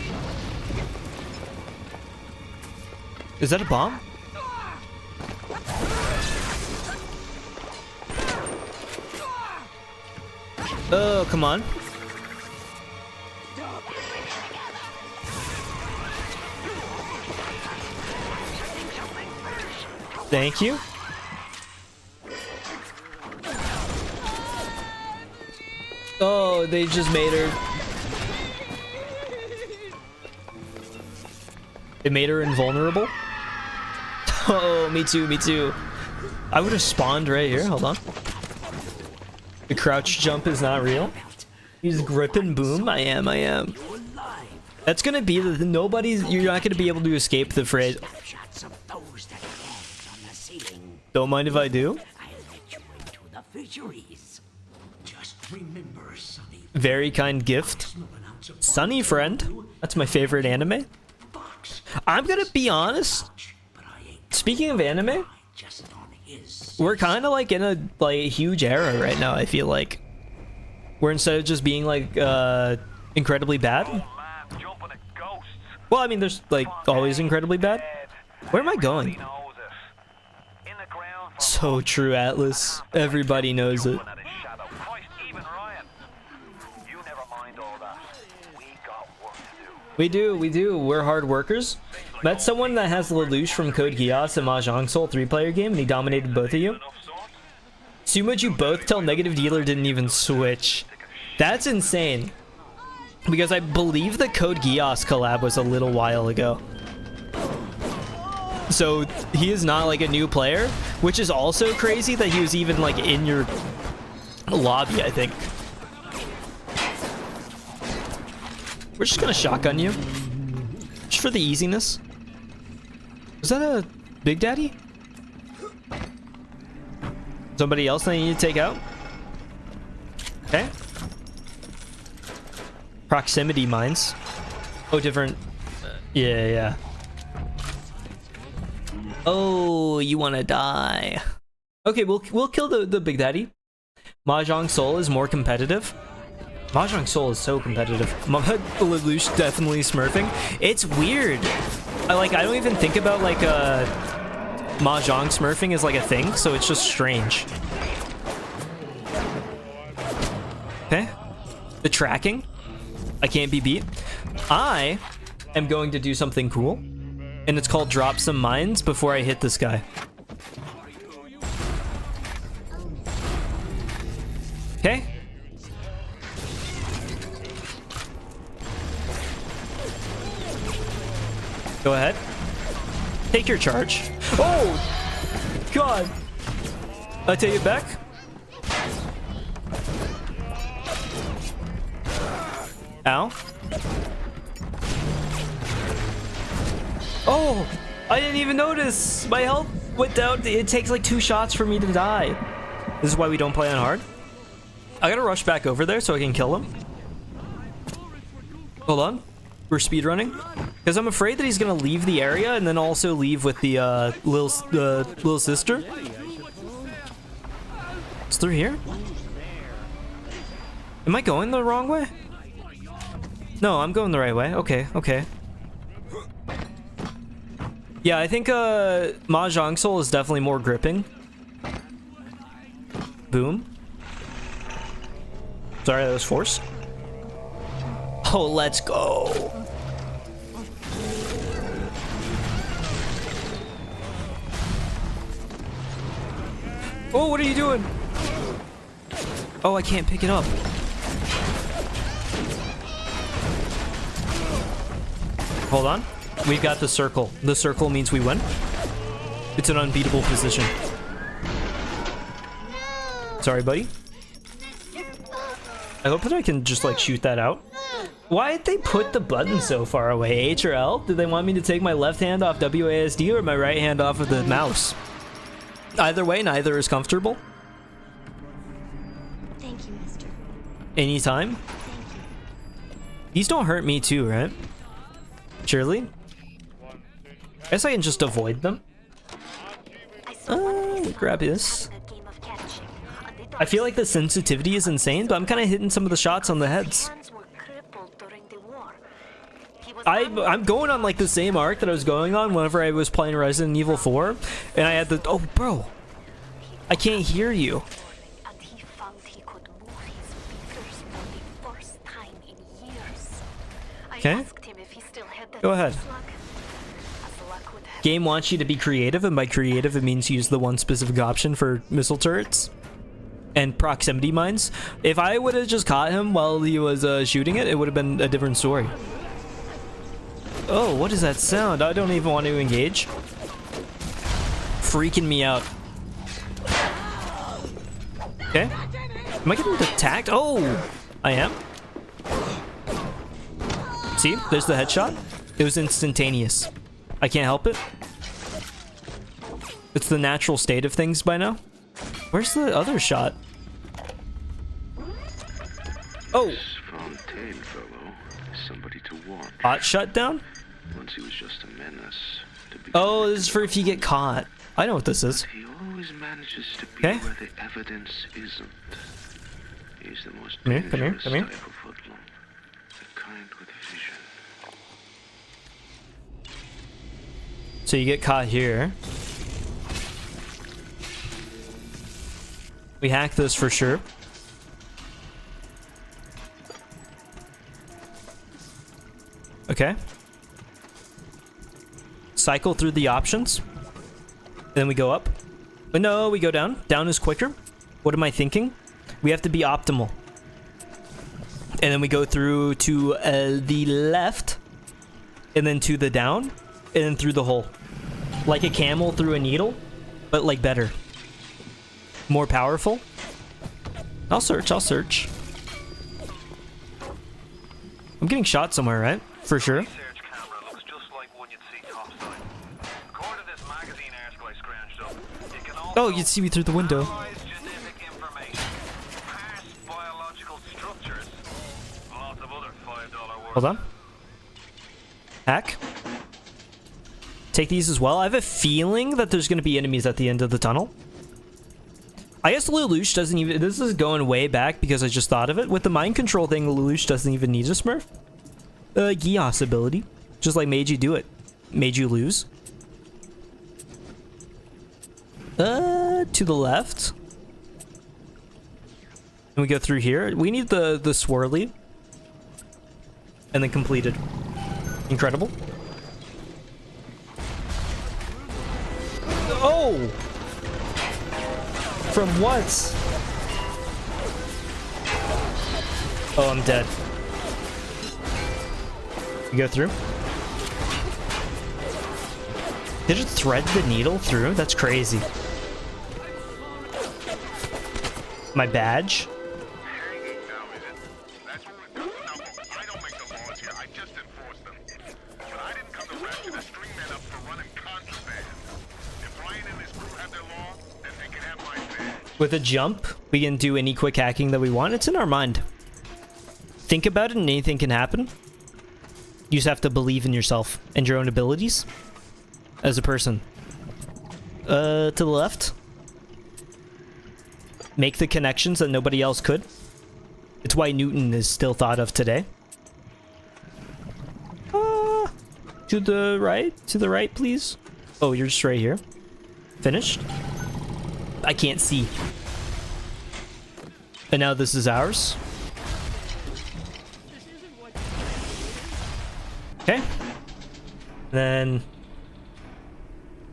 Is that a bomb? Oh, come on. Thank you. Oh, they just made her. It made her invulnerable. Oh, me too, me too. I would have spawned right here. Hold on. The crouch jump is not real. He's gripping boom. I am. That's gonna be the nobody's. You're not gonna be able to escape the phrase. Don't mind if I do. Very kind gift. Sunny friend. That's my favorite anime. I'm gonna be honest. Speaking of anime, we're kind of like in a huge era right now. I feel like where instead of just being like incredibly bad. Well, I mean, there's like always incredibly bad. Where am I going? So true, Atlas. Everybody knows it. We do. We're hard workers. Met someone that has Lelouch from Code Geass and Mahjong Soul 3-player game, and he dominated both of you. Sumo'd you both till Negative Dealer didn't even switch. That's insane. Because I believe the Code Geass collab was a little while ago. So he is not like a new player, which is also crazy that he was even like in your lobby, I think. We're just gonna shotgun you. Just for the easiness. Is that a Big Daddy? Somebody else that I need to take out? Okay. Proximity mines. Oh, different. Yeah. Oh, you wanna die. Okay, we'll kill the Big Daddy. Mahjong Soul is more competitive. Mahjong Soul is so competitive. Lelouch definitely smurfing. It's weird. I don't even think about like Mahjong smurfing as like a thing, so it's just strange. Okay. The tracking. I can't be beat. I am going to do something cool, and it's called drop some mines before I hit this guy. Okay. Go ahead. Take your charge. Oh! God! I take it back? Ow. Oh! I didn't even notice! My health went down. It takes like 2 shots for me to die. This is why we don't play on hard. I gotta rush back over there so I can kill him. Hold on. We're speedrunning. Because I'm afraid that he's gonna leave the area and then also leave with the little sister. It's through here? Am I going the wrong way? No, I'm going the right way. Okay. Yeah, I think Mahjong Soul is definitely more gripping. Boom. Sorry, that was force. Oh, let's go. Oh, what are you doing? Oh, I can't pick it up. Hold on. We've got the circle. The circle means we win. It's an unbeatable position. Sorry, buddy. I hope that I can just like shoot that out. Why did they put the button so far away? H or L? Did they want me to take my left hand off WASD or my right hand off of the mouse? Either way, neither is comfortable. Thank you, mister. Anytime. Thank you. These don't hurt me too, right? Surely? I guess I can just avoid them. Grab this. I feel like the sensitivity is insane, but I'm kind of hitting some of the shots on the heads. I'm going on like the same arc that I was going on whenever I was playing Resident Evil 4, and I had the oh bro, I can't hear you. And he found he could move his fingers for the first time in years. I Okay. asked him if he still had that Go ahead. slug. As luck would have Game wants you to be creative, and by creative it means use the one specific option for missile turrets and proximity mines. If I would have just caught him while he was shooting it, it would have been a different story. Oh, what is that sound? I don't even want to engage. Freaking me out. Okay. Am I getting attacked? Oh, I am. See, there's the headshot. It was instantaneous. I can't help it. It's the natural state of things by now. Where's the other shot? Oh, Fontaine fellow, somebody to watch. bot shut down? Once he was just a menace. To be Oh, this is for if you get caught. I know what this is. He always manages to be Okay. where the evidence isn't. He's the most Come here, come here, dangerous come here. type of hoodlum. The kind with vision. So you get caught here. We hack this for sure. Okay. Cycle through the options. Then we go up. But no, we go down. Down is quicker. What am I thinking? We have to be optimal. And then we go through to the left. And then to the down. And then through the hole. Like a camel through a needle. But like better. More powerful. I'll search, I'll search. I'm getting shot somewhere, right? For sure. Research camera looks just like one you'd see topside. According to this magazine article I scrounged up, you can also Oh, you'd see me through the window. analyze genetic information, parse biological structures, lots of other $5 words. Hold on. Hack. Take these as well. I have a feeling that there's going to be enemies at the end of the tunnel. I guess Lelouch doesn't even... This is going way back because I just thought of it. With the mind control thing, Lelouch doesn't even need a smurf. Gios ability. Just like made you do it. Made you lose. To the left. And we go through here. We need the swirly. And then completed. Incredible. Oh! From what? Oh, I'm dead. You go through? Did it thread the needle through? That's crazy. My badge? Hanging now, is it? That's what we've got. Now, look, I don't make the laws here. I just enforce them. But I didn't come to ratchet a string man up for running contraband. If Ryan and his crew have their law, then they can have my badge. With a jump, we can do any quick hacking that we want. It's in our mind. Think about it and anything can happen. You just have to believe in yourself and your own abilities as a person. To the left. Make the connections that nobody else could. It's why Newton is still thought of today. To the right? To the right, please. Oh, you're just right here. Finished? I can't see. And now this is ours. Okay. Then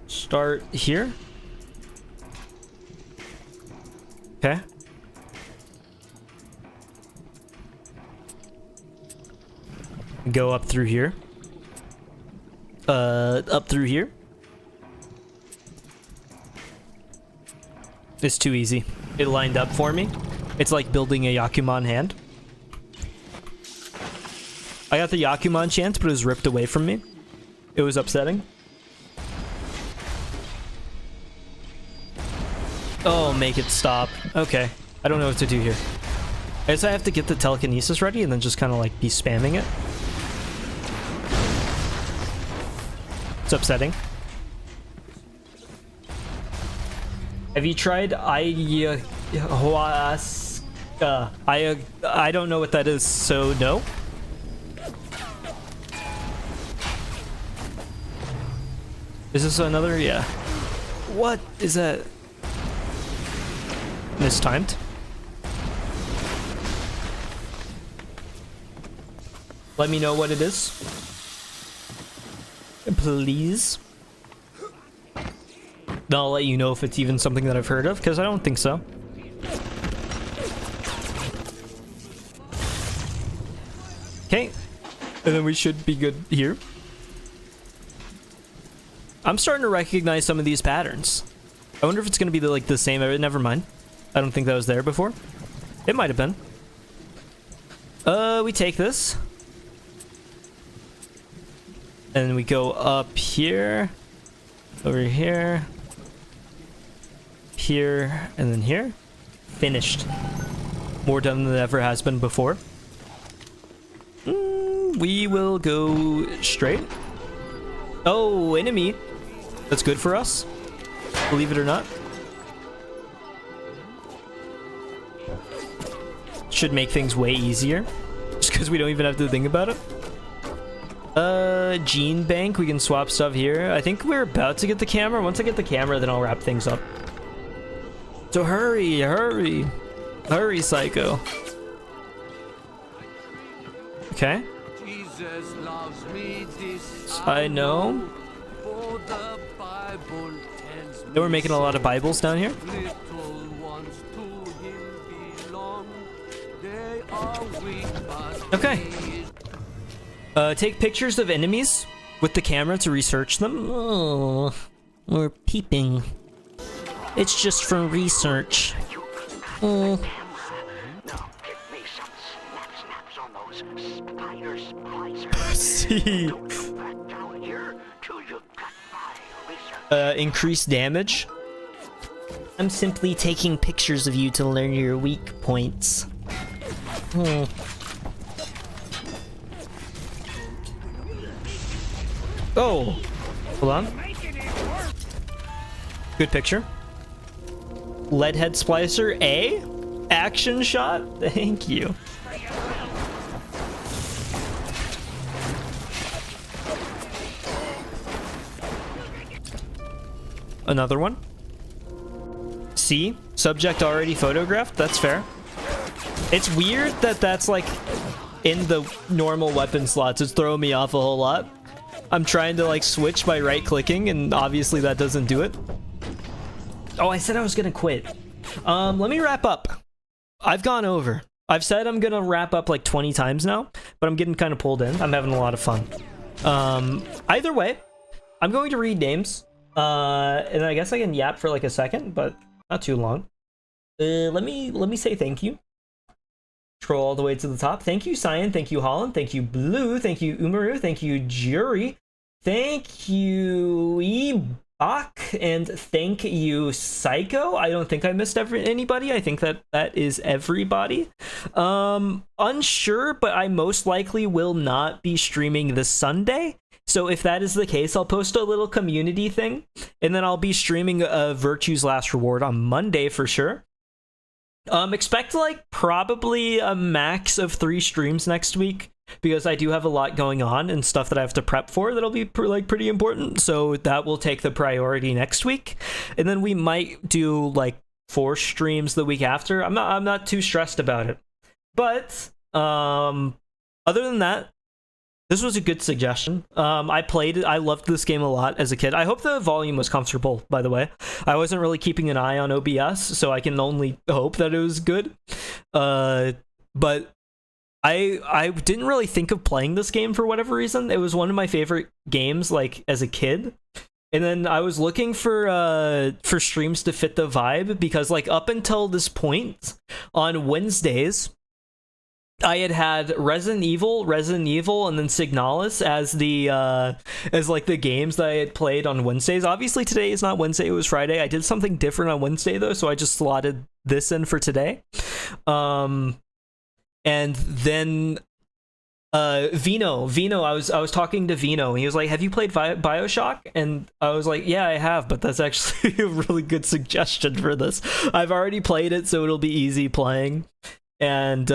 start here. Okay. Go up through here. Up through here. It's too easy. It lined up for me. It's like building a Yakuman hand. I got the Yakuman chance, but it was ripped away from me. It was upsetting. Oh, make it stop. Okay. I don't know what to do here. I guess I have to get the telekinesis ready and then just kind of like be spamming it. It's upsetting. Have you tried ayahuasca? I don't know what that is, so no. Is this another? Yeah. What is that? Mistimed. Let me know what it is. Please. Then I'll let you know if it's even something that I've heard of, because I don't think so. Okay. And then we should be good here. I'm starting to recognize some of these patterns. I wonder if it's going to be like the same. Never mind. I don't think that was there before. It might have been. We take this. And we go up here. Over here. Here. And then here. Finished. More done than it ever has been before. We will go straight. Oh, enemy. That's good for us. Believe it or not. Should make things way easier. Just because we don't even have to think about it. Gene bank. We can swap stuff here. I think we're about to get the camera. Once I get the camera, then I'll wrap things up. So hurry, hurry. Hurry, psycho. Okay. Jesus loves me, this I know. For the Bible tells me We're making a lot of Bibles down here. little ones to him belong. They are weak, but Okay. he is Take pictures of enemies with the camera to research them. Oh, we're peeping. It's just for research. Now give me some snaps on those spider splicers. See. Back down here till you got my research. Increase damage. I'm simply taking pictures of you to learn your weak points. Oh. Hold on. Good picture. Lead head splicer A. Action shot. Thank you. Another one. C. Subject already photographed. That's fair. It's weird that that's like in the normal weapon slots. It's throwing me off a whole lot. I'm trying to like switch by right clicking and obviously that doesn't do it. Oh, I said I was gonna quit. Let me wrap up. I've gone over. I've said I'm gonna wrap up like 20 times now, but I'm getting kind of pulled in. I'm having a lot of fun. Either way, I'm going to read names. And I guess I can yap for like a second, but not too long. Let me say thank you. Scroll all the way to the top. Thank you, Cyan. Thank you, Holland. Thank you, Blue. Thank you, Umaru. Thank you, Jury. Thank you, Ebok. And thank you, Psycho. I don't think I missed anybody. I think that is everybody. Unsure, but I most likely will not be streaming this Sunday. So if that is the case, I'll post a little community thing. And then I'll be streaming Virtue's Last Reward on Monday for sure. Expect like probably a max of 3 streams next week because I do have a lot going on and stuff that I have to prep for that'll be pretty important. So that will take the priority next week, and then we might do like 4 streams the week after. I'm not too stressed about it, but other than that, this was a good suggestion. I played it. I loved this game a lot as a kid. I hope the volume was comfortable, by the way. I wasn't really keeping an eye on OBS, so I can only hope that it was good. But I didn't really think of playing this game for whatever reason. It was one of my favorite games, like, as a kid. And then I was looking for streams to fit the vibe, because, like, up until this point, on Wednesdays, I had Resident Evil, and then Signalis as the the games that I had played on Wednesdays. Obviously today is not Wednesday, it was Friday. I did something different on Wednesday though, so I just slotted this in for today. And then Vino, I was talking to Vino, and he was like, "Have you played Bioshock?" And I was like, "Yeah, I have, but that's actually a really good suggestion for this. I've already played it, so it'll be easy playing." And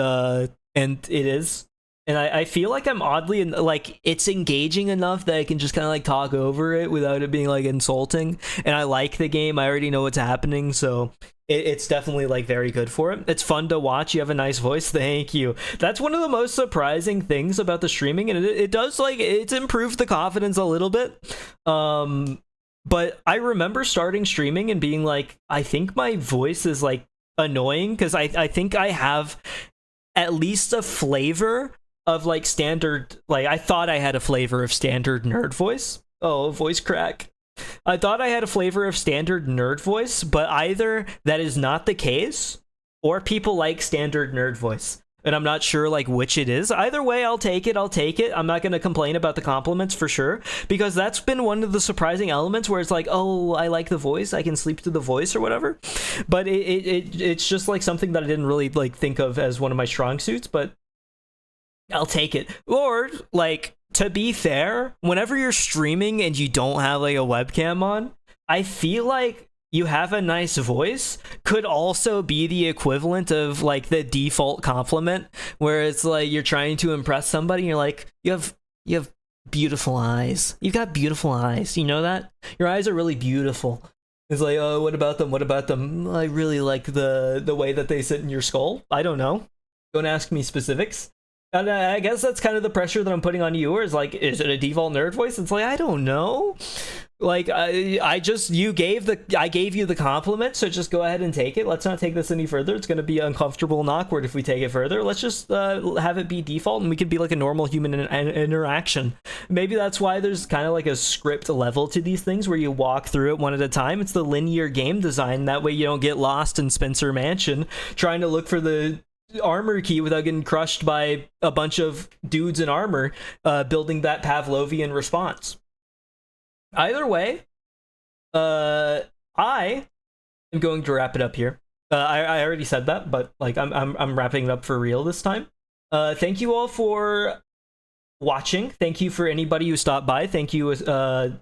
it is. and I feel like I'm oddly like it's engaging enough that I can just kind of like talk over it without it being like insulting. And I like the game. I already know what's happening, so it's definitely like very good for it. It's fun to watch. You have a nice voice. Thank you. That's one of the most surprising things about the streaming, and it does like it's improved the confidence a little bit. But I remember starting streaming and being like, I think my voice is like annoying because I think I have at least a flavor of like standard, like I thought I had a flavor of standard nerd voice. Oh, voice crack. I thought I had a flavor of standard nerd voice, but either that is not the case or people like standard nerd voice. And I'm not sure like which it is. Either way, I'll take it. I'm not going to complain about the compliments for sure, because that's been one of the surprising elements where it's like, oh, I like the voice. I can sleep to the voice or whatever. But it's just like something that I didn't really like think of as one of my strong suits, but I'll take it. Or like, to be fair, whenever you're streaming and you don't have like a webcam on, I feel like you have a nice voice could also be the equivalent of like the default compliment, where it's like you're trying to impress somebody and you're like, you have beautiful eyes. You've got beautiful eyes. You know that? Your eyes are really beautiful. It's like, oh, what about them? What about them? I really like the way that they sit in your skull. I don't know. Don't ask me specifics. And I guess that's kind of the pressure that I'm putting on you, is like, is it a default nerd voice? It's like, I don't know. Like, I gave you the compliment, so just go ahead and take it. Let's not take this any further. It's going to be uncomfortable and awkward if we take it further. Let's just have it be default, and we could be like a normal human interaction. Maybe that's why there's kind of like a script level to these things where you walk through it one at a time. It's the linear game design. That way you don't get lost in Spencer Mansion trying to look for the armor key without getting crushed by a bunch of dudes in armor building that Pavlovian response. Either way, I am going to wrap it up here. I already said that, but like I'm wrapping it up for real this time. Thank you all for watching. Thank you for anybody who stopped by. Thank you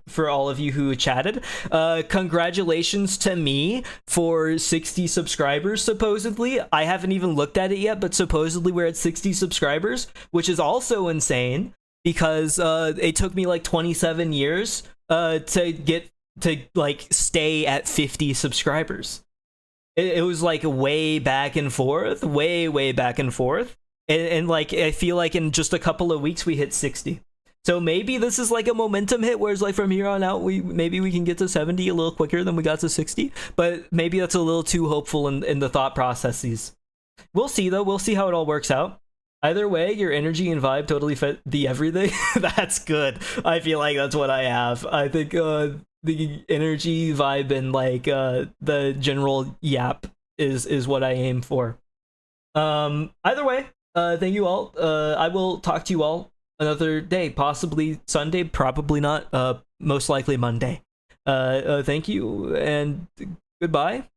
for all of you who chatted. Congratulations to me for 60 subscribers, supposedly. I haven't even looked at it yet, but supposedly we're at 60 subscribers, which is also insane because it took me like 27 years to get to like stay at 50 subscribers. It was like way back and forth, way back and forth. And like, I feel like in just a couple of weeks we hit 60. So maybe this is like a momentum hit, whereas like from here on out, maybe we can get to 70 a little quicker than we got to 60. But maybe that's a little too hopeful in the thought processes. We'll see though. We'll see how it all works out. Either way, your energy and vibe totally fit the everything. That's good. I feel like that's what I have. I think the energy, vibe, and like the general yap is what I aim for. Either way, thank you all. I will talk to you all another day, possibly Sunday, probably not, most likely Monday. Thank you and goodbye.